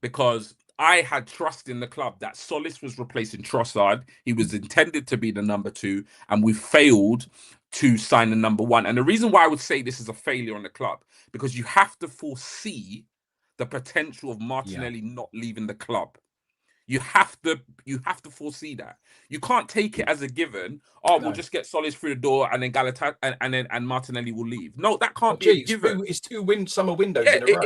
Speaker 3: because I had trust in the club that Solace was replacing Trossard. He was intended to be the number 2, and we failed to sign the number 1. And the reason why I would say this is a failure on the club, because you have to foresee the potential of Martinelli not leaving the club. You have to foresee that. You can't take it as a given. We'll just get Solace through the door, and then and Martinelli will leave. No, that can't be a given.
Speaker 2: It's 2 summer windows in a row.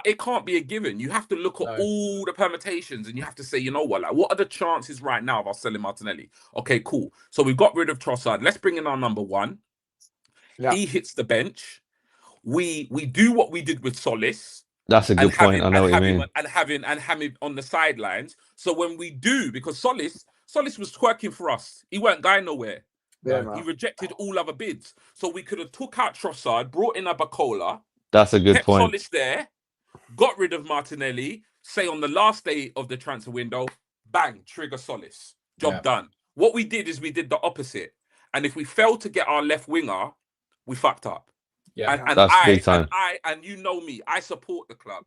Speaker 3: It can't be a given. You have to look at all the permutations, and you have to say, you know what, like, what are the chances right now of us selling Martinelli? Okay, cool. So we've got rid of Trossard. Let's bring in our number 1. Yeah. He hits the bench. We do what we did with Solace.
Speaker 5: That's a good point. I know what you mean.
Speaker 3: And having him on the sidelines. So when we do, because Solace was twerking for us. He weren't going nowhere. Yeah, he rejected all other bids. So we could have took out Trossard, brought in a Bacola.
Speaker 5: That's a good
Speaker 3: kept
Speaker 5: point.
Speaker 3: Solace there, got rid of Martinelli. Say on the last day of the transfer window, bang, trigger Solace. Job done. What we did is we did the opposite. And if we failed to get our left winger, we fucked up.
Speaker 2: Yeah.
Speaker 3: And
Speaker 5: That's big time.
Speaker 3: and you know me, I support the club.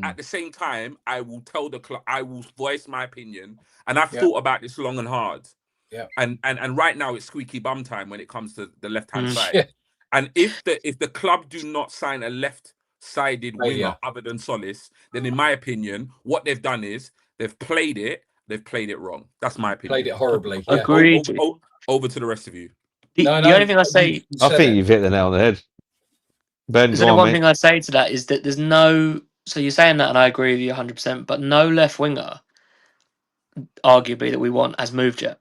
Speaker 3: At the same time, I will tell the club, I will voice my opinion, and I've thought about this long and hard.
Speaker 2: Yeah.
Speaker 3: And right now it's squeaky bum time when it comes to the left-hand side.
Speaker 2: Yeah.
Speaker 3: And if the club do not sign a left-sided winger
Speaker 2: Failure.
Speaker 3: other than Solis, then in my opinion, what they've done is they've played it wrong. That's my opinion.
Speaker 2: Played it horribly. Yeah.
Speaker 6: Agreed.
Speaker 3: Over to the rest of you.
Speaker 6: The only thing I say,
Speaker 5: I think you've hit the nail on the head. Ben,
Speaker 6: there's
Speaker 5: go
Speaker 6: only
Speaker 5: on,
Speaker 6: one
Speaker 5: mate.
Speaker 6: thing I say to that is that there's no. So you're saying that, and I agree with you 100%. But no left winger, arguably, that we want has moved yet.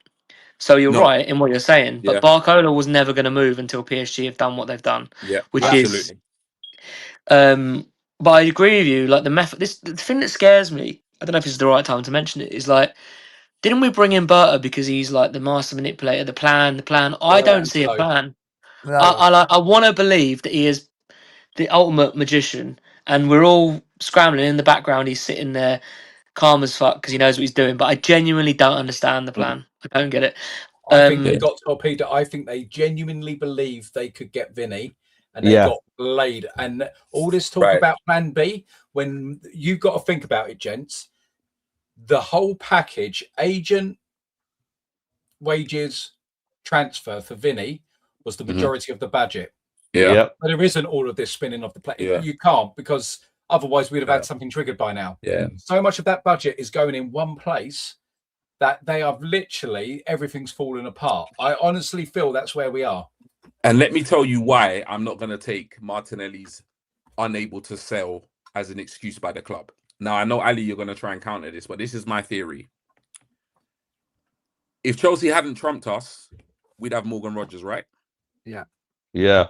Speaker 6: So you're
Speaker 3: No.
Speaker 6: right in what you're saying. But
Speaker 3: Yeah.
Speaker 6: Barcola was never going to move until PSG have done what they've done.
Speaker 3: Yeah,
Speaker 6: which
Speaker 3: absolutely.
Speaker 6: is. But I agree with you. Like the method, the thing that scares me. I don't know if it's the right time to mention it. Is like, didn't we bring in Berta because he's like the master manipulator? The plan. I don't see a plan.
Speaker 4: No.
Speaker 6: I want to believe that he is the ultimate magician, and we're all scrambling in the background. He's sitting there, calm as fuck, because he knows what he's doing. But I genuinely don't understand the plan. I don't get it.
Speaker 2: I think they got torpedoed. I think they genuinely believed they could get Vinny, and they got laid. And all this talk about Plan B, when you've got to think about it, gents, the whole package, agent, wages, transfer for Vinny was the majority of the budget.
Speaker 3: Yeah.
Speaker 2: But there isn't all of this spinning off the plate.
Speaker 3: Yeah.
Speaker 2: You can't, because otherwise we'd have had something triggered by now.
Speaker 3: Yeah.
Speaker 2: So much of that budget is going in one place that they have literally, everything's falling apart. I honestly feel that's where we are.
Speaker 3: And let me tell you why I'm not going to take Martinelli's unable to sell as an excuse by the club. Now, I know, Ali, you're going to try and counter this, but this is my theory. If Chelsea hadn't trumped us, we'd have Morgan Rogers, right?
Speaker 4: Yeah.
Speaker 5: Yeah.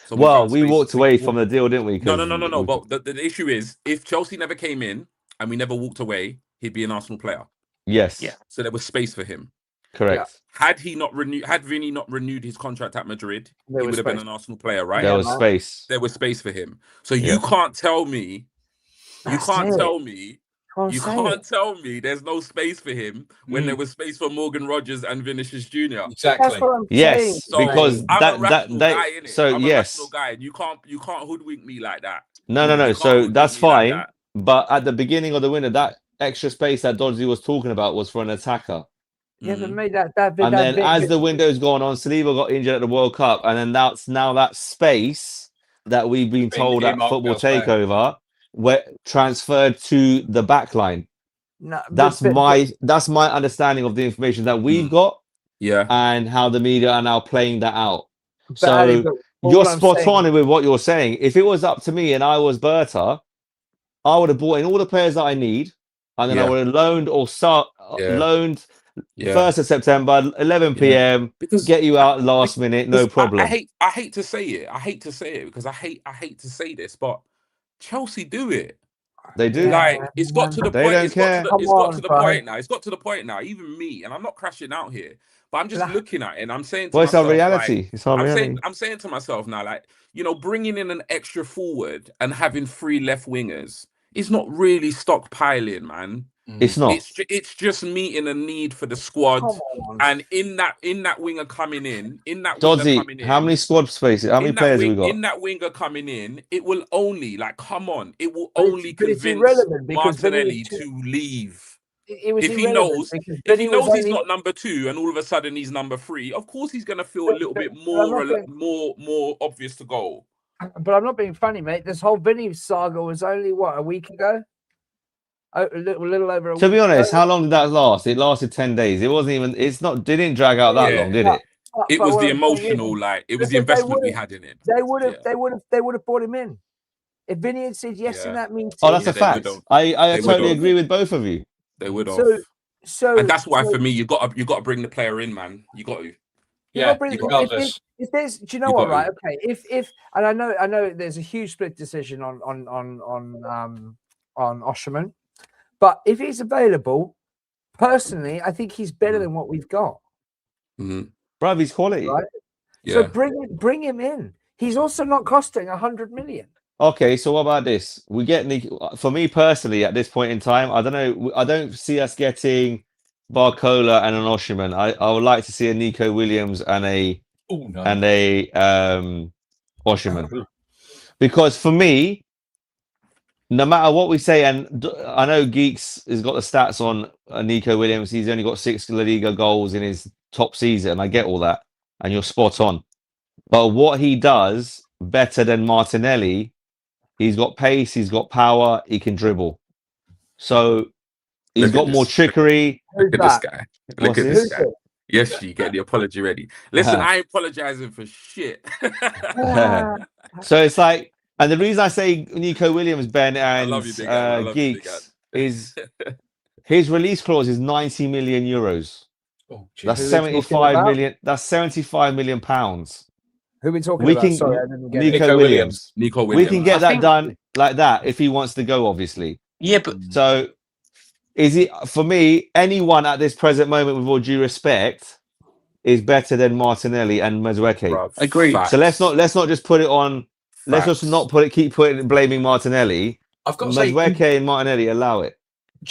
Speaker 3: So
Speaker 5: well, we walked away from the deal, didn't we?
Speaker 3: No. But the issue is, if Chelsea never came in and we never walked away, he'd be an Arsenal player.
Speaker 5: Yes.
Speaker 6: Yeah.
Speaker 3: So there was space for him.
Speaker 5: Correct.
Speaker 3: Had Vinny not renewed his contract at Madrid, he would have been an Arsenal player, right?
Speaker 5: There was space.
Speaker 3: There was space for him. So you can't tell me. You can't tell me there's no space for him when there was space for Morgan Rogers and Vinicius Jr.
Speaker 2: Exactly.
Speaker 4: That's what I'm saying.
Speaker 5: Yes,
Speaker 3: So
Speaker 5: because
Speaker 3: I'm a rational guy, innit?
Speaker 5: so
Speaker 3: I'm a
Speaker 5: yes.
Speaker 3: rational guy, and you can't hoodwink me like that.
Speaker 5: No.
Speaker 3: You can't
Speaker 5: So
Speaker 3: hoodwink
Speaker 5: that's
Speaker 3: me like
Speaker 5: fine.
Speaker 3: that.
Speaker 5: But at the beginning of the winter, that extra space that Dodgy was talking about was for an attacker.
Speaker 4: Yeah, but made
Speaker 5: And then as the window's gone on, Saliba got injured at the World Cup, and then that's now that space that we've been told at Football Takeover were transferred to the back line.
Speaker 4: No,
Speaker 5: that's my understanding of the information that we've got, and how the media are now playing that out. So you're spot on with what you're saying. If it was up to me and I was Berta, I would have bought in all the players that I need, and then I would have loaned loaned 1st of September, 11 p.m.
Speaker 3: Because
Speaker 5: get you out last minute, no problem.
Speaker 3: I hate to say it. I hate to say it because I hate to say this, but Chelsea do it.
Speaker 5: They do.
Speaker 3: Like it's got to the
Speaker 5: They
Speaker 3: point.
Speaker 5: don't
Speaker 3: It's
Speaker 5: care.
Speaker 3: got to the point now. It's got to the point now. Even me, and I'm not crashing out here, but I'm just looking at it and I'm saying to myself,
Speaker 5: it's our reality.
Speaker 3: Like,
Speaker 5: it's our reality.
Speaker 3: I'm saying to myself now, like, bringing in an extra forward and having 3 left wingers is not really stockpiling, man.
Speaker 5: It's not.
Speaker 3: It's just meeting a need for the squad, and in that winger coming in,
Speaker 5: how many squad spaces? How many players have we got?
Speaker 3: In that winger coming in, it will only it will only convince Martinelli to leave. If he knows he's not number 2, and all of a sudden he's number 3, of course he's going to feel a little bit more obvious to go.
Speaker 4: But I'm not being funny, mate. This whole Vinny saga was only a week ago. A little over a week.
Speaker 5: To be honest,
Speaker 4: ago.
Speaker 5: how long did that last? It lasted 10 days. It wasn't even. It didn't drag out that long, did it?
Speaker 3: It was the emotional, it was the investment we had in it.
Speaker 4: They would have brought him in if Vinny had said yes in that meeting.
Speaker 5: Oh, that's a fact. I totally agree with both of you.
Speaker 3: They would have.
Speaker 4: So,
Speaker 3: and that's why for me, you got to bring the player in, man. You got to.
Speaker 2: Yeah, regardless.
Speaker 4: If there's, do you know what? Right? Okay. If and I know there's a huge split decision on Osherman. But if he's available, personally, I think he's better than what we've got.
Speaker 5: Bruv, he's quality.
Speaker 4: Right? Yeah. So bring him in. He's also not costing 100 million.
Speaker 5: Okay, so what about this? We get for me personally, at this point in time, I don't know. I don't see us getting Barcola and an Osherman. I would like to see a Nico Williams and a Osimhen. Because for me, no matter what we say, and I know Geeks has got the stats on Nico Williams. He's only got 6 La Liga goals in his top season. I get all that, and you're spot on. But what he does better than Martinelli, he's got pace, he's got power, he can dribble. So he's got more trickery.
Speaker 3: Look at this guy. Look at this guy.
Speaker 4: Who's
Speaker 3: Yes, you get the apology ready. Listen, I ain't apologizing for shit.
Speaker 5: So it's like, and the reason I say Nico Williams, Ben,
Speaker 3: I love you, big Al. I love you, big
Speaker 5: Geeks is his release clause is 90 million euros.
Speaker 2: Oh, geez.
Speaker 5: That's
Speaker 4: Who are we
Speaker 5: 75
Speaker 4: talking
Speaker 5: million. That's 75 million pounds.
Speaker 4: Who are we talking
Speaker 5: We
Speaker 4: about?
Speaker 5: can
Speaker 4: Sorry, I didn't get it.
Speaker 5: Nico Williams.
Speaker 3: Nico
Speaker 5: We
Speaker 3: Williams.
Speaker 5: can get
Speaker 6: I
Speaker 5: that
Speaker 6: think-
Speaker 5: done like that if he wants to go, obviously.
Speaker 6: Yeah, but
Speaker 5: So is it for me? Anyone at this present moment, with all due respect, is better than Martinelli and Mazueke.
Speaker 3: Bruv,
Speaker 6: Agreed.
Speaker 3: facts.
Speaker 5: So let's not just put it on. Let's just
Speaker 3: Facts.
Speaker 5: not keep blaming Martinelli.
Speaker 2: I've got to say,
Speaker 5: Mazueke and Martinelli, allow it.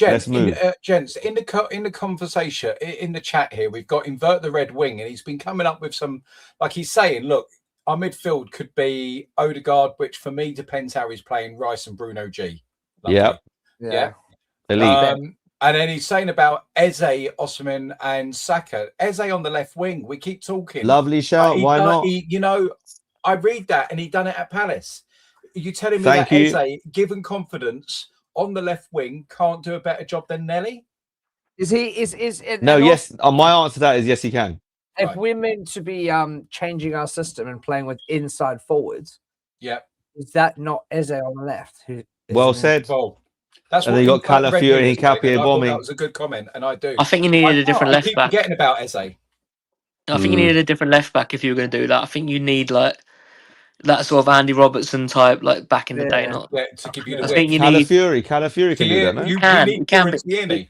Speaker 5: Let's
Speaker 2: Gents,
Speaker 5: move.
Speaker 2: gents, in the conversation, in the chat here, we've got Invert the Red Wing, and he's been coming up with some, like he's saying, look, our midfield could be Odegaard, which for me depends how he's playing, Rice and Bruno G. Lovely.
Speaker 5: Yep.
Speaker 2: Yeah.
Speaker 5: Elite.
Speaker 2: And then he's saying about Eze, Osimhen, and Saka. Eze on the left wing. We keep talking.
Speaker 5: Lovely shout. Why not?
Speaker 2: I read that, and he done it at Palace. You telling me
Speaker 5: Thank
Speaker 2: that
Speaker 5: you.
Speaker 2: Eze, given confidence on the left wing, can't do a better job than Nelly?
Speaker 4: Is he? Is
Speaker 5: No,
Speaker 4: and
Speaker 5: yes. My answer to that is yes, he can.
Speaker 4: If
Speaker 2: Right.
Speaker 4: we're meant to be changing our system and playing with inside forwards,
Speaker 2: Yeah.
Speaker 4: is that not Eze on the left? Who
Speaker 5: Well
Speaker 4: isn't-
Speaker 5: said.
Speaker 2: Well, that's
Speaker 5: And
Speaker 2: what
Speaker 5: then you got
Speaker 2: Impact Red
Speaker 5: Calafiori
Speaker 2: Wing
Speaker 5: and
Speaker 2: is saying,
Speaker 5: Capia
Speaker 2: and I thought
Speaker 5: bombing.
Speaker 2: That was a good comment, and I do.
Speaker 6: I think you needed a different
Speaker 2: I
Speaker 6: left
Speaker 2: keep
Speaker 6: back.
Speaker 2: forgetting about Eze.
Speaker 6: I think you needed a different left back if you were going to do that. I think you need like that sort of Andy Robertson type, like back in the day.
Speaker 4: Yeah.
Speaker 6: Not.
Speaker 2: Yeah, to give you the
Speaker 6: I
Speaker 2: width.
Speaker 6: think you need.
Speaker 5: Calafiori can do that, no?
Speaker 2: You
Speaker 6: Can,
Speaker 2: need
Speaker 6: can,
Speaker 2: Kieran
Speaker 6: but
Speaker 2: Tierney.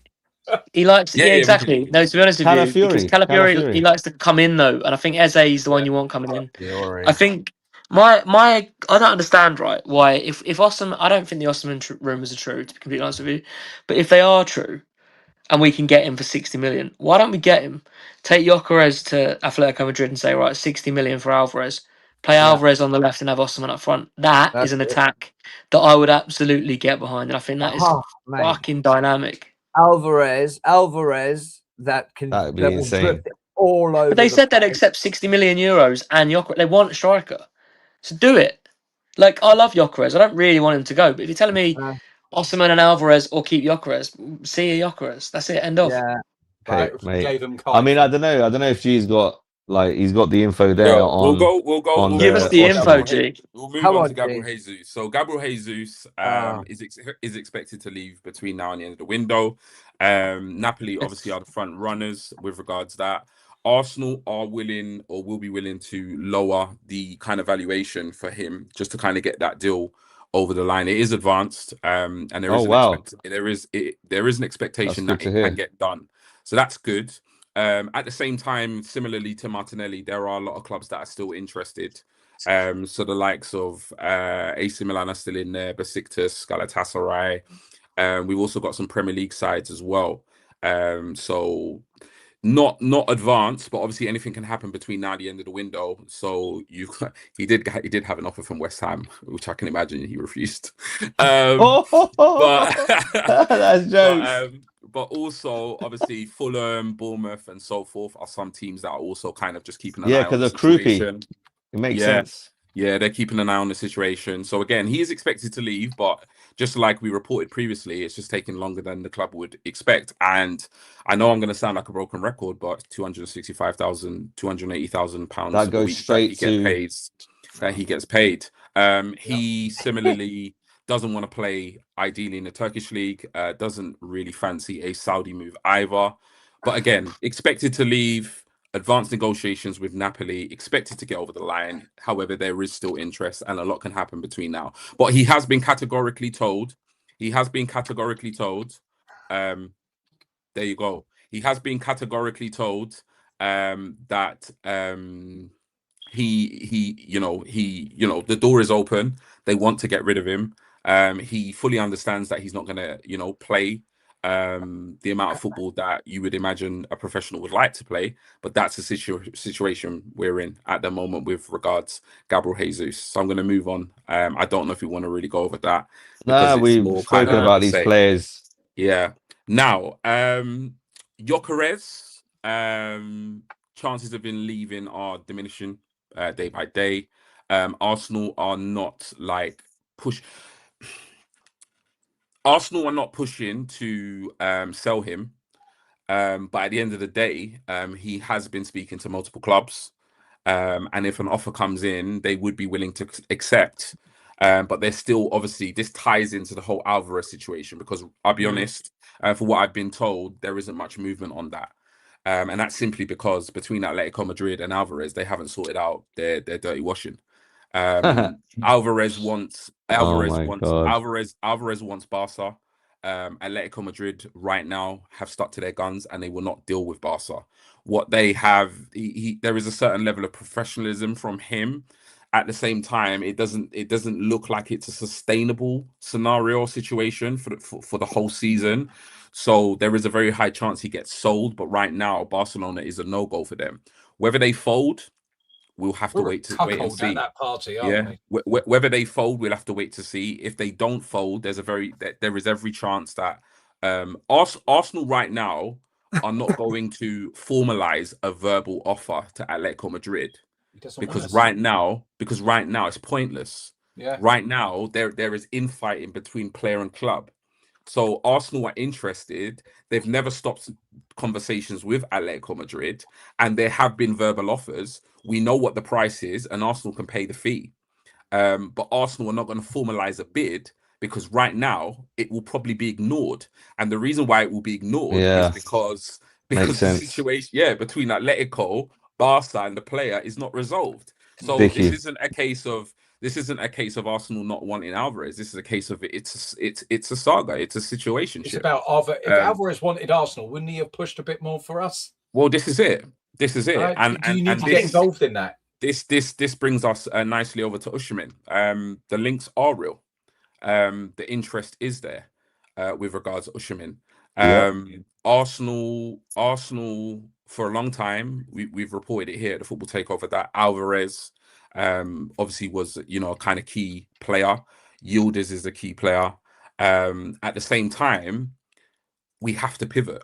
Speaker 6: He likes,
Speaker 3: Yeah,
Speaker 6: yeah,
Speaker 3: yeah, we
Speaker 6: exactly.
Speaker 3: can-
Speaker 6: No, to be honest with you, because
Speaker 5: Calafiori.
Speaker 6: Calafiori, he likes to come in though, and I think Eze is the one
Speaker 2: Yeah.
Speaker 6: you want coming in.
Speaker 3: Yeah,
Speaker 6: I think my I don't understand right why if Osman, I don't think the Osman rumors are true, to be completely honest with you, but if they are true, and we can get him for 60 million, why don't we get him? Take Gyökeres to Atletico Madrid and say, right, 60 million for Alvarez. Play Alvarez on the left and have Osman up front. That
Speaker 4: That's
Speaker 6: is an
Speaker 4: it.
Speaker 6: attack that I would absolutely get behind, and I think that is
Speaker 4: mate.
Speaker 6: fucking dynamic.
Speaker 4: Alvarez, that can
Speaker 5: That'd be
Speaker 4: that will
Speaker 5: insane.
Speaker 4: drift all over.
Speaker 6: But they
Speaker 4: the
Speaker 6: said they'd
Speaker 4: place.
Speaker 6: accept 60 million euros and Gyökeres. They want a striker. So do it. Like, I love Gyökeres. I don't really want him to go. But if you're telling me
Speaker 4: Uh,
Speaker 6: Osimhen and Alvarez or keep Gyökeres, see a Gyökeres. That's it. End of.
Speaker 4: Yeah,
Speaker 5: Hey,
Speaker 2: Right,
Speaker 5: mate.
Speaker 2: gave them
Speaker 5: I mean, I don't know. I don't know if G's got he's got the info there
Speaker 3: Yeah,
Speaker 5: on.
Speaker 3: we'll go.
Speaker 5: on
Speaker 6: Give us the
Speaker 5: Osimhen.
Speaker 6: info, G.
Speaker 3: We'll move
Speaker 4: Come
Speaker 3: on
Speaker 4: on,
Speaker 3: to Gabriel
Speaker 4: G.
Speaker 3: Jesus. So Gabriel Jesus is expected to leave between now and the end of the window. Napoli obviously are the front runners with regards to that. Arsenal are willing or will be willing to lower the kind of valuation for him just to kind of get that deal over the line. It is advanced, and there is there is an expectation
Speaker 5: That's
Speaker 3: that
Speaker 5: good
Speaker 3: it
Speaker 5: to
Speaker 3: can get done. So that's good. At the same time, similarly to Martinelli, there are a lot of clubs that are still interested. So the likes of AC Milan are still in there, Besiktas, Galatasaray. We've also got some Premier League sides as well. So not advanced, but obviously anything can happen between now and the end of the window. So he did have an offer from West Ham, which I can imagine he refused. But
Speaker 5: That's jokes.
Speaker 3: but also obviously Fulham, Bournemouth, and so forth are some teams that are also kind of just keeping an eye on
Speaker 5: because
Speaker 3: the
Speaker 5: of Krupi.
Speaker 3: situation.
Speaker 5: It makes
Speaker 3: Yeah.
Speaker 5: sense.
Speaker 3: Yeah, they're keeping an eye on the situation. So again, he is expected to leave, but just like we reported previously, it's just taking longer than the club would expect. And I know I'm going to sound like a broken record, but 265,000, 280,000 pounds
Speaker 5: That
Speaker 3: a
Speaker 5: goes
Speaker 3: week
Speaker 5: straight
Speaker 3: that he gets paid. He similarly doesn't want to play ideally in the Turkish league. Doesn't really fancy a Saudi move either. But again, expected to leave. Advanced negotiations with Napoli, expected to get over the line. However, there is still interest and a lot can happen between now. But he has been categorically told. There you go. He has been categorically told that the door is open. They want to get rid of him. He fully understands that he's not going to, play the amount of football that you would imagine a professional would like to play. But that's the situation we're in at the moment with regards Gabriel Jesus. So I'm going to move on. I don't know if we want to really go over that because
Speaker 5: Nah,
Speaker 3: it's
Speaker 5: we've
Speaker 3: all kind
Speaker 5: spoken
Speaker 3: of
Speaker 5: about
Speaker 3: the
Speaker 5: these
Speaker 3: same.
Speaker 5: players.
Speaker 3: Yeah. Now, Gyökeres, chances of him leaving are diminishing day by day. Arsenal are not like Arsenal are not pushing to sell him. But at the end of the day, he has been speaking to multiple clubs. And if an offer comes in, they would be willing to accept. But there's still, obviously, this ties into the whole Alvarez situation because I'll be honest, for what I've been told, there isn't much movement on that. And that's simply because between Atletico Madrid and Alvarez, they haven't sorted out their dirty washing. Alvarez wants Barca. Atletico Madrid right now have stuck to their guns and they will not deal with Barca. What they have, there is a certain level of professionalism from him. At the same time, it doesn't look like it's a sustainable scenario situation for the whole season. So there is a very high chance he gets sold. But right now, Barcelona is a no-go for them. Whether they fold, we'll have to wait and see.
Speaker 2: At that party, aren't
Speaker 3: we? Whether they fold, we'll have to wait to see. If they don't fold, there is every chance that Arsenal right now are not going to formalize a verbal offer to Atletico Madrid because right now it's pointless.
Speaker 2: Yeah.
Speaker 3: Right now there is infighting between player and club. So Arsenal are interested. They've never stopped conversations with Atletico Madrid, and there have been verbal offers. We know what the price is, and Arsenal can pay the fee. But Arsenal are not going to formalize a bid because right now it will probably be ignored. And the reason why it will be ignored is because the situation, between Atletico, Barca, and the player is not resolved. So this isn't a case of Arsenal not wanting Alvarez. This is a case of it's a saga. It's a situation.
Speaker 2: It's about if Alvarez wanted Arsenal, wouldn't he have pushed a bit more for us?
Speaker 3: Well, this is it.
Speaker 2: And do you need to get involved in that?
Speaker 3: This brings us nicely over to Usherman. The links are real. The interest is there with regards to Usherman. Arsenal for a long time, we've reported it here at the Football Takeover that Alvarez obviously was a kind of key player. Yildiz is a key player. At the same time, we have to pivot.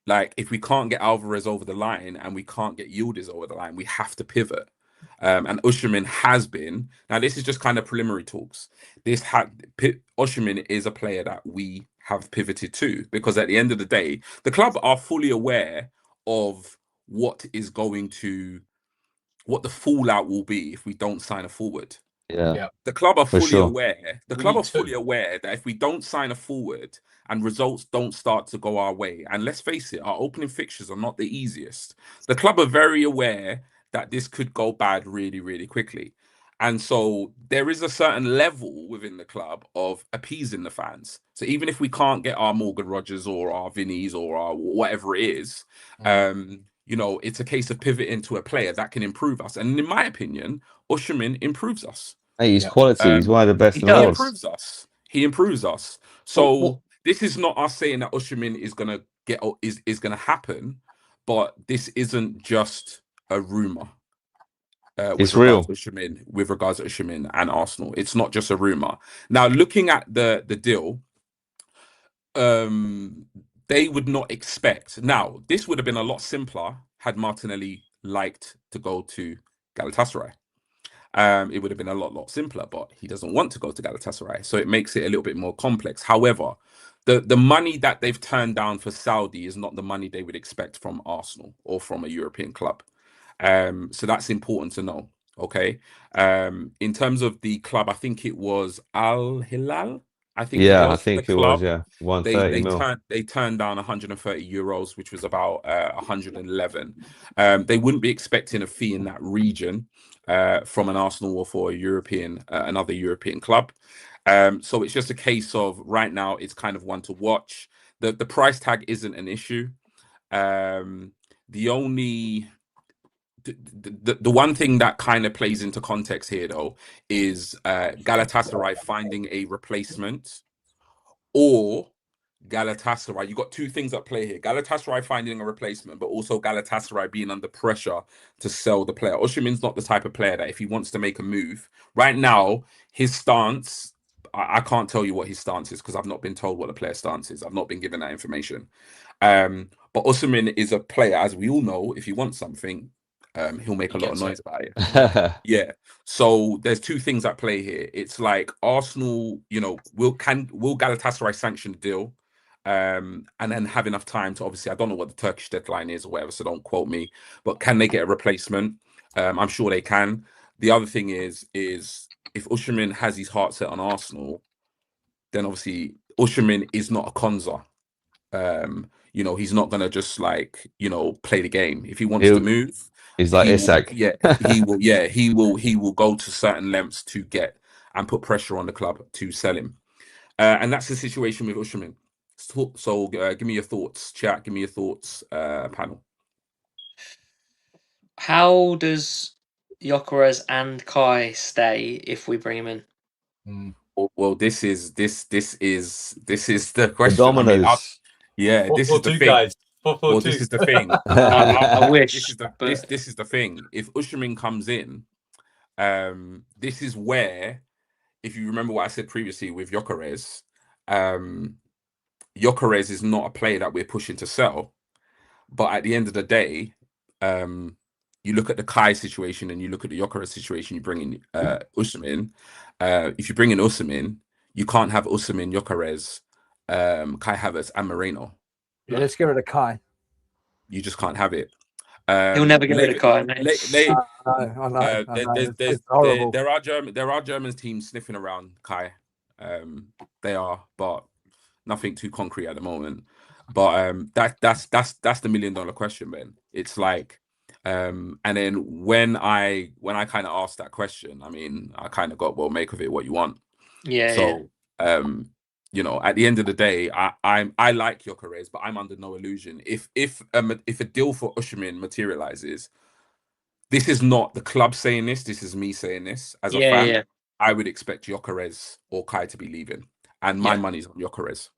Speaker 3: Like, if we can't get Alvarez over the line and we can't get Yildiz over the line, we have to pivot. And Usherman has been. Now, this is just kind of preliminary talks. Usherman is a player that we have pivoted to because at the end of the day, the club are fully aware of what the fallout will be if we don't sign a forward.
Speaker 5: Yeah.
Speaker 3: The club are fully aware. The club are fully aware that if we don't sign a forward and results don't start to go our way, and let's face it, our opening fixtures are not the easiest. The club are very aware that this could go bad really, really quickly. And so there is a certain level within the club of appeasing the fans. So even if we can't get our Morgan Rogers or our Vinnies or our whatever it is, it's a case of pivoting to a player that can improve us. And in my opinion, Usherman improves us.
Speaker 5: Hey, he's quality. He's one of the best in the world.
Speaker 3: He improves us. So this is not us saying that Usherman is gonna is gonna happen, but this isn't just a rumor.
Speaker 5: It's real
Speaker 3: with regards to Usherman and Arsenal. It's not just a rumor. Now, looking at the deal, they would not expect. Now, this would have been a lot simpler had Martinelli liked to go to Galatasaray. It would have been a lot simpler, but he doesn't want to go to Galatasaray, so it makes it a little bit more complex. However, the money that they've turned down for Saudi is not the money they would expect from Arsenal or from a European club. So that's important to know. Okay. In terms of the club, I think it was Al Hilal. I think it was 130 mil. They turned down 130 euros, which was about 111. They wouldn't be expecting a fee in that region from an Arsenal or for another European club. So it's just a case of right now it's kind of one to watch. The price tag isn't an issue. The one thing that kind of plays into context here, though, is Galatasaray finding a replacement or Galatasaray. You got two things at play here: Galatasaray finding a replacement, but also Galatasaray being under pressure to sell the player. Osimhen's not the type of player that if he wants to make a move right now, his stance. I can't tell you what his stance is because I've not been told what the player's stance is. I've not been given that information. But Osimhen is a player, as we all know, if he wants something, he'll make a lot of noise about it. Yeah. So there's two things at play here. It's like Arsenal, will Galatasaray sanction the deal? And then have enough time to, obviously, I don't know what the Turkish deadline is or whatever, so don't quote me, but can they get a replacement? I'm sure they can. The other thing is if Osimhen has his heart set on Arsenal, then obviously Osimhen is not a Konza. He's not gonna just play the game. If he wants to move,
Speaker 5: he's like Isak.
Speaker 3: He will go to certain lengths to get and put pressure on the club to sell him. And that's the situation with Osimhen. So give me your thoughts, chat. Give me your thoughts, panel.
Speaker 6: How does Gyökeres and Kai stay if we bring him in?
Speaker 3: Well, this is the question.
Speaker 5: The dominoes.
Speaker 3: This is the thing.
Speaker 2: Guys.
Speaker 3: This is the thing.
Speaker 6: I wish.
Speaker 3: This is the thing. If Osimhen comes in, this is where, if you remember what I said previously with Gyökeres, Gyökeres is not a player that we're pushing to sell. But at the end of the day, you look at the Kai situation and you look at the Gyökeres situation, you bring in Osimhen. If you bring in Osimhen, you can't have Osimhen, Gyökeres, Kai Havertz and Moreno.
Speaker 4: Yeah, let's get rid of Kai.
Speaker 3: You just can't have it.
Speaker 6: He'll never get rid of Kai, mate.
Speaker 4: I know.
Speaker 3: There are German teams sniffing around Kai. They are, but nothing too concrete at the moment. But that's the $1 million question, man. It's like, and then when I kind of asked that question, I mean, I kind of got, well, make of it what you want.
Speaker 6: Yeah.
Speaker 3: So at the end of the day, I like Gyökeres, but I'm under no illusion. If a deal for Osimhen materializes, this is not the club saying this. This is me saying this as a fan.
Speaker 6: Yeah.
Speaker 3: I would expect Gyökeres or Kai to be leaving, and my money's on Gyökeres.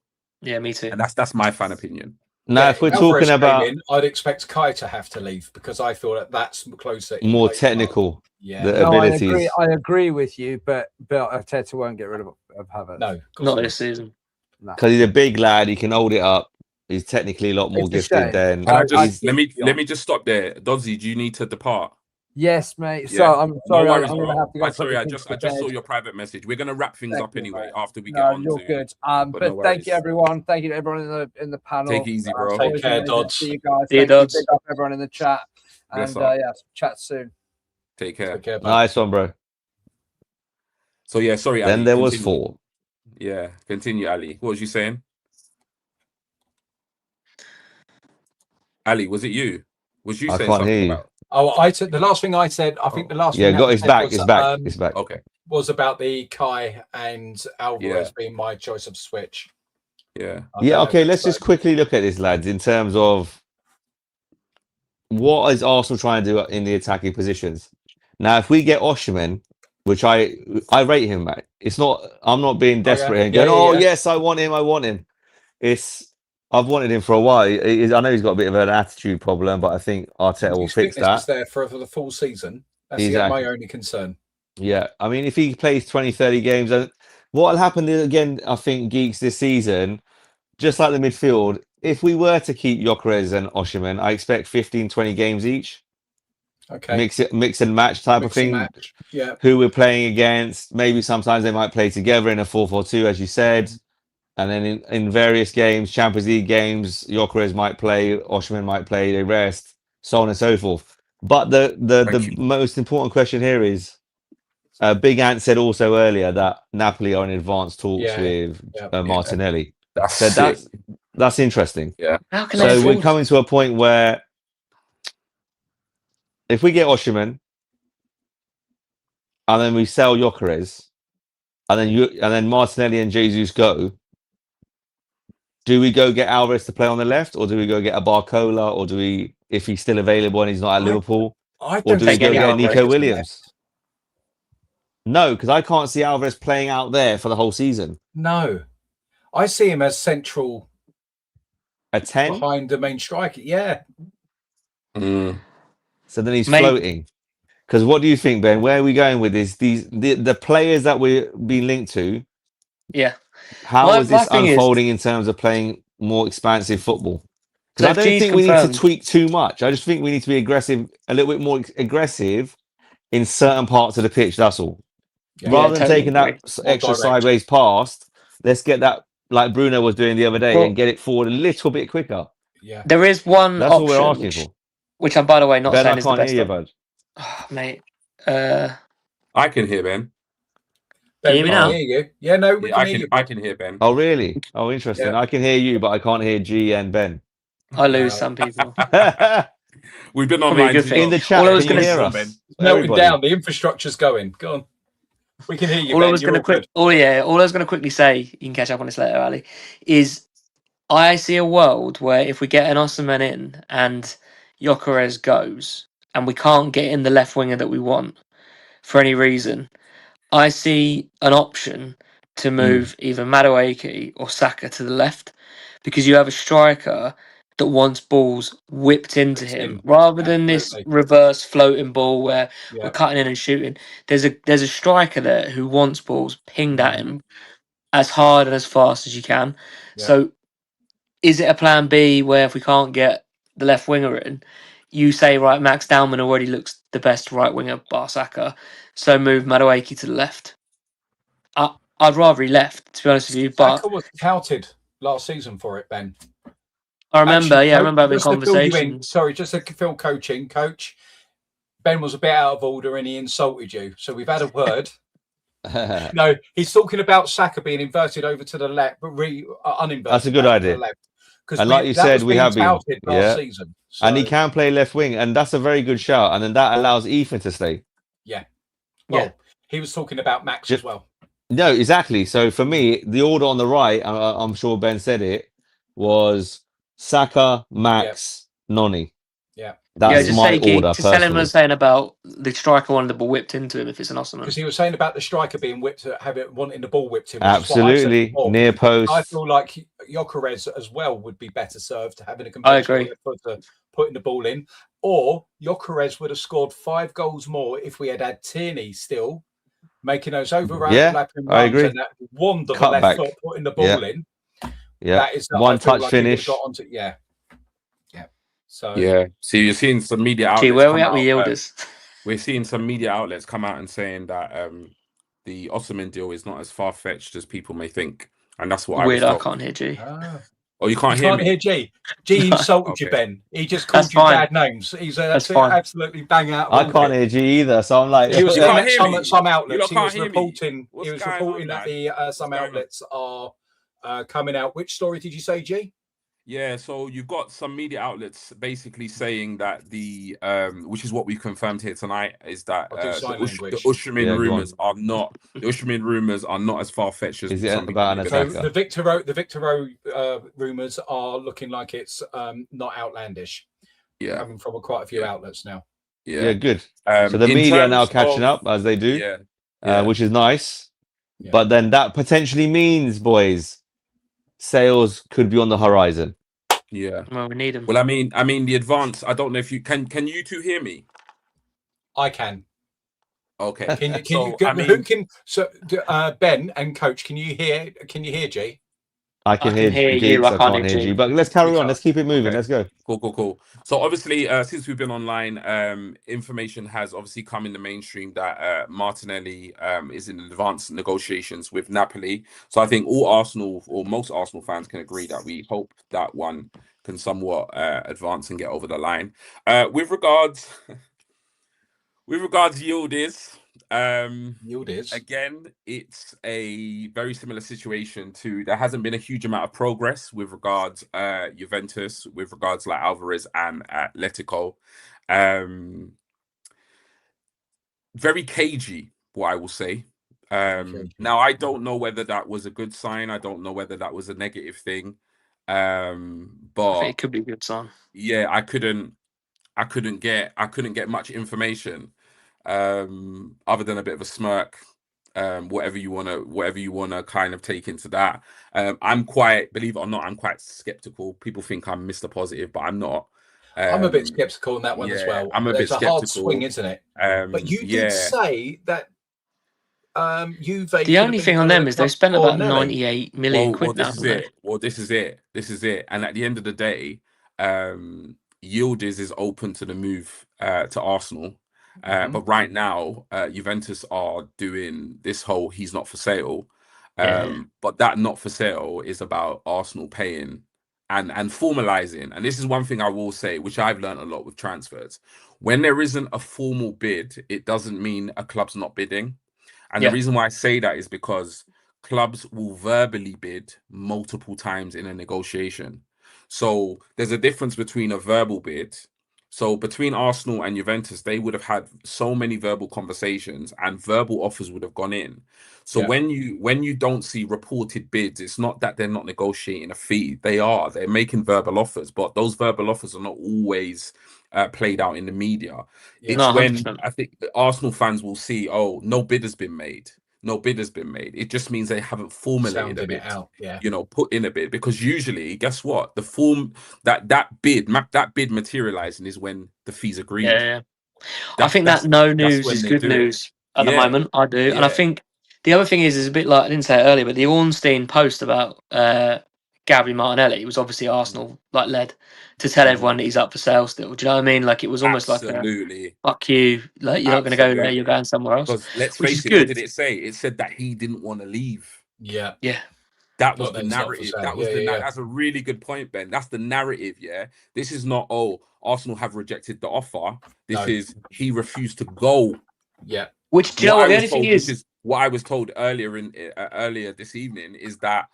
Speaker 6: Yeah, me too.
Speaker 3: And that's my fan opinion.
Speaker 5: Now, if we're talking about,
Speaker 2: I'd expect Kai to have to leave because I feel that's closer,
Speaker 5: more technical.
Speaker 2: Yeah,
Speaker 5: the abilities.
Speaker 4: I agree with you, but Arteta won't get rid of Havertz.
Speaker 2: No,
Speaker 6: not this season.
Speaker 5: Because he's a big lad, he can hold it up. He's technically a lot more gifted than.
Speaker 3: Let me just stop there. Dodzy, do you need to depart?
Speaker 4: Yes, mate.
Speaker 3: Yeah.
Speaker 4: So I'm sorry.
Speaker 3: No worries,
Speaker 4: I'm gonna have to go.
Speaker 3: Sorry, I just saw your private message. We're gonna wrap things up anyway after we get on.
Speaker 4: You're good. But thank you, everyone. Thank you to everyone in the panel.
Speaker 3: Take it easy, bro.
Speaker 2: Take care, Dodds.
Speaker 4: See you guys.
Speaker 6: See you, Dodds.
Speaker 4: Big up everyone in the chat. And chat soon.
Speaker 3: Take care.
Speaker 5: Nice one, bro.
Speaker 3: So yeah, sorry.
Speaker 5: Then
Speaker 3: Ali,
Speaker 5: there was 4.
Speaker 3: Yeah, continue, Ali. What was you saying? Ali, was it you? Was you saying something about?
Speaker 2: Oh, I said the last thing I said. I think the last.
Speaker 5: Yeah,
Speaker 2: thing
Speaker 5: it's back. It's back.
Speaker 3: Okay.
Speaker 2: Was about the Kai and Alvarez being my choice of switch.
Speaker 3: Yeah.
Speaker 5: Okay, let's just quickly look at this, lads, in terms of what is Arsenal trying to do in the attacking positions. Now, if we get Osimhen, which I rate him, mate. It's not. I'm not being desperate and going, yes, I want him. I've wanted him for a while. I know he's got a bit of an attitude problem, but I think Arteta will fix that.
Speaker 2: He's there for the full season. That's my only concern.
Speaker 5: Yeah, I mean, if he plays 20, 30 games, what will happen again, I think, Geeks, this season, just like the midfield, if we were to keep Gyökeres and Osimhen, I expect 15, 20 games each.
Speaker 2: Okay.
Speaker 5: Mix and match type of thing.
Speaker 2: Yeah.
Speaker 5: Who we're playing against. Maybe sometimes they might play together in a 4-4-2, as you said. And then in various games, Champions League games, Gyökeres might play, Osimhen might play, they rest, so on and so forth. But the most important question here is, Big Ant said also earlier that Napoli are in advanced talks with Martinelli. That's interesting.
Speaker 3: Yeah.
Speaker 5: So we're coming to a point where if we get Osimhen and then we sell Gyökeres and then Martinelli and Jesus go, do we go get Alvarez to play on the left, or do we go get a Barcola, or do we, if he's still available and he's not at Liverpool, or do we go get Nico Williams? No, because I can't see Alvarez playing out there for the whole season.
Speaker 2: No, I see him as central
Speaker 5: a 10.
Speaker 2: behind the main striker. Yeah.
Speaker 3: Mm.
Speaker 5: So then he's
Speaker 6: Maybe.
Speaker 5: floating. Because what do you think, Ben? Where are we going with this? The players that we're being linked to.
Speaker 6: Yeah.
Speaker 5: How is
Speaker 6: My
Speaker 5: this
Speaker 6: thing is,
Speaker 5: unfolding in terms of playing more expansive football?
Speaker 6: so
Speaker 5: Because I
Speaker 6: if
Speaker 5: don't
Speaker 6: G's
Speaker 5: think we need to
Speaker 6: confirmed,
Speaker 5: tweak too much. I just think we need to be aggressive, a little bit more aggressive in certain parts of the pitch. That's all.
Speaker 2: Yeah.
Speaker 5: Rather than
Speaker 6: totally
Speaker 5: taking
Speaker 6: agree.
Speaker 5: that
Speaker 2: More
Speaker 5: extra
Speaker 2: direct.
Speaker 5: sideways pass, let's get that like Bruno was doing the other day
Speaker 6: Well-
Speaker 5: and get it forward a little bit quicker.
Speaker 2: Yeah.
Speaker 6: There is one
Speaker 5: That's all we're
Speaker 6: option,
Speaker 5: asking for.
Speaker 6: which I'm, by the way, not
Speaker 5: Ben,
Speaker 6: saying
Speaker 5: I
Speaker 6: is the
Speaker 5: can't
Speaker 6: best
Speaker 5: hear you,
Speaker 6: option.
Speaker 5: bud.
Speaker 6: Oh, mate.
Speaker 3: I can hear Ben.
Speaker 6: Can you hear
Speaker 2: Ben,
Speaker 6: me
Speaker 2: we
Speaker 6: now?
Speaker 2: can hear you. Yeah, no, we
Speaker 3: Yeah,
Speaker 2: can hear you.
Speaker 3: I can hear Ben.
Speaker 5: Oh, really? Oh, interesting.
Speaker 2: Yeah.
Speaker 5: I can hear you, but I can't hear G and Ben.
Speaker 6: I lose
Speaker 2: No.
Speaker 6: some people.
Speaker 3: We've been
Speaker 6: Probably a
Speaker 3: online
Speaker 6: good
Speaker 3: too
Speaker 6: thing.
Speaker 5: In the
Speaker 3: long.
Speaker 5: chat,
Speaker 6: All I was
Speaker 5: can you
Speaker 6: gonna
Speaker 5: hear
Speaker 3: say-
Speaker 5: us?
Speaker 2: It's melting
Speaker 5: Everybody.
Speaker 2: down. The infrastructure's going. Go on. We can hear you,
Speaker 6: all
Speaker 2: Ben.
Speaker 6: I was
Speaker 2: You're
Speaker 6: going
Speaker 2: all
Speaker 6: to
Speaker 2: good.
Speaker 6: all I was going to quickly say, you can catch up on this later, Ali, is I see a world where if we get an Osimhen in and Gyökeres goes and we can't get in the left winger that we want for any reason, I see an option to move either Madueke or Saka to the left because you have a striker that wants balls whipped into
Speaker 2: Whipped
Speaker 6: him
Speaker 2: in.
Speaker 6: rather than this
Speaker 2: Absolutely.
Speaker 6: reverse floating ball where
Speaker 2: Yeah.
Speaker 6: we're cutting in and shooting. There's a striker there who wants balls pinged at him as hard and as fast as you can.
Speaker 2: Yeah.
Speaker 6: So is it a plan B where if we can't get the left winger in, you say, right, Max Dowman already looks the best right winger bar Saka, so move Madueke to the left? I'd rather he left, to be honest with you, but
Speaker 2: Saka was touted last season for it, Ben.
Speaker 6: I remember,
Speaker 2: Actually,
Speaker 6: I remember having
Speaker 2: just to fill you in,
Speaker 6: conversations.
Speaker 2: sorry, just to fill coaching, coach. Ben was a bit out of order and he insulted you. So we've had a word. No, he's talking about Saka being inverted over to the left, but uninverted.
Speaker 5: That's a good
Speaker 2: back to
Speaker 5: idea.
Speaker 2: the left.
Speaker 5: And like you said, we have been.
Speaker 2: touted last
Speaker 5: Yeah.
Speaker 2: season.
Speaker 5: And he
Speaker 2: So,
Speaker 5: can play left wing, and that's a very good shout. And then that allows Ethan to stay.
Speaker 2: yeah. Well,
Speaker 6: Yeah.
Speaker 2: he was talking about Max
Speaker 5: Ju-
Speaker 2: as well.
Speaker 5: No, exactly. So for me, the order on the right, I'm sure Ben said it, was Saka, Max, Noni.
Speaker 2: Yeah.
Speaker 5: That's
Speaker 6: just
Speaker 5: my
Speaker 6: say, Geek,
Speaker 5: order
Speaker 6: just tell him what
Speaker 5: personally.
Speaker 6: I'm saying about the striker wanting the ball whipped into him if it's an
Speaker 2: Because
Speaker 6: Osimhen.
Speaker 2: he was saying about the striker being whipped, wanting the ball whipped in. Which is what I said
Speaker 5: Absolutely.
Speaker 2: before.
Speaker 5: Near post.
Speaker 2: I feel like Gyökeres as well would be better served having a
Speaker 6: I
Speaker 2: conventional
Speaker 6: agree.
Speaker 2: left footer putting the ball in. Or Gyökeres would have scored 5 goals more if we had had Tierney still making those overlapping
Speaker 5: I
Speaker 2: runs
Speaker 5: agree.
Speaker 2: and that wand of a
Speaker 5: Cut
Speaker 2: left
Speaker 5: back.
Speaker 2: foot putting the ball in.
Speaker 5: Yeah.
Speaker 2: That is
Speaker 5: One
Speaker 2: I feel
Speaker 5: touch
Speaker 2: like he would have
Speaker 5: finish.
Speaker 2: got onto, yeah. So
Speaker 3: Yeah. So you're seeing some media outlets.
Speaker 6: Gee, where are we
Speaker 3: come
Speaker 6: at with
Speaker 3: out,
Speaker 6: Yildiz?
Speaker 3: we're seeing some media outlets come out and saying that the Osimhen deal is not as far fetched as people may think, and that's what
Speaker 6: Weird,
Speaker 3: I
Speaker 6: I
Speaker 3: was told.
Speaker 6: can't hear G.
Speaker 3: Oh, you can't
Speaker 2: you
Speaker 3: hear
Speaker 2: can't
Speaker 3: me.
Speaker 2: hear G. G insulted you,
Speaker 3: Okay.
Speaker 2: Ben. He just
Speaker 6: That's
Speaker 2: called you
Speaker 6: fine.
Speaker 2: bad names. He's
Speaker 6: That's fine.
Speaker 2: absolutely bang out.
Speaker 5: I can't hear G either. So I'm like,
Speaker 2: He was
Speaker 3: You
Speaker 2: saying
Speaker 3: can't
Speaker 2: that
Speaker 3: hear me?
Speaker 2: some
Speaker 3: You
Speaker 2: outlets.
Speaker 3: lot
Speaker 2: He
Speaker 3: can't
Speaker 2: was
Speaker 3: hear me?
Speaker 2: reporting.
Speaker 3: What's
Speaker 2: He was
Speaker 3: going
Speaker 2: reporting
Speaker 3: on,
Speaker 2: that the some
Speaker 3: What's going on?
Speaker 2: outlets are coming out. Which story did you say, G?
Speaker 3: Yeah, so you've got some media outlets basically saying that the which is what we confirmed here tonight, is that
Speaker 2: I'll do
Speaker 3: the
Speaker 2: sign
Speaker 3: the
Speaker 2: language.
Speaker 3: Usherman
Speaker 5: Yeah, go on.
Speaker 3: rumors are not as far fetched as
Speaker 5: Is it
Speaker 3: some people
Speaker 5: about
Speaker 3: may
Speaker 5: an
Speaker 3: think.
Speaker 2: So
Speaker 5: attacker?
Speaker 2: the Victor Rowe rumors are looking like it's not outlandish.
Speaker 3: Yeah,
Speaker 2: Coming from quite a few
Speaker 3: Yeah.
Speaker 2: outlets now.
Speaker 5: Yeah, good. So the
Speaker 3: in
Speaker 5: media are now
Speaker 3: terms
Speaker 5: catching
Speaker 3: of-
Speaker 5: up as they do,
Speaker 3: Yeah, yeah.
Speaker 5: which is nice.
Speaker 2: Yeah.
Speaker 5: But then that potentially means, boys, sales could be on the horizon.
Speaker 3: Yeah.
Speaker 6: Well, we need him.
Speaker 3: Well, I mean, the advance. I don't know if you can. Can you two hear me?
Speaker 2: I can.
Speaker 3: Okay.
Speaker 2: Can you?
Speaker 3: So,
Speaker 2: Can
Speaker 3: I mean-
Speaker 2: who can? So Ben and Coach, can you hear? Can you hear G?
Speaker 5: I can hear
Speaker 6: hear
Speaker 5: Geeks,
Speaker 6: you,
Speaker 5: I can't hear
Speaker 6: G.
Speaker 5: G. But let's carry
Speaker 2: You
Speaker 5: on.
Speaker 2: can't.
Speaker 5: Let's keep it moving.
Speaker 3: Okay.
Speaker 5: Let's go.
Speaker 3: Cool. So obviously, since we've been online, information has obviously come in the mainstream that Martinelli is in advanced negotiations with Napoli. So I think all Arsenal or most Arsenal fans can agree that we hope that one can somewhat advance and get over the line. With regards Yildiz,
Speaker 2: Yield is.
Speaker 3: again, it's a very similar situation to, there hasn't been a huge amount of progress with regards Juventus, with regards like Alvarez and Atletico. Very cagey, what I will say. Now, I don't know whether that was a good sign. I don't know whether that was a negative thing.
Speaker 6: I
Speaker 3: But
Speaker 6: think it could be a good sign.
Speaker 3: yeah, I couldn't get much information other than a bit of a smirk whatever you wanna kind of take into that. I'm quite, believe it or not, I'm quite skeptical. People think I'm Mr. Positive, but I'm not.
Speaker 2: I'm a bit skeptical on that one as well.
Speaker 3: I'm a
Speaker 2: There's
Speaker 3: bit
Speaker 2: a hard
Speaker 3: skeptical.
Speaker 2: swing, isn't it? But you did
Speaker 3: Yeah.
Speaker 2: say that Juve
Speaker 6: The
Speaker 2: could
Speaker 6: only
Speaker 2: have
Speaker 6: thing
Speaker 2: been
Speaker 6: on
Speaker 2: kind of
Speaker 6: them
Speaker 2: the
Speaker 6: is they've
Speaker 2: club
Speaker 6: spent
Speaker 2: for
Speaker 6: about
Speaker 2: Nelly.
Speaker 6: 98 million quid now,
Speaker 3: This is
Speaker 6: haven't they?
Speaker 3: it. Well, this is it. This is it. And at the end of the day, Yildiz is open to the move to Arsenal. But right now, Juventus are doing this whole he's not for sale. But that not for sale is about Arsenal paying and formalizing. And this is one thing I will say, which I've learned a lot with transfers. When there isn't a formal bid, it doesn't mean a club's not bidding. And the reason why I say that is because clubs will verbally bid multiple times in a negotiation. So there's a difference between a verbal bid. So between Arsenal and Juventus, they would have had so many verbal conversations and verbal offers would have gone in. So when you don't see reported bids, it's not that they're not negotiating a fee. They're making verbal offers, but those verbal offers are not always played out in the media. It's when
Speaker 6: 100%.
Speaker 3: I think Arsenal fans will see, oh, no bid has been made. No bid has been made. It just means they haven't formulated a
Speaker 2: Sounding
Speaker 3: bid.
Speaker 2: it out, yeah.
Speaker 3: Put in a bid, because usually, guess what? The form that bid materializing is when the fees agreed.
Speaker 6: Yeah. I think that no news
Speaker 3: when
Speaker 6: is
Speaker 3: they
Speaker 6: good
Speaker 3: do it.
Speaker 6: news at the moment. I do, and I
Speaker 3: Yeah.
Speaker 6: think the other thing is a bit like I didn't say it earlier, but the Ornstein post about Gabby Martinelli was obviously Arsenal led to tell everyone that he's up for sale still. Do you know what I mean? Like it was almost like a
Speaker 3: Absolutely.
Speaker 6: fuck you, like you're not going to go there, you're going somewhere else.
Speaker 3: Because let's
Speaker 6: which
Speaker 3: face
Speaker 6: is
Speaker 3: it,
Speaker 6: good.
Speaker 3: what did it say? It said that he didn't want to leave.
Speaker 2: Yeah.
Speaker 3: That was
Speaker 2: Not
Speaker 3: the
Speaker 2: that he's not for
Speaker 3: narrative.
Speaker 2: sale.
Speaker 3: That was
Speaker 2: Yeah.
Speaker 3: that's a really good point, Ben. That's the narrative, yeah. This is not, oh, Arsenal have rejected the offer. This is he refused to go.
Speaker 2: Yeah.
Speaker 6: Which, do you know what the only thing
Speaker 3: Which is what I was told earlier this evening is that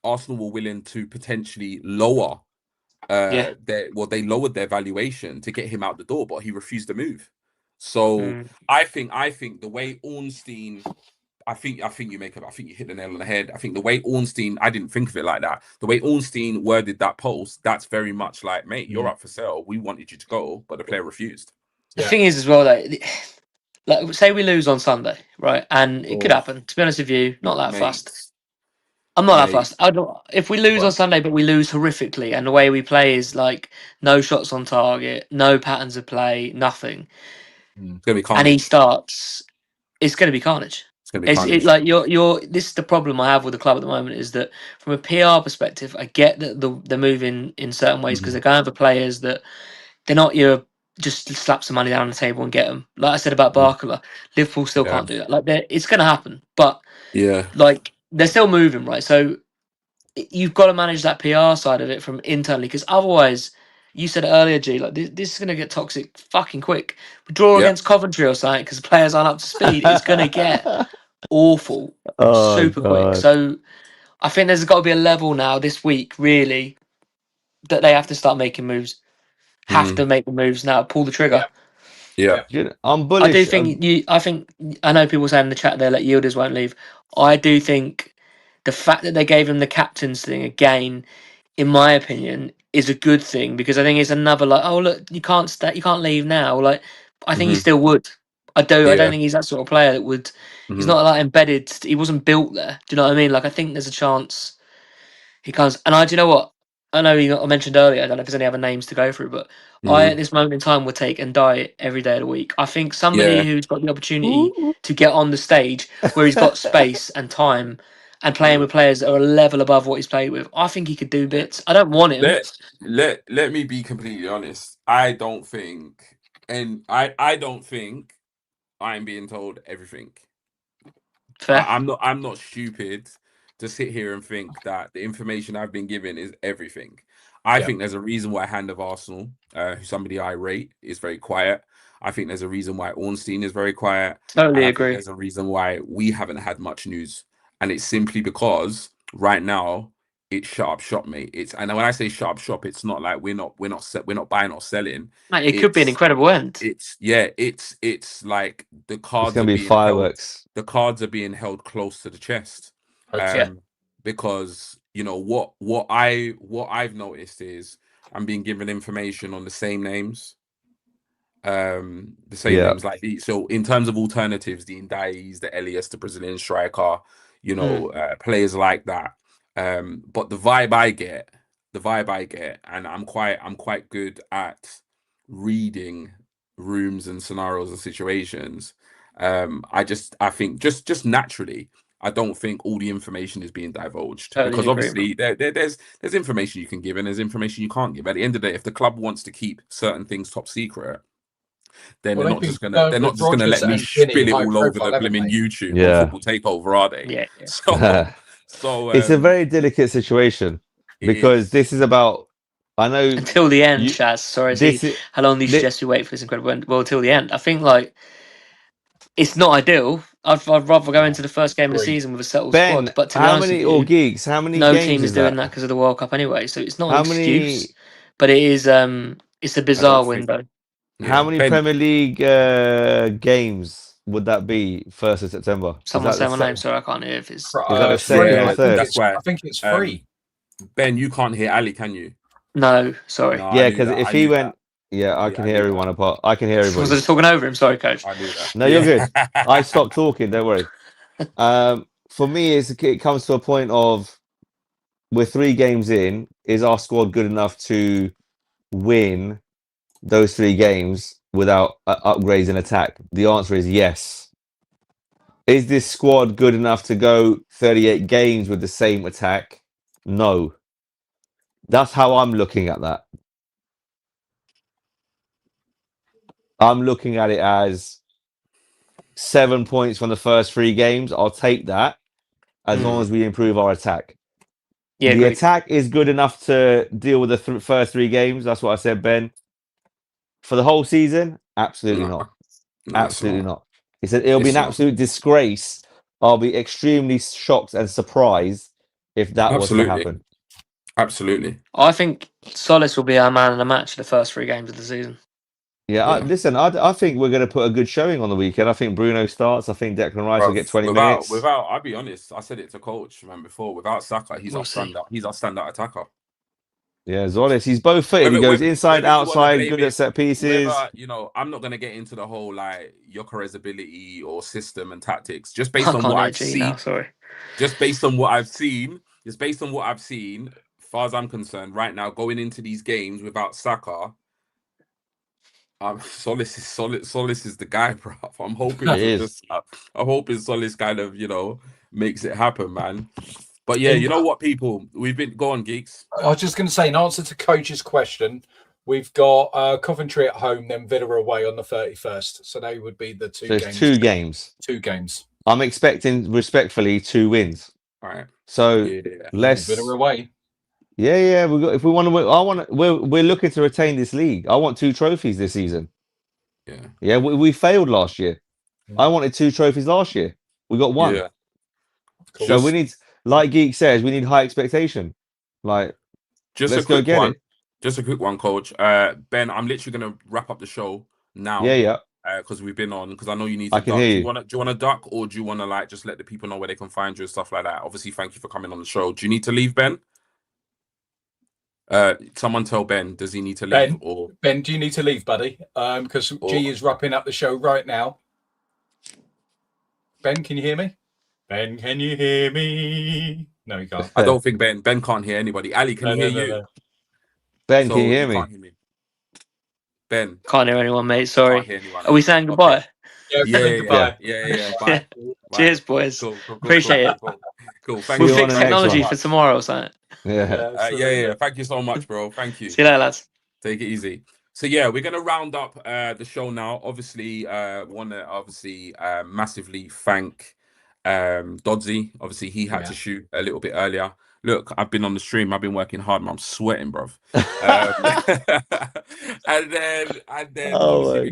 Speaker 3: Arsenal were willing to potentially lower they lowered their valuation to get him out the door, but he refused to move. So I think the way Ornstein, I think you hit the nail on the head. I think the way Ornstein, I didn't think of it like that. The way Ornstein worded that post, that's very much like, mate, you're up for sale. We wanted you to go, but the player refused.
Speaker 6: The thing is as well, like say we lose on Sunday, right? And it could happen. To be honest with you, not that fast. I'm not that fast. If we lose on Sunday, but we lose horrifically, and the way we play is like no shots on target, no patterns of play, nothing.
Speaker 3: It's gonna be carnage.
Speaker 6: And he starts, it's going to be carnage.
Speaker 3: It's gonna be carnage.
Speaker 6: Like this is the problem I have with the club at the moment, is that from a PR perspective, I get that they're moving in certain ways because they're going for players that they're not your just slap some money down on the table and get them. Like I said about Barcola, Liverpool still can't do that. Like it's going to happen, but like they're still moving, right? So you've got to manage that PR side of it from internally, because otherwise, you said it earlier, G, like this is going to get toxic fucking quick. We draw against Coventry or something because the players aren't up to speed. It's going to get awful super quick. So I think there's got to be a level now this week, really, that they have to start making moves. Have to make the moves now. Pull the trigger.
Speaker 3: Yeah.
Speaker 5: I'm bullish.
Speaker 6: I do think I know people saying in the chat there that Yildiz won't leave. I do think the fact that they gave him the captain's thing again, in my opinion, is a good thing, because I think it's another like, oh look, you can't leave now. Like I think he still would. I don't think he's that sort of player that would. He's not like embedded. He wasn't built there. Do you know what I mean? Like I think there's a chance he comes. And do you know what? I know I mentioned earlier, I don't know if there's any other names to go through, but I, at this moment in time, would take and die every day of the week. I think somebody who's got the opportunity to get on the stage where he's got space and time and playing with players that are a level above what he's played with, I think he could do bits. I don't want him.
Speaker 3: Let me be completely honest. I don't think I'm being told everything.
Speaker 6: Fair.
Speaker 3: I'm not stupid to sit here and think that the information I've been given is everything. I think there's a reason why Hand of Arsenal, somebody I rate, is very quiet. I think there's a reason why Ornstein is very quiet.
Speaker 6: Totally
Speaker 3: I
Speaker 6: agree.
Speaker 3: think there's a reason why we haven't had much news, and it's simply because right now it's shut up shop, mate. And when I say shut up shop, it's not like we're not buying or selling.
Speaker 6: Mate, it could be an incredible end.
Speaker 3: It's like the cards
Speaker 5: It's gonna
Speaker 3: are
Speaker 5: be
Speaker 3: being
Speaker 5: fireworks.
Speaker 3: the cards are being held close to the chest, because what I've noticed is I'm being given information on the same names, The same names like these. So in terms of alternatives, the Ndai's, the Elias, the Brazilian striker, players like that. But the vibe I get, and I'm quite good at reading rooms and scenarios and situations. I think just naturally, I don't think all the information is being divulged,
Speaker 6: Totally
Speaker 3: because
Speaker 6: agree,
Speaker 3: obviously there's information you can give and there's information you can't give. At the end of the day, if the club wants to keep certain things top secret, then
Speaker 2: Well,
Speaker 3: they're not just gonna let me spill it all over the blimmin' YouTube on Football Takeover, are they?
Speaker 6: Yeah.
Speaker 3: So
Speaker 5: it's a very delicate situation, because this is about, I know
Speaker 6: until the end, Shaz. Sorry, how long do you suggest we wait for this incredible end? Well, till the end. I think it's not ideal. I'd rather go into the first game of the season with a settled squad. But to be honest with you,
Speaker 5: Geeks, how many
Speaker 6: no
Speaker 5: games
Speaker 6: team is
Speaker 5: is
Speaker 6: doing that because of the World Cup anyway. So it's not an excuse,
Speaker 5: many...
Speaker 6: but it is. It's a bizarre window.
Speaker 5: How many Premier League games would that be? 1st of September.
Speaker 6: Someone say my name, sorry, I can't hear if it's.
Speaker 5: Is that the second or third?
Speaker 3: That's why
Speaker 2: I think it's free.
Speaker 3: Ben, you can't hear Ali, can you?
Speaker 6: No, sorry.
Speaker 3: No,
Speaker 5: yeah, because if he went, I can hear everyone apart. I can hear everybody.
Speaker 6: Was I just talking over him? Sorry, coach.
Speaker 3: I knew that.
Speaker 5: No, you're good. I stopped talking. Don't worry. For me, it comes to a point of, we're 3 games in. Is our squad good enough to win those 3 games without upgrades in attack? The answer is yes. Is this squad good enough to go 38 games with the same attack? No. That's how I'm looking at that. I'm looking at it as 7 points from the first 3 games. I'll take that as long as we improve our attack.
Speaker 6: Yeah,
Speaker 5: the attack is good enough to deal with the first 3 games. That's what I said, Ben. For the whole season, absolutely not. Absolutely not. He said it'll be an absolute disgrace. I'll be extremely shocked and surprised if that was to happen.
Speaker 3: Absolutely.
Speaker 6: I think Solis will be our man of the match for the first 3 games of the season.
Speaker 5: Yeah, listen, I think we're going to put a good showing on the weekend. I think Bruno starts. I think Declan Rice will get 20 minutes.
Speaker 3: I'll be honest, I said it to coach, man, before. Without Saka, he's our standout attacker.
Speaker 5: Yeah, Solis, he's both footed. He goes inside, outside, good at set pieces.
Speaker 3: I'm not going to get into the whole Gyökeres ability or system and tactics. Just based on what I've seen. Just based on what I've seen. As far as I'm concerned, right now, going into these games without Saka, Solis is the guy, bro. I'm hoping I'm hoping Solis kind of, makes it happen, man. But yeah, you know what, people? We've been going, Geeks.
Speaker 2: I was just going to say, in answer to Coach's question, we've got Coventry at home, then Villa away on the 31st. So they would be the 2 games.
Speaker 5: There's 2 games.
Speaker 2: 2 games.
Speaker 5: I'm expecting, respectfully, 2 wins.
Speaker 3: All right.
Speaker 5: So let's
Speaker 2: Villa away.
Speaker 5: Yeah. If we want to win, we're looking to retain this league. I want 2 trophies this season. Yeah. We failed last year. I wanted 2 trophies last year. We got 1.
Speaker 3: Yeah.
Speaker 5: So we need, like Geek says, we need high expectation. Let's go get it.
Speaker 3: Just a quick one, Coach. Ben, I'm literally going to wrap up the show now.
Speaker 5: Yeah.
Speaker 3: Because we've been on. Because I know you need to.
Speaker 5: I can hear you.
Speaker 3: Do you want to duck, or do you want to just let the people know where they can find you and stuff like that? Obviously, thank you for coming on the show. Do you need to leave, Ben? Someone tell Ben. Does he need to leave?
Speaker 2: Ben, do you need to leave, buddy? Because G is wrapping up the show right now. Ben, can you hear me? Ben, can you hear me? No, he can't.
Speaker 3: I don't think Ben can't hear anybody. Ali, can you hear you?
Speaker 2: No.
Speaker 5: Ben, can you hear me?
Speaker 3: Can't hear me. Ben.
Speaker 6: Can't hear anyone, mate. Sorry. Are we saying goodbye?
Speaker 3: Okay. Yeah. Bye.
Speaker 6: Cheers, boys.
Speaker 3: Cool.
Speaker 6: Appreciate it.
Speaker 3: Cool. Thank
Speaker 6: we'll
Speaker 3: you.
Speaker 6: fix technology for tomorrow or something.
Speaker 5: Yeah.
Speaker 3: Thank you so much, bro. Thank you.
Speaker 6: See you later, lads.
Speaker 3: Take it easy. So yeah, we're gonna round up the show now. Obviously, want to massively thank Dodsey. Obviously, he had to shoot a little bit earlier. Look, I've been on the stream. I've been working hard, man. I'm sweating, bruv. And then obviously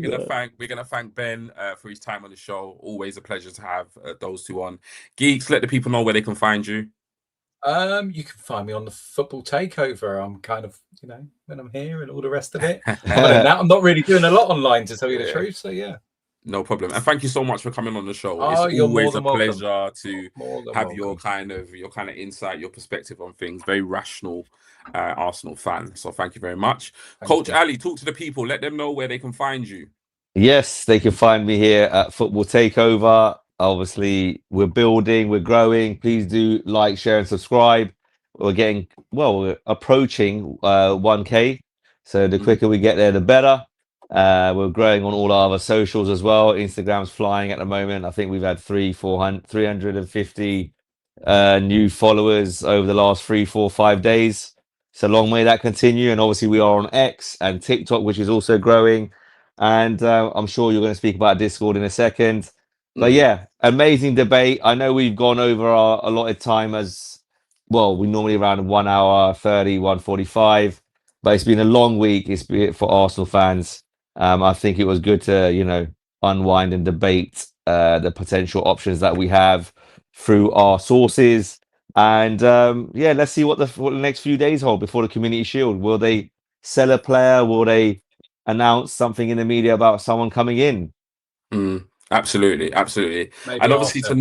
Speaker 3: we're gonna thank Ben for his time on the show. Always a pleasure to have those 2 on. Geeks, let the people know where they can find you.
Speaker 2: You can find me on the Football Takeover. I'm kind of, when I'm here and all the rest of it. Other than that, I'm not really doing a lot online, to tell you the truth. So yeah.
Speaker 3: No problem. And thank you so much for coming on the show. It's always a pleasure to have your kind of insight, your perspective on things. Very rational Arsenal fan. So thank you very much. Coach Ali, talk to the people. Let them know where they can find you.
Speaker 5: Yes, they can find me here at Football Takeover. Obviously, we're building, we're growing. Please do like, share, and subscribe. We're approaching 1K. So the quicker we get there, the better. We're growing on all our other socials as well. Instagram's flying at the moment. I think we've had 350 new followers over the last 3, 4, 5 days. So long may that continue. And obviously, we are on X and TikTok, which is also growing. And I'm sure you're going to speak about Discord in a second. But yeah, amazing debate. I know we've gone over our allotted time as well. We normally around 1 hour 30, 1:45. But it's been a long week. It's been for Arsenal fans. I think it was good to, unwind and debate the potential options that we have through our sources. And yeah, let's see what the next few days hold before the Community Shield. Will they sell a player? Will they announce something in the media about someone coming in?
Speaker 3: Absolutely.
Speaker 2: Maybe
Speaker 3: And obviously
Speaker 2: after.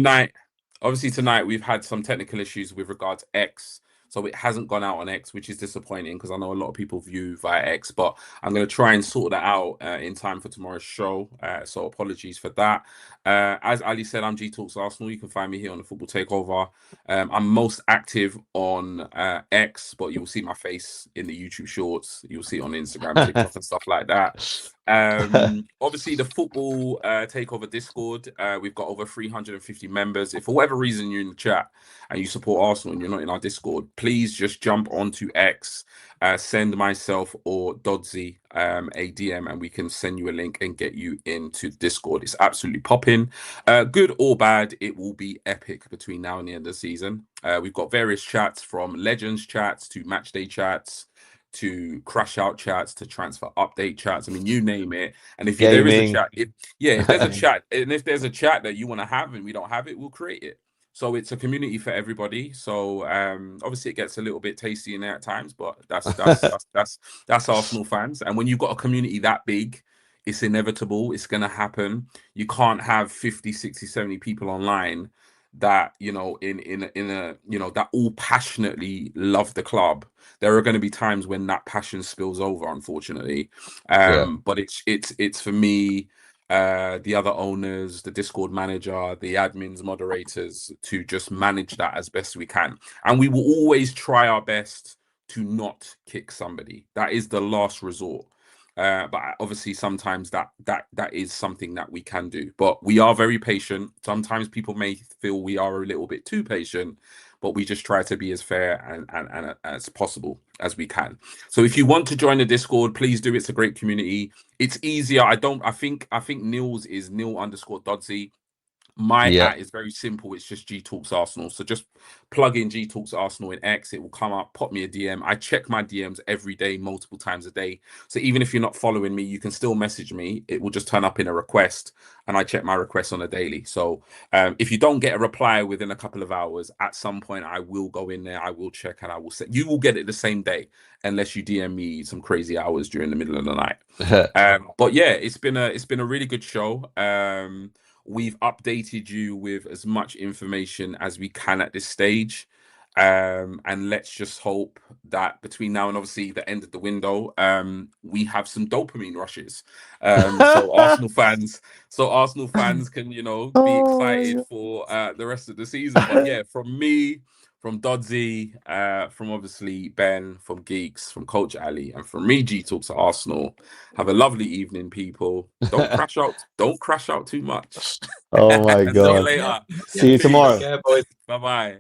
Speaker 3: tonight we've had some technical issues with regard to X. So it hasn't gone out on X, which is disappointing because I know a lot of people view via X, but I'm going to try and sort that out in time for tomorrow's show. So apologies for that. As Ali said, I'm G Talks Arsenal. You can find me here on the Football Takeover. I'm most active on X, but you'll see my face in the YouTube shorts. You'll see it on Instagram, TikTok, and stuff like that. Obviously the Football Takeover Discord, we've got over 350 members. If for whatever reason you're in the chat and you support Arsenal and you're not in our Discord, please just jump onto X, send myself or Dodsy a DM, and we can send you a link and get you into Discord. It's absolutely popping. Good or bad, it will be epic between now and the end of the season. We've got various chats, from Legends chats to Matchday chats to crash out chats to transfer update chats. I mean, you name it. And if there is a chat, if there's a chat, and if there's a chat that you want to have and we don't have it, we'll create it. So it's a community for everybody. So obviously it gets a little bit tasty in there at times, but that's Arsenal fans. And when you've got a community that big, it's inevitable. It's going to happen. You can't have 50, 60, 70 people online that in a that all passionately love the club. There are going to be times when that passion spills over, unfortunately. But it's for me, the other owners, the Discord manager, the admins, moderators, to just manage that as best we can. And we will always try our best to not kick somebody. That is the last resort. But obviously sometimes that is something that we can do. But we are very patient. Sometimes people may feel we are a little bit too patient, but we just try to be as fair and as possible as we can. So if you want to join the Discord, please do. It's a great community. It's easier. I think Neil's is Neil_Dodsy. My at is very simple. It's just G Talks Arsenal. So just plug in G Talks Arsenal in X. It will come up. Pop me a DM. I check my DMs every day, multiple times a day. So even if you're not following me, you can still message me. It will just turn up in a request, and I check my requests on a daily. So if you don't get a reply within a couple of hours, at some point I will go in there. I will check, and I will say you will get it the same day, unless you DM me some crazy hours during the middle of the night. But yeah, it's been a really good show. We've updated you with as much information as we can at this stage. And let's just hope that between now and obviously the end of the window, we have some dopamine rushes. So Arsenal fans can, be excited for the rest of the season. But yeah, from me, from Dodsy, from obviously Ben, from Geeks, from Coach Ali, and from me, G Talks at Arsenal. Have a lovely evening, people. Don't crash out. Don't crash out too much.
Speaker 5: Oh my
Speaker 3: See you
Speaker 5: God.
Speaker 3: later.
Speaker 5: See you tomorrow.
Speaker 2: Take care, boys.
Speaker 3: Bye-bye.